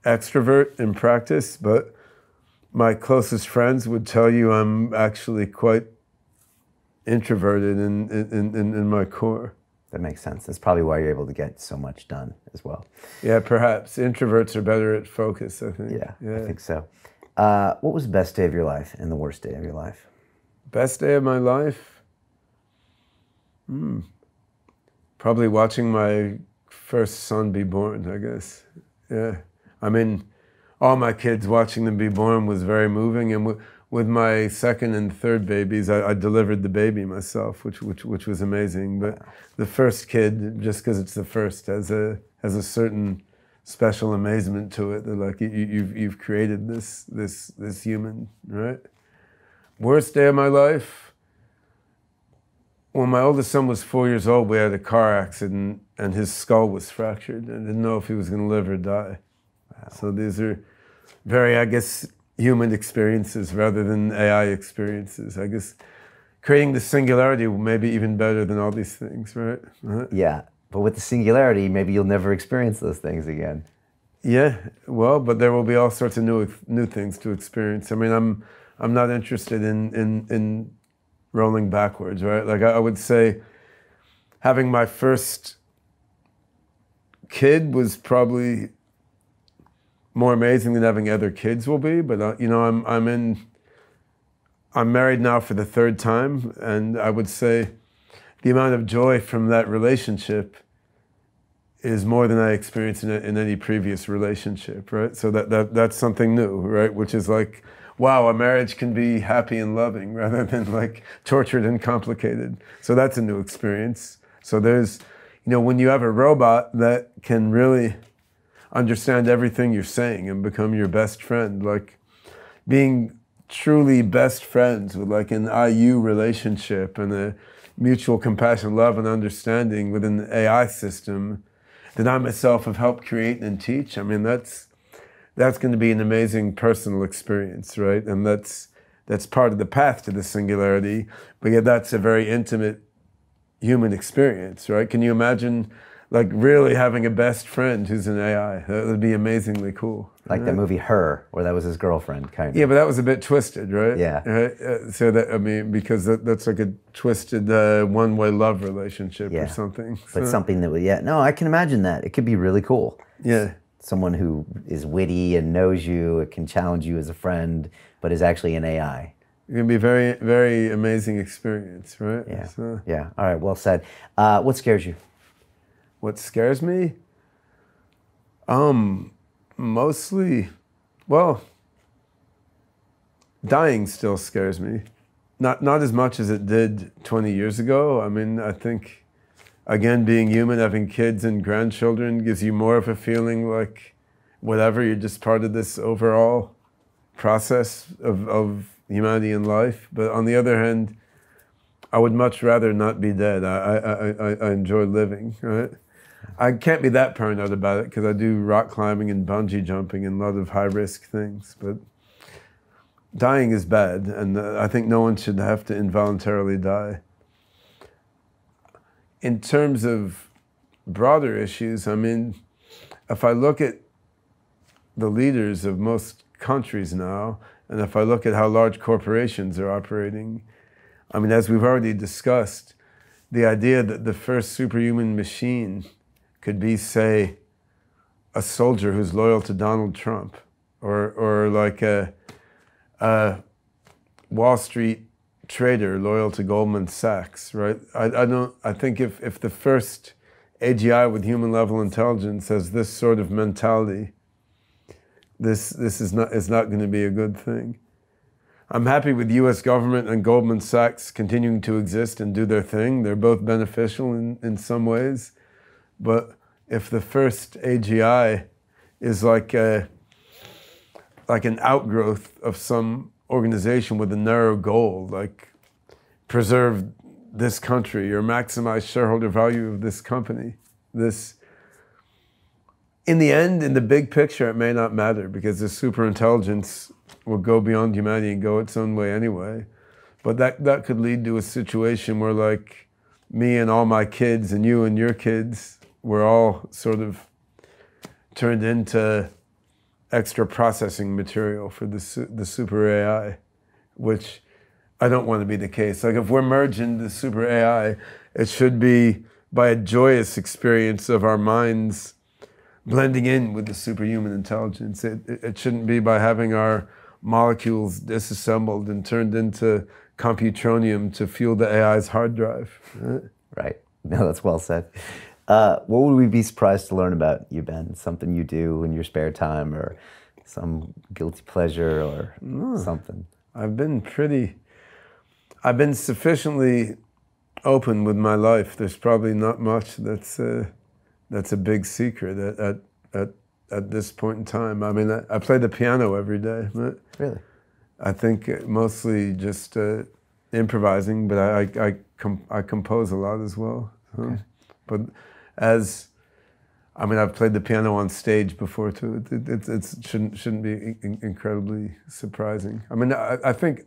extrovert in practice, but my closest friends would tell you I'm actually quite introverted in my core. That makes sense. That's probably why you're able to get so much done as well. Yeah, perhaps. Introverts are better at focus, I think. Yeah. I think so. What was the best day of your life and the worst day of your life? Best day of my life? Probably watching my first son be born, I guess. Yeah. I mean, all my kids, watching them be born was very moving. And with my second and third babies, I delivered the baby myself, which was amazing. But the first kid, just because it's the first, has a certain special amazement to it. That, like, you've created this human, right? Worst day of my life? When my oldest son was 4 years old, we had a car accident and his skull was fractured. I didn't know if he was going to live or die. Wow. So these are very, I guess, human experiences rather than AI experiences. I guess creating the singularity may be even better than all these things, right? Yeah, but with the singularity, maybe you'll never experience those things again. Yeah, well, but there will be all sorts of new things to experience. I mean, I'm not interested in rolling backwards, right? Like, I would say having my first kid was probably more amazing than having other kids will be. But you know, I'm married now for the third time, and I would say the amount of joy from that relationship is more than I experienced in any previous relationship, right? So that's something new, right? Which is like, wow, a marriage can be happy and loving rather than like tortured and complicated. So that's a new experience. So there's, you know, when you have a robot that can really understand everything you're saying and become your best friend, like being truly best friends with like an IU relationship and a mutual compassion, love, and understanding with an AI system that I myself have helped create and teach. I mean, that's going to be an amazing personal experience, right? And that's part of the path to the singularity, but yet that's a very intimate human experience, right? Can you imagine like really having a best friend who's an AI? That would be amazingly cool. Like the movie Her, where that was his girlfriend, kind of. Yeah, but that was a bit twisted, right? Yeah. Right? So that, I mean, because that's like a twisted one-way love relationship or something. But something that would, no, I can imagine that. It could be really cool. Yeah. Someone who is witty and knows you, it can challenge you as a friend, but is actually an AI. It can be a very, very amazing experience, right? Yeah. So. Yeah. All right. Well said. What scares you? What scares me? Mostly, well, dying still scares me. Not as much as it did 20 years ago. I mean, I think, again, being human, having kids and grandchildren gives you more of a feeling like whatever, you're just part of this overall process of humanity and life. But on the other hand, I would much rather not be dead. I enjoy living, right? I can't be that paranoid about it because I do rock climbing and bungee jumping and a lot of high-risk things, but dying is bad, and I think no one should have to involuntarily die. In terms of broader issues, I mean, if I look at the leaders of most countries now, and if I look at how large corporations are operating, I mean, as we've already discussed, the idea that the first superhuman machine could be, say, a soldier who's loyal to Donald Trump, or like a Wall Street trader loyal to Goldman Sachs, right? I think if the first AGI with human level intelligence has this sort of mentality, this is not going to be a good thing. I'm happy with US government and Goldman Sachs continuing to exist and do their thing. They're both beneficial in some ways. But if the first AGI is like an outgrowth of some organization with a narrow goal, like preserve this country or maximize shareholder value of this company, in the end, in the big picture, it may not matter because the superintelligence will go beyond humanity and go its own way anyway. But that could lead to a situation where, like, me and all my kids and you and your kids, we're all sort of turned into extra processing material for the super AI, which I don't want to be the case. Like, if we're merged into super AI, it should be by a joyous experience of our minds blending in with the superhuman intelligence. It shouldn't be by having our molecules disassembled and turned into computronium to fuel the AI's hard drive. Right. No, that's well said. What would we be surprised to learn about you, Ben? Something you do in your spare time, or some guilty pleasure, or something? I've been sufficiently open with my life. There's probably not much that's a big secret at this point in time. I mean, I play the piano every day. Really? I think mostly just improvising, but I compose a lot as well. Okay. But I've played the piano on stage before too. It shouldn't be incredibly surprising. I mean, I think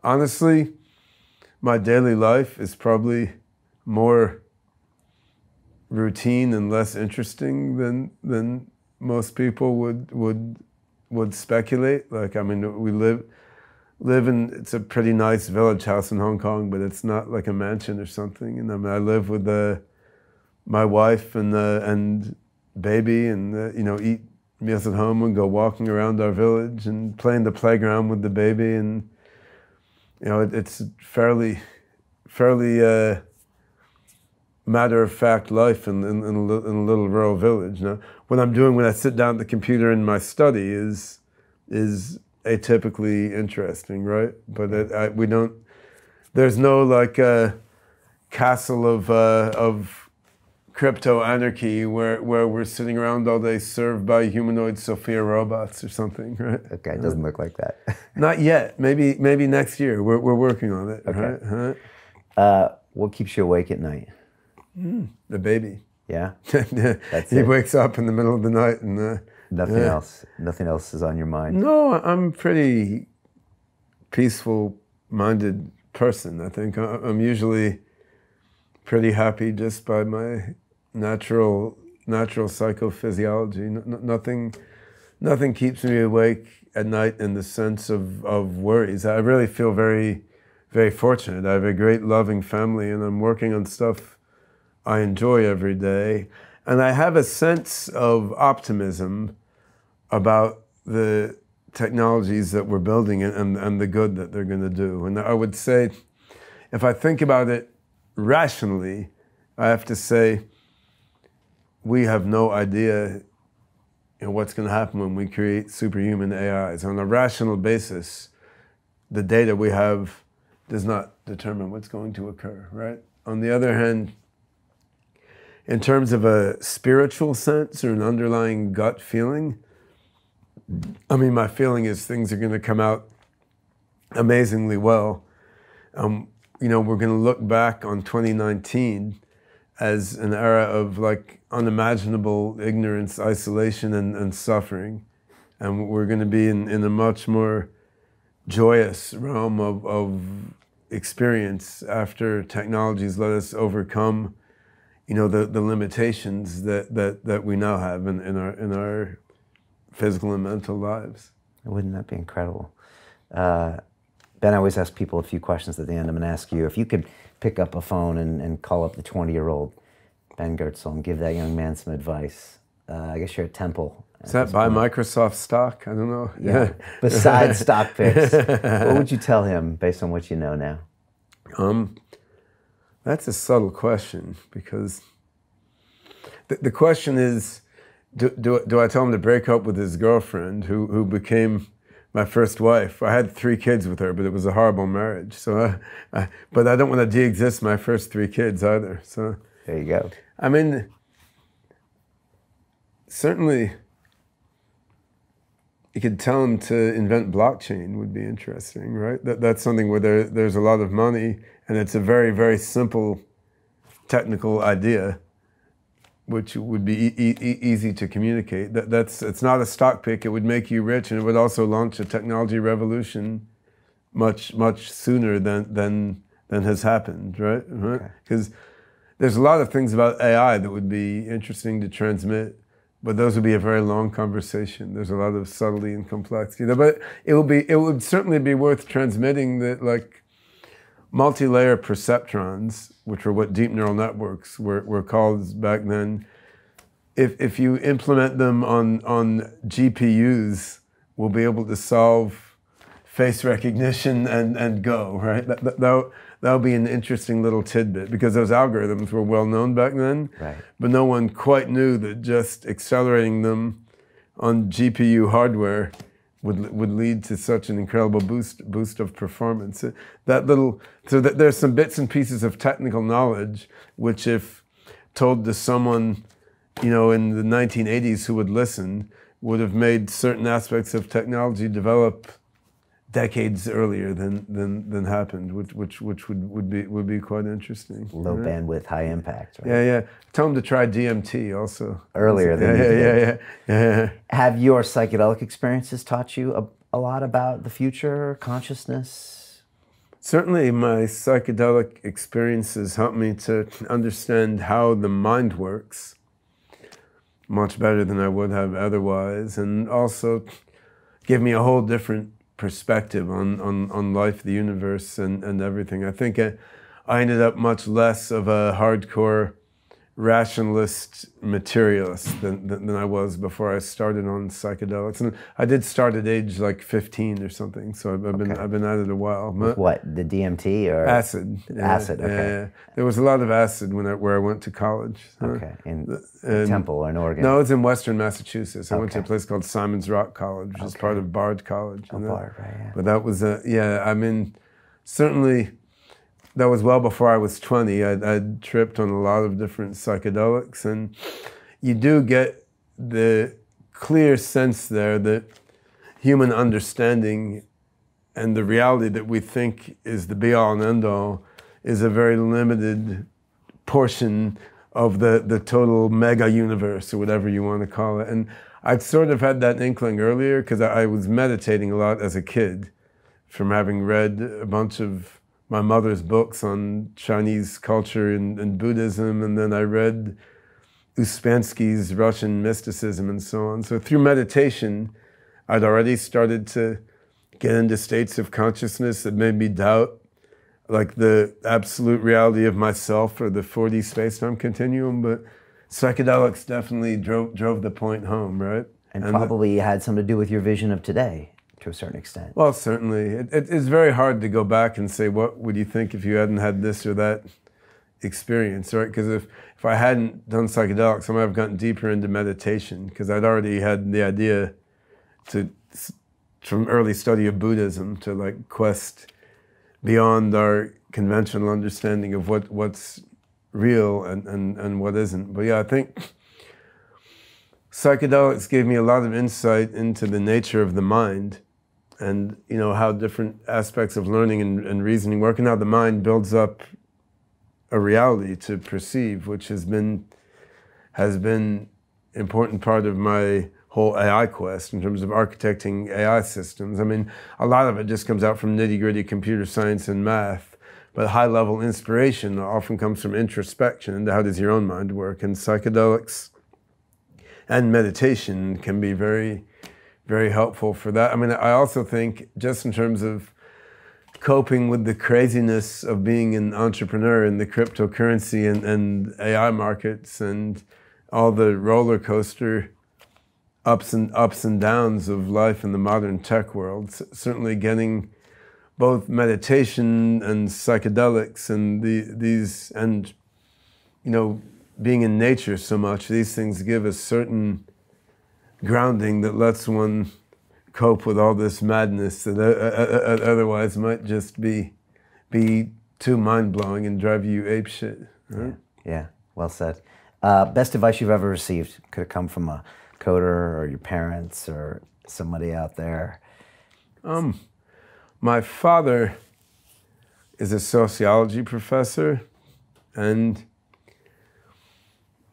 honestly, my daily life is probably more routine and less interesting than most people would speculate. Like, I mean, we live in, it's a pretty nice village house in Hong Kong, but it's not like a mansion or something. And I mean, I live with my wife and baby, and eat meals at home and go walking around our village and play in the playground with the baby, and it's fairly matter-of-fact life in a little rural village. Now, what I'm doing when I sit down at the computer in my study is atypically interesting, right? But there's no like castle of crypto anarchy where we're sitting around all day served by humanoid Sophia robots or something, right? Okay, it doesn't look like that. Not yet. Maybe next year. We're working on it. Okay. Right? What keeps you awake at night? The baby. Yeah? He wakes up in the middle of the night and... Nothing else? Nothing else is on your mind? No, I'm a pretty peaceful-minded person, I think. I'm usually pretty happy just by my natural psychophysiology. Nothing keeps me awake at night in the sense of worries. I really feel very, very fortunate. I have a great loving family, and I'm working on stuff I enjoy every day. And I have a sense of optimism about the technologies that we're building and the good that they're going to do. And I would say, if I think about it rationally, I have to say we have no idea what's going to happen when we create superhuman AIs. On a rational basis, the data we have does not determine what's going to occur, right? On the other hand, in terms of a spiritual sense or an underlying gut feeling, I mean, my feeling is things are going to come out amazingly well. we're going to look back on 2019 as an era of like unimaginable ignorance, isolation, and suffering. And we're going to be in a much more joyous realm of experience after technologies let us overcome, the limitations that we now have in our physical and mental lives. Wouldn't that be incredible? Ben, I always ask people a few questions at the end. I'm going to ask you, if you could pick up a phone and call up the 20-year-old Ben Goertzel and give that young man some advice. I guess you're at Temple. Is that buy Microsoft stock? I don't know. Yeah. Besides stock picks, what would you tell him based on what you know now? That's a subtle question, because the question is, do I tell him to break up with his girlfriend who became my first wife? I had 3 kids with her, but it was a horrible marriage. So, but I don't want to de-exist my first 3 kids either. So there you go. I mean, certainly, you could tell him to invent blockchain would be interesting, right? That's something where there's a lot of money, and it's a very, very simple technical idea, which would be easy to communicate. It's not a stock pick. It would make you rich, and it would also launch a technology revolution much sooner than has happened, right? Because there's a lot of things about AI that would be interesting to transmit, but those would be a very long conversation. There's a lot of subtlety and complexity, but it would certainly be worth transmitting that, like, multi-layer perceptrons, which were what deep neural networks were called back then. If you implement them on GPUs, we'll be able to solve face recognition and go, right? That'll be an interesting little tidbit, because those algorithms were well known back then, right, but no one quite knew that just accelerating them on GPU hardware would lead to such an incredible boost of performance. So there's some bits and pieces of technical knowledge which, if told to someone, in the 1980s who would listen, would have made certain aspects of technology develop decades earlier than happened, which would be quite interesting. Low bandwidth, high impact. Right? Yeah. Tell them to try DMT also. Earlier than yeah. Have your psychedelic experiences taught you a lot about the future, consciousness? Certainly, my psychedelic experiences helped me to understand how the mind works much better than I would have otherwise, and also give me a whole different perspective on life, the universe, and everything. I think I ended up much less of a hardcore rationalist materialist than I was before I started on psychedelics. And I did start at age like 15 or something, so I've been at it a while. With what, the DMT or acid? Acid, okay. Yeah. There was a lot of acid where I went to college. Okay, in Temple or in Oregon? No, it was in Western Massachusetts. I went to a place called Simon's Rock College, which is part of Bard College. Bard, right, yeah. But that was certainly, that was well before I was 20. I'd tripped on a lot of different psychedelics, and you do get the clear sense there that human understanding and the reality that we think is the be-all and end-all is a very limited portion of the total mega universe, or whatever you want to call it. And I'd sort of had that inkling earlier, because I was meditating a lot as a kid from having read a bunch of my mother's books on Chinese culture and Buddhism, and then I read Uspansky's Russian mysticism and so on. So through meditation, I'd already started to get into states of consciousness that made me doubt, like, the absolute reality of myself or the 4D space-time continuum. But psychedelics definitely drove the point home, right? And probably had something to do with your vision of today, to a certain extent. Well, certainly. It's very hard to go back and say, what would you think if you hadn't had this or that experience, right? Because if I hadn't done psychedelics, I might have gotten deeper into meditation, because I'd already had the idea from early study of Buddhism to, like, quest beyond our conventional understanding of what's real and what isn't. But yeah, I think psychedelics gave me a lot of insight into the nature of the mind, and how different aspects of learning and reasoning work, and how the mind builds up a reality to perceive, which has been important part of my whole AI quest in terms of architecting AI systems. I mean, a lot of it just comes out from nitty-gritty computer science and math, but high-level inspiration often comes from introspection into how does your own mind work, and psychedelics and meditation can be very, very helpful for that. I mean, I also think just in terms of coping with the craziness of being an entrepreneur in the cryptocurrency and AI markets and all the roller coaster ups and downs of life in the modern tech world, certainly getting both meditation and psychedelics and these and being in nature so much, these things give a certain grounding that lets one cope with all this madness that otherwise might just be too mind-blowing and drive you apeshit. Right? Yeah, well said. Best advice you've ever received? Could have come from a coder or your parents or somebody out there. My father is a sociology professor, and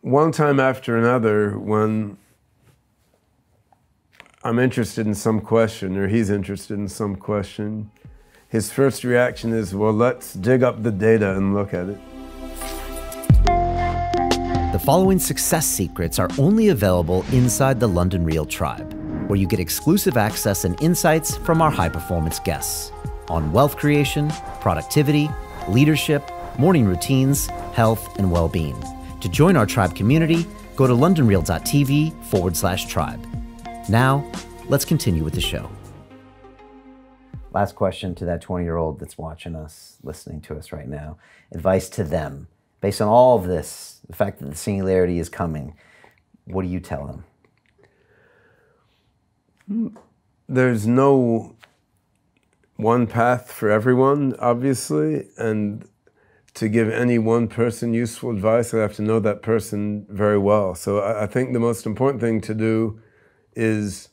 one time after another, when I'm interested in some question, or he's interested in some question, his first reaction is, well, let's dig up the data and look at it. The following success secrets are only available inside the London Real Tribe, where you get exclusive access and insights from our high-performance guests on wealth creation, productivity, leadership, morning routines, health, and well-being. To join our tribe community, go to londonreal.tv/tribe. Now, let's continue with the show. Last question to that 20-year-old that's watching us, listening to us right now. Advice to them. Based on all of this, the fact that the singularity is coming, what do you tell them? There's no one path for everyone, obviously, and to give any one person useful advice, I have to know that person very well. So I think the most important thing to do is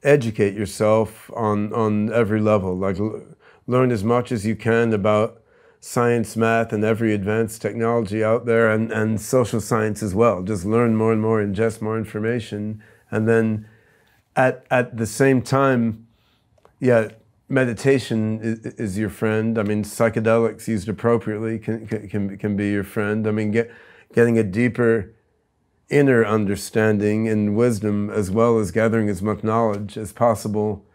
educate yourself on every level. Like learn as much as you can about science, math, and every advanced technology out there, and social science as well. Just learn more and more, ingest more information, and then at the same time, meditation is your friend. I mean, psychedelics used appropriately can be your friend. I mean, getting a deeper inner understanding and wisdom, as well as gathering as much knowledge as possible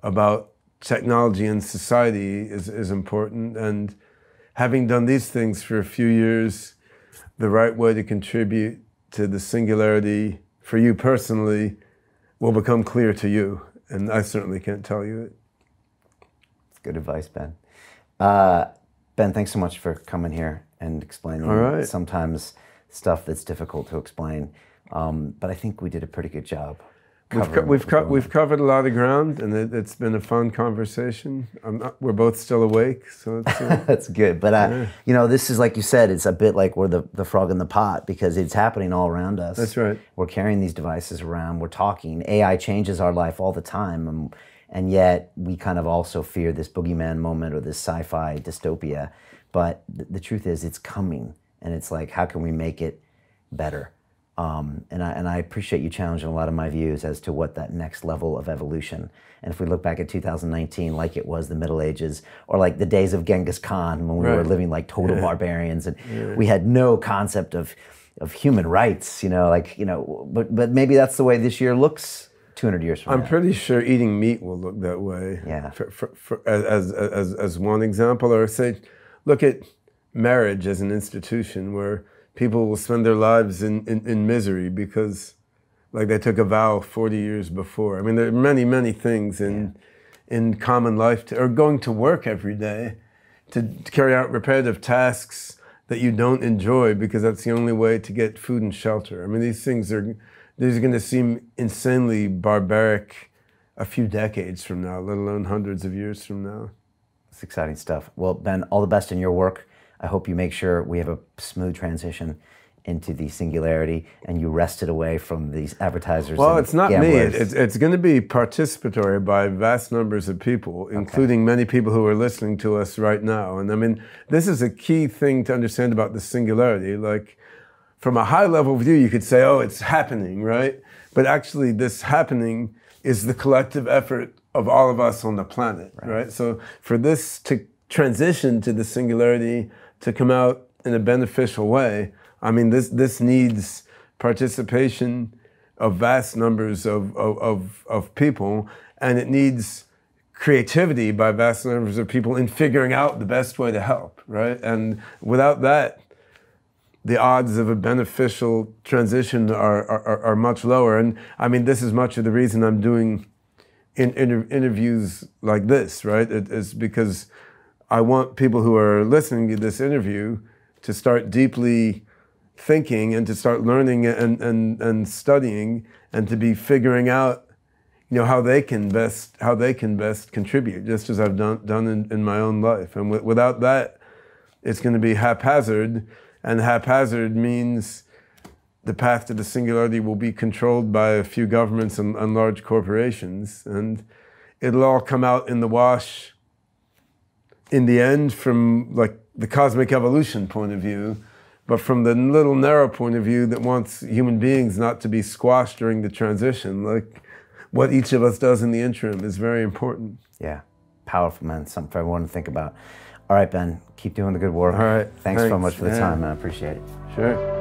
about technology and society is important. And having done these things for a few years, the right way to contribute to the singularity for you personally will become clear to you. And I certainly can't tell you it. It's good advice, Ben. Ben, thanks so much for coming here and explaining sometimes stuff that's difficult to explain. But I think we did a pretty good job. We've covered a lot of ground, and it's been a fun conversation. We're both still awake, so it's, that's good. But this is, like you said, it's a bit like we're the frog in the pot, because it's happening all around us. That's right. We're carrying these devices around. We're talking. AI changes our life all the time, and yet we kind of also fear this boogeyman moment or this sci-fi dystopia. But the truth is, it's coming, and it's like, how can we make it better? And I appreciate you challenging a lot of my views as to what that next level of evolution. And if we look back at 2019, like it was the Middle Ages, or like the days of Genghis Khan, when we were living like total barbarians, and we had no concept of human rights, but maybe that's the way this year looks 200 years from now. I'm pretty sure eating meat will look that way. Yeah. As one example, or say, look at marriage as an institution where people will spend their lives in misery because, like, they took a vow 40 years before. I mean, there are many, many things in common life, or going to work every day to carry out repetitive tasks that you don't enjoy because that's the only way to get food and shelter. I mean, these are going to seem insanely barbaric a few decades from now, let alone hundreds of years from now. It's exciting stuff. Well, Ben, all the best in your work. I hope you make sure we have a smooth transition into the singularity, and you wrested away from these advertisers. Well, and it's not gamblers. me. It's going to be participatory by vast numbers of people, including many people who are listening to us right now. And I mean, this is a key thing to understand about the singularity. Like, from a high level view, you could say, oh, it's happening, right? But actually, this happening is the collective effort of all of us on the planet, right? So for this to transition to the singularity, to come out in a beneficial way, I mean, this needs participation of vast numbers of people, and it needs creativity by vast numbers of people in figuring out the best way to help, right? And without that, the odds of a beneficial transition are much lower. And I mean, this is much of the reason I'm doing interviews like this, right? It is because I want people who are listening to this interview to start deeply thinking and to start learning and studying and to be figuring out, you know, how they can best contribute, just as I've done in my own life. And without that, it's going to be haphazard, and haphazard means the path to the singularity will be controlled by a few governments and large corporations, and it'll all come out in the wash in the end from like the cosmic evolution point of view, but from the little narrow point of view that wants human beings not to be squashed during the transition, like what each of us does in the interim is very important. Yeah, powerful, man. Something for everyone to think about. All right, Ben, keep doing the good work. All right, Thanks so much for the time, man. I appreciate it. Sure.